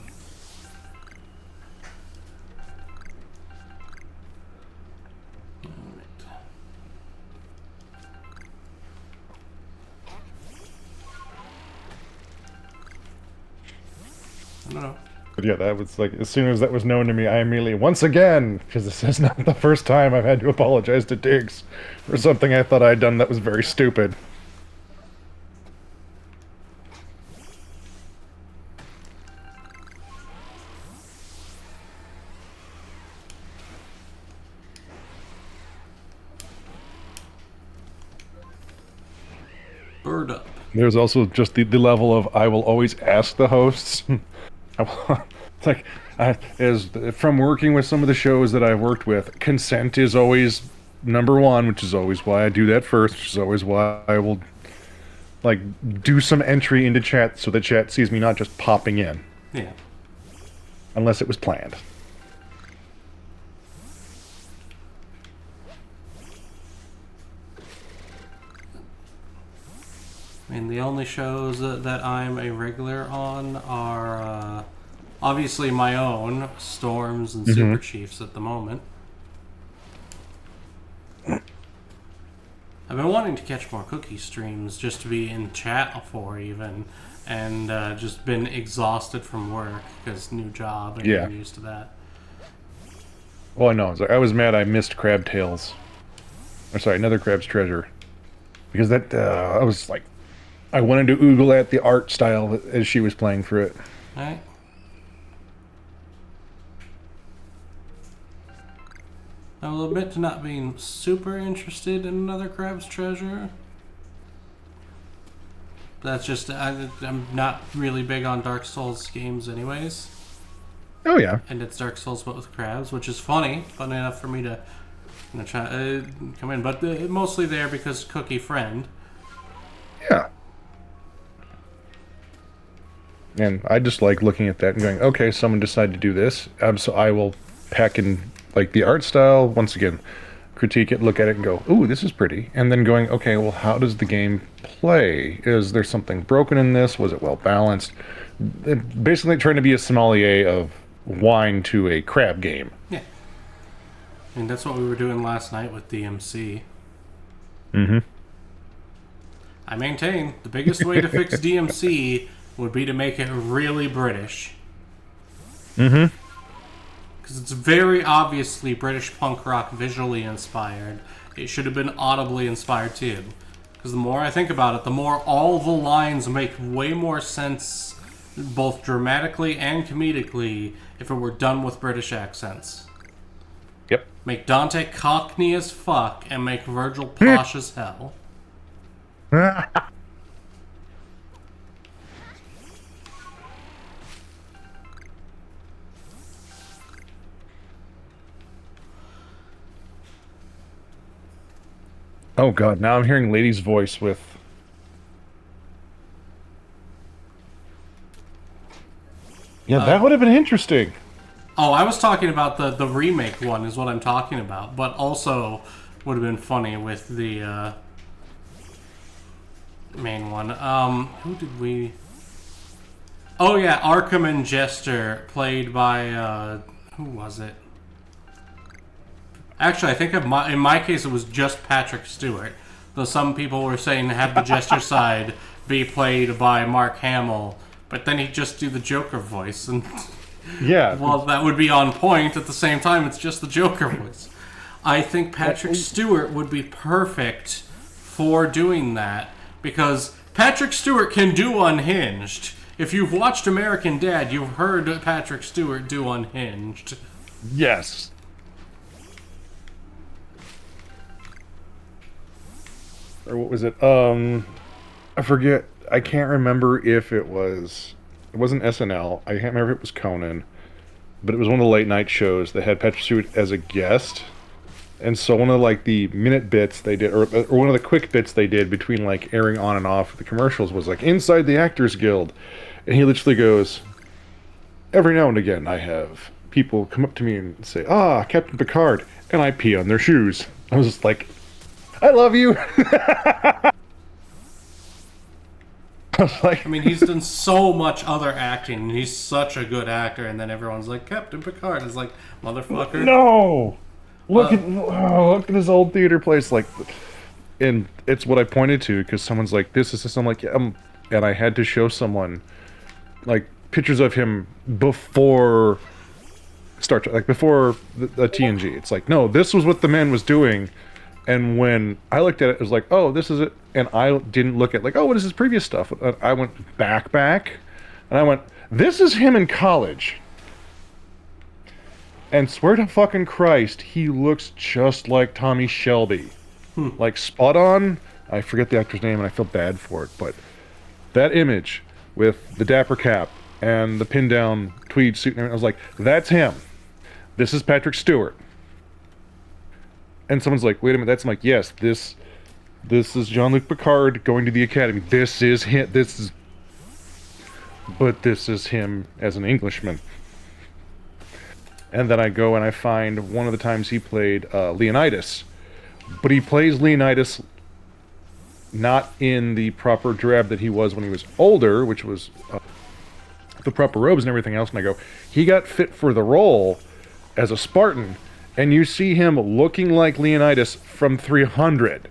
I don't know. But yeah, that was like, as soon as that was known to me, I immediately, once again, because this is not the first time I've had to apologize to Diggs for something I thought I'd done that was very stupid. Bird up. There's also just the level of, I will always ask the hosts. It's like, as from working with some of the shows that I've worked with, consent is always number one, which is always why I do that first, which is always why I will, like, do some entry into chat so the chat sees me not just popping in. Yeah. Unless it was planned. I mean, the only shows that I'm a regular on are obviously my own, Storms and Super Chiefs at the moment. I've been wanting to catch more Cookie streams just to be in chat for even, and just been exhausted from work because new job and getting used to that. Well, I know. I was mad I missed Crab Tales. Or sorry, Another Crab's Treasure. Because that, I was like, I wanted to oogle at the art style as she was playing through it. Alright. I will admit to not being super interested in Another Crab's Treasure. That's just, I'm not really big on Dark Souls games anyways. Oh, yeah. And it's Dark Souls but with crabs, which is funny enough for me to try come in. But mostly there because Cookie friend. Yeah. And I just like looking at that and going, okay, someone decided to do this. So I will pack in, like, the art style, once again, critique it, look at it, and go, ooh, this is pretty. And then going, okay, well, how does the game play? Is there something broken in this? Was it well balanced? Basically trying to be a sommelier of wine to a crab game. Yeah. And that's what we were doing last night with DMC. Mm-hmm. I maintain the biggest way to fix DMC would be to make it really British. Mm-hmm. Because it's very obviously British punk rock visually inspired. It should have been audibly inspired too. Because the more I think about it, the more all the lines make way more sense, both dramatically and comedically, if it were done with British accents. Yep. Make Dante Cockney as fuck and make Virgil posh as hell. Oh god, now I'm hearing Lady's voice with... Yeah, that would have been interesting. Oh, I was talking about the remake one is what I'm talking about. But also would have been funny with the main one. Who did we... Oh yeah, Arkham and Jester, played by, who was it? Actually, I think in my case it was just Patrick Stewart. Though some people were saying have the Jester side be played by Mark Hamill, but then he'd just do the Joker voice. And Yeah. well, that would be on point. At the same time, it's just the Joker voice. I think Patrick Stewart would be perfect for doing that, because Patrick Stewart can do Unhinged. If you've watched American Dad, you've heard Patrick Stewart do Unhinged. Yes. Or what was it? I forget. I can't remember if it was... It wasn't SNL. I can't remember if it was Conan. But it was one of the late night shows that had Patrick Stewart as a guest. And so one of like the minute bits they did, or one of the quick bits they did between like airing on and off the commercials was like, inside the Actors Guild. And he literally goes, every now and again I have people come up to me and say, ah, Captain Picard, and I pee on their shoes. I was just like, I love you. I was like, I mean, he's done so much other acting, and he's such a good actor, and then everyone's like, Captain Picard is like, motherfucker. no! Look at this old theater place, like, and it's what I pointed to, because someone's like, this is this, I'm like, yeah, and I had to show someone, like, pictures of him before Star Trek, like, before the TNG. It's like, no, this was what the man was doing, and when I looked at it, it was like, oh, this is it, and I didn't look at, like, oh, what is his previous stuff? I went back, and I went, this is him in college. And swear to fucking Christ, he looks just like Tommy Shelby. Like, spot on. I forget the actor's name, and I feel bad for it, but that image with the dapper cap and the pin-down tweed suit and everything, I was like, that's him. This is Patrick Stewart. And someone's like, wait a minute, that's... I'm like, yes, this is Jean-Luc Picard going to the Academy. This is him. But this is him as an Englishman. And then I go and I find one of the times he played Leonidas. But he plays Leonidas not in the proper drab that he was when he was older, which was the proper robes and everything else. And I go, he got fit for the role as a Spartan. And you see him looking like Leonidas from 300.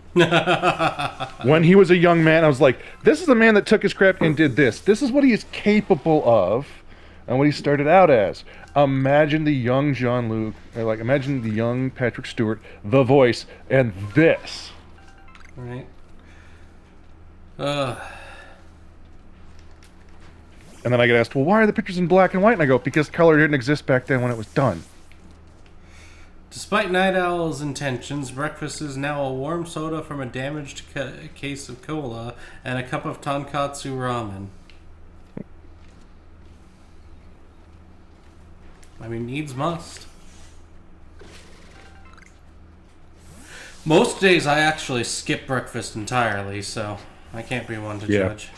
When he was a young man, I was like, this is the man that took his crap and did this. This is what he is capable of and what he started out as. Imagine the young Jean-Luc, like, imagine the young Patrick Stewart, the voice, and this. Right. And then I get asked, well, why are the pictures in black and white? And I go, because color didn't exist back then when it was done. Despite Night Owl's intentions, breakfast is now a warm soda from a damaged case of cola and a cup of tonkatsu ramen. I mean, needs must. Most days I actually skip breakfast entirely, so I can't be one to judge.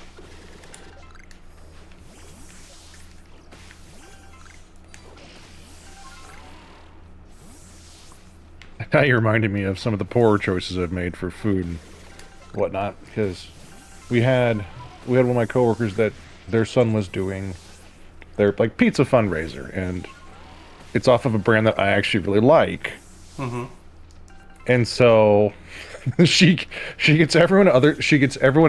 Now you reminded me of some of the poorer choices I've made for food and whatnot, because we had one of my coworkers that their son was doing their, like, pizza fundraiser, and it's off of a brand that I actually really like. Mm-hmm. And so she gets everyone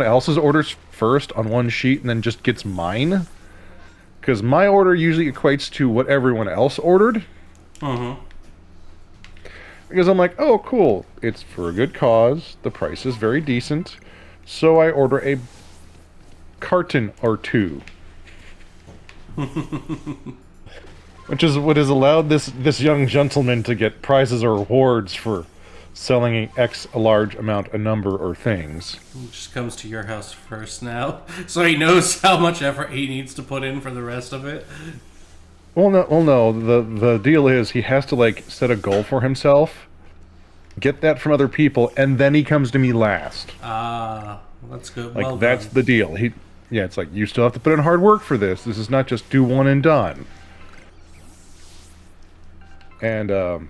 else's orders first on one sheet and then just gets mine, because my order usually equates to what everyone else ordered. Mm-hmm. Because I'm like, oh, cool, it's for a good cause, the price is very decent, so I order a carton or two. Which is what has allowed this young gentleman to get prizes or awards for selling a large amount, a number, or things. He just comes to your house first now, so he knows how much effort he needs to put in for the rest of it. Well, no. The deal is he has to, like, set a goal for himself, get that from other people, and then he comes to me last. That's good. Like, well that's done. the deal. It's like, you still have to put in hard work for this. This is not just do one and done. And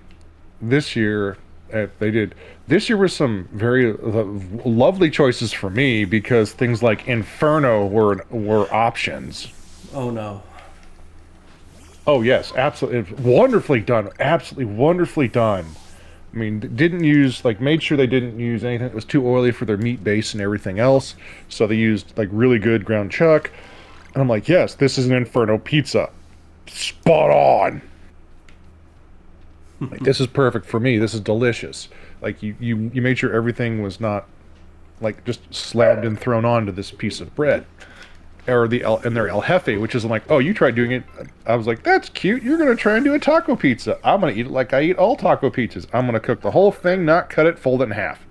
this year, this year was some very lovely choices for me, because things like Inferno were options. Oh no. Oh yes, absolutely wonderfully done. Absolutely wonderfully done. I mean, made sure they didn't use anything that was too oily for their meat base and everything else. So they used, like, really good ground chuck. And I'm like, yes, this is an Inferno pizza. Spot on. Like, this is perfect for me. This is delicious. Like, you made sure everything was not like just slabbed and thrown onto this piece of bread. Or and their El Jefe, which is like, oh, you tried doing it. I was like, that's cute. You're going to try and do a taco pizza. I'm going to eat it like I eat all taco pizzas. I'm going to cook the whole thing, not cut it, fold it in half.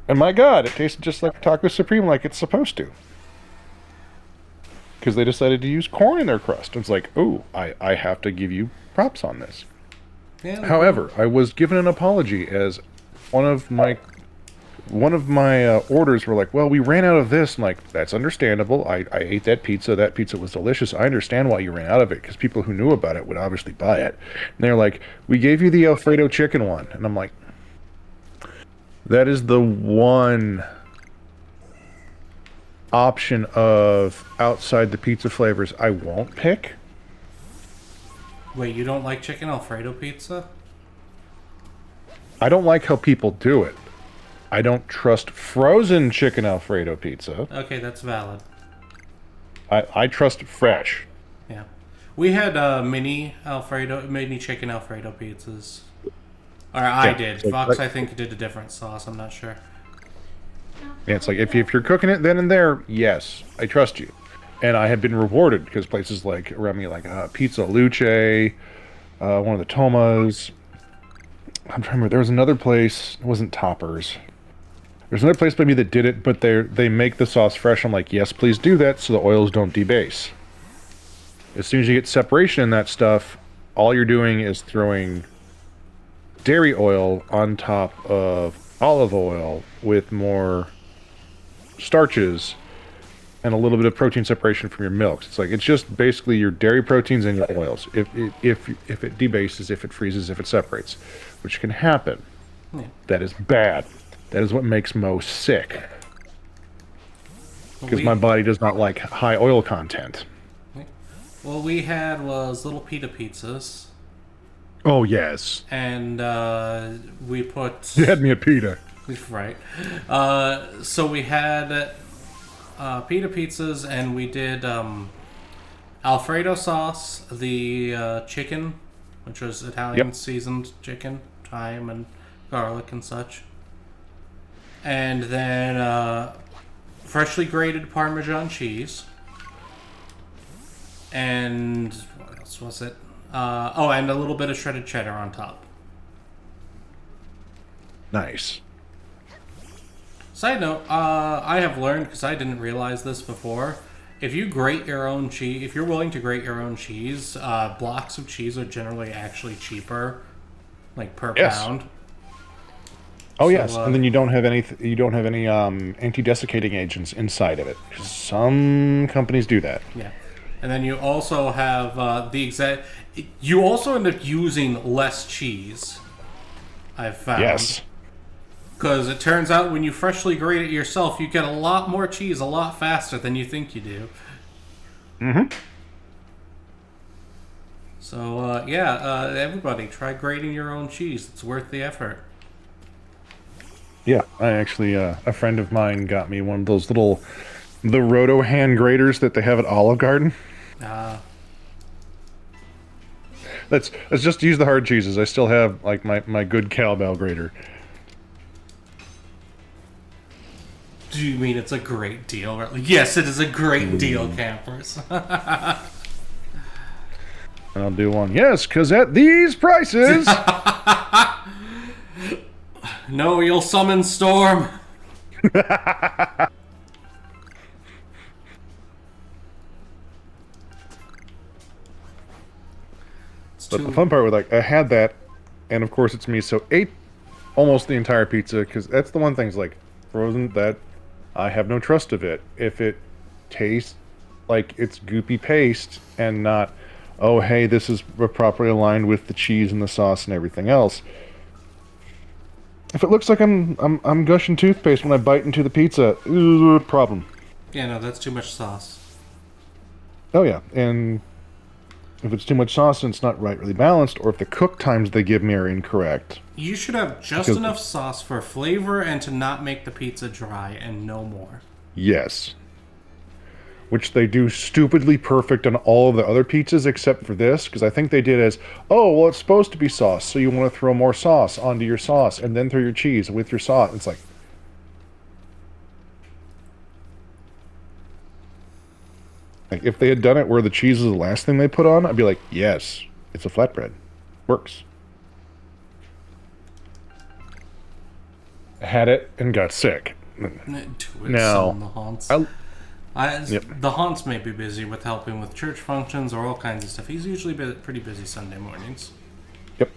And my God, it tasted just like Taco Supreme like it's supposed to. Because they decided to use corn in their crust. It's like, oh, I have to give you props on this. Yeah, However, I was given an apology as one of my orders were like, well, we ran out of this. I'm like, that's understandable. I ate that pizza. That pizza was delicious. I understand why you ran out of it, because people who knew about it would obviously buy it. And they're like, we gave you the Alfredo chicken one. And I'm like, that is the one option of outside the pizza flavors I won't pick. Wait, you don't like chicken Alfredo pizza? I don't like how people do it. I don't trust frozen chicken Alfredo pizza. Okay, that's valid. I trust fresh. Yeah. We had mini chicken Alfredo pizzas. Or I did. Fox, I think, did a different sauce. I'm not sure. Yeah, it's like, if you're cooking it then and there, yes, I trust you. And I have been rewarded, because places like around me, like Pizza Luce, one of the Tomas. I'm trying to remember. There was another place. It wasn't Toppers. There's another place by me that did it, but they make the sauce fresh. I'm like, yes, please do that so the oils don't debase. As soon as you get separation in that stuff, all you're doing is throwing dairy oil on top of olive oil with more starches and a little bit of protein separation from your milks. It's like, it's just basically your dairy proteins and your oils. If it debases, if it freezes, if it separates, which can happen. Yeah. That is bad. That is what makes Mo sick. Because my body does not like high oil content. What we had was little pita pizzas. Oh, yes. And we put... You had me at pita. Right. So we had pita pizzas, and we did Alfredo sauce, the chicken, which was Italian seasoned chicken, thyme and garlic and such. And then freshly grated Parmesan cheese. And what else was it? And a little bit of shredded cheddar on top. Nice. Side note, I have learned, because I didn't realize this before, if you grate your own cheese, if you're willing to grate your own cheese, blocks of cheese are generally actually cheaper, like per pound. Oh, yes, and then you don't have any anti-desiccating agents inside of it. Some companies do that. Yeah, and then you also have you also end up using less cheese, I've found. Yes. Because it turns out when you freshly grate it yourself, you get a lot more cheese a lot faster than you think you do. Mm-hmm. So, everybody, try grating your own cheese. It's worth the effort. Yeah, I actually, a friend of mine got me one of those the Roto hand graters that they have at Olive Garden. Let's just use the hard cheeses. I still have, like, my good cowbell grater. Do you mean it's a great deal? Yes, it is a great deal, campers. And I'll do one. Yes, because at these prices... No, you'll summon Storm. But the fun part was, like, I had that, and of course it's me, so ate almost the entire pizza, because that's the one thing, is like, frozen, that I have no trust of it. If it tastes like it's goopy paste and not, oh, hey, this is properly aligned with the cheese and the sauce and everything else. If it looks like I'm gushing toothpaste when I bite into the pizza, problem. Yeah, no, that's too much sauce. Oh yeah, and if it's too much sauce and it's not rightly balanced, or if the cook times they give me are incorrect. You should have just enough sauce for flavor and to not make the pizza dry, and no more. Yes. which they do stupidly perfect on all of the other pizzas except for this, because I think they did as, oh, well, it's supposed to be sauce, so you want to throw more sauce onto your sauce, and then throw your cheese with your sauce. It's like if they had done it where the cheese is the last thing they put on, I'd be like, yes, it's a flatbread. Works. Had it and got sick. Now, The haunts. Yep. The haunts may be busy with helping with church functions or all kinds of stuff. He's usually pretty busy Sunday mornings. Yep.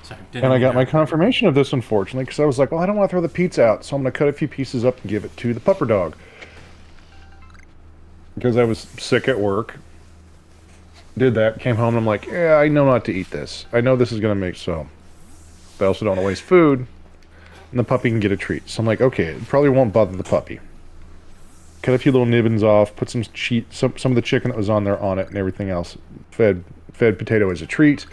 Sorry, And I got my confirmation of this, unfortunately, because I was like, well, I don't want to throw the pizza out, so I'm going to cut a few pieces up and give it to the pupper dog. Because I was sick at work. Did that, came home, and I'm like, yeah, I know not to eat this. I know this is going to make so. But I also don't want to waste food, and the puppy can get a treat. So I'm like, okay, it probably won't bother the puppy. Cut a few little nibbins off, put some of the chicken that was on there on it, and everything else. Fed potato as a treat.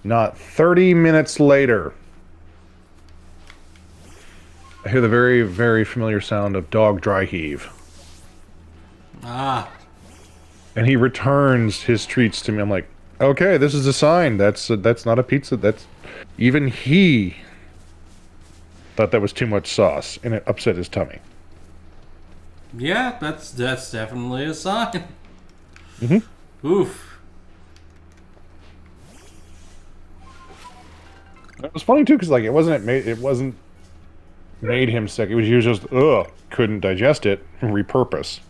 Not 30 minutes later, I hear the very, very familiar sound of dog dry heave. Ah. And he returns his treats to me. I'm like, okay, this is a sign. That's not a pizza. That's even he thought that was too much sauce, and it upset his tummy. Yeah, that's definitely a sign. Mm-hmm. Oof. It was funny too, because like it wasn't made him sick. It was just couldn't digest it and repurpose.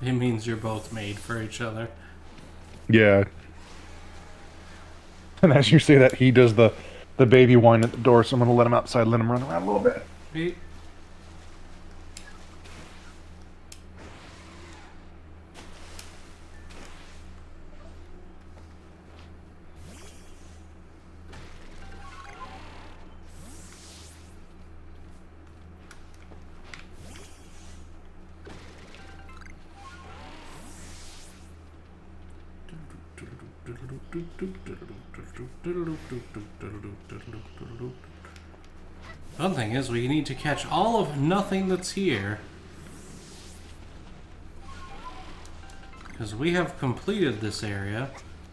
It means you're both made for each other. Yeah. And as you say that, he does the baby whine at the door, so I'm gonna let him outside, let him run around a little bit. Pete? One thing is, we need to catch all of nothing that's here. Because we have completed this area.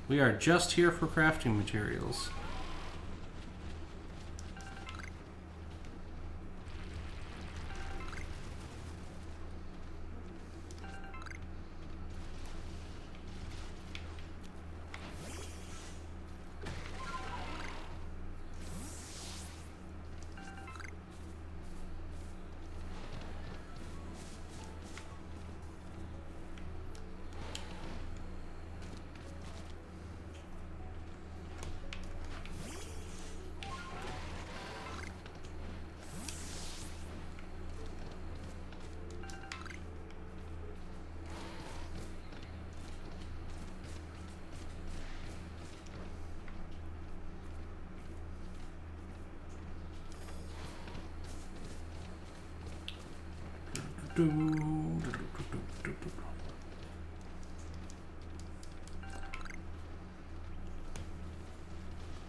We are just here for crafting materials.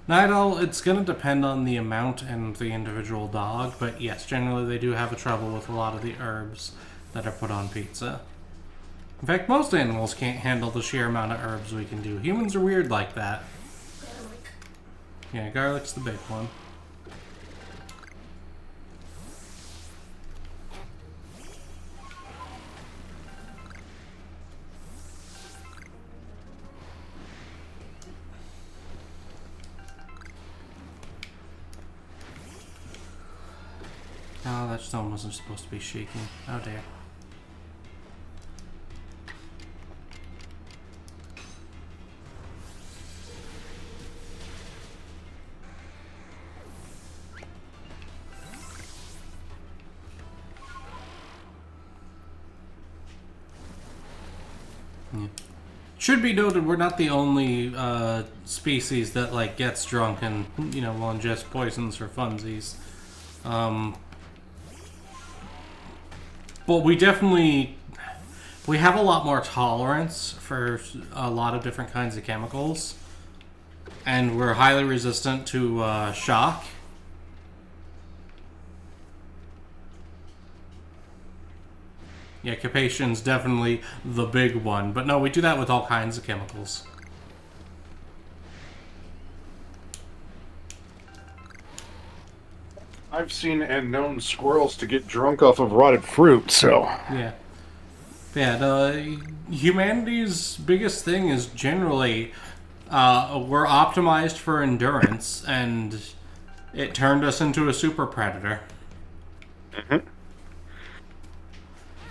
Now, it's going to depend on the amount and the individual dog, but yes, generally they do have a trouble with a lot of the herbs that are put on pizza. In fact, most animals can't handle the sheer amount of herbs we can do. Humans are weird like that. Garlic. Yeah, garlic's the big one. Oh, that stone wasn't supposed to be shaking. Oh dear. Yeah. Should be noted, we're not the only species that like gets drunk and will ingest poisons for funsies. But we have a lot more tolerance for a lot of different kinds of chemicals, and we're highly resistant to shock. Yeah, capation's definitely the big one. But no, we do that with all kinds of chemicals. I've seen and known squirrels to get drunk off of rotted fruit, so... Yeah. Yeah, humanity's biggest thing is generally we're optimized for endurance, and it turned us into a super predator.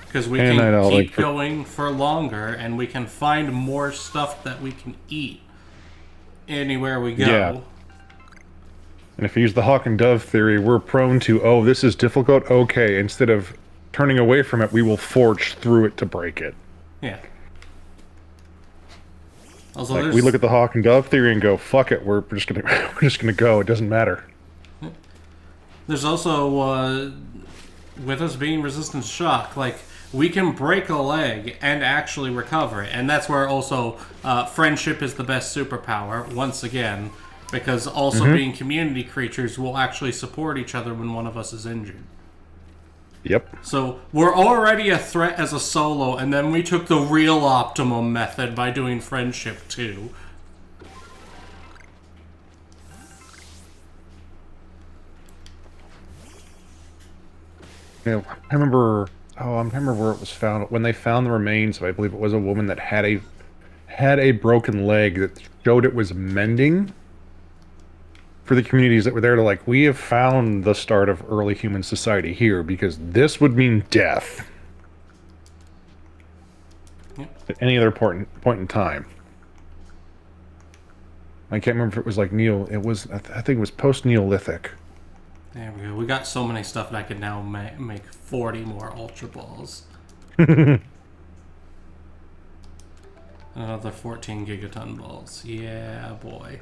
Because we can keep going for longer, and we can find more stuff that we can eat anywhere we go. Yeah. And if you use the hawk and dove theory, we're prone to, oh, this is difficult, okay, instead of turning away from it, we will forge through it to break it. Yeah. Also, like, we look at the hawk and dove theory and go, fuck it, we're just gonna go, it doesn't matter. There's also, with us being resistant to shock, like, we can break a leg and actually recover it. And that's where also friendship is the best superpower, once again. Because also being community creatures, will actually support each other when one of us is injured. Yep. So we're already a threat as a solo, and then we took the real optimum method by doing friendship too. You know, I remember where it was found. When they found the remains of, I believe it was a woman that had a broken leg that showed it was mending. For the communities that were there to like, we have found the start of early human society here, because this would mean death. Yep. At any other point in time. I can't remember if it was like it was, I think it was post-Neolithic. There we go. We got so many stuff that I could now make 40 more Ultra Balls. Another 14 Gigaton Balls. Yeah, boy.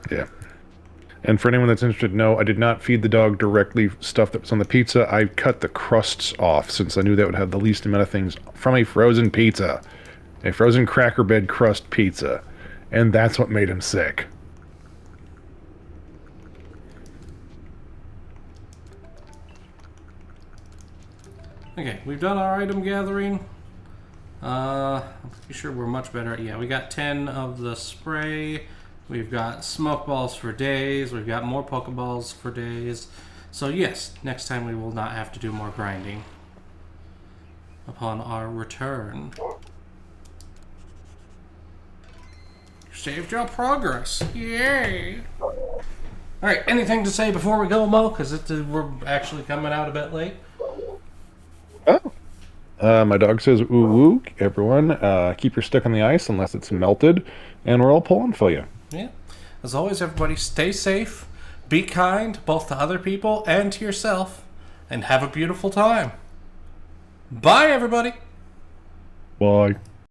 Yeah. And for anyone that's interested, no, I did not feed the dog directly stuff that was on the pizza. I cut the crusts off, since I knew that would have the least amount of things from a frozen pizza. A frozen cracker bed crust pizza. And that's what made him sick. Okay, we've done our item gathering. I'm pretty sure we're much better. Yeah, we got 10 of the spray. We've got smoke balls for days. We've got more Pokeballs for days. So yes, next time we will not have to do more grinding upon our return. Saved your progress. Yay! Alright, anything to say before we go, Mo? Because we're actually coming out a bit late. Oh. My dog says, ooh, woo. Everyone, keep your stick on the ice unless it's melted, and we're all pulling for you. Yeah. As always, everybody, stay safe, be kind, both to other people and to yourself, and have a beautiful time. Bye, everybody. Bye.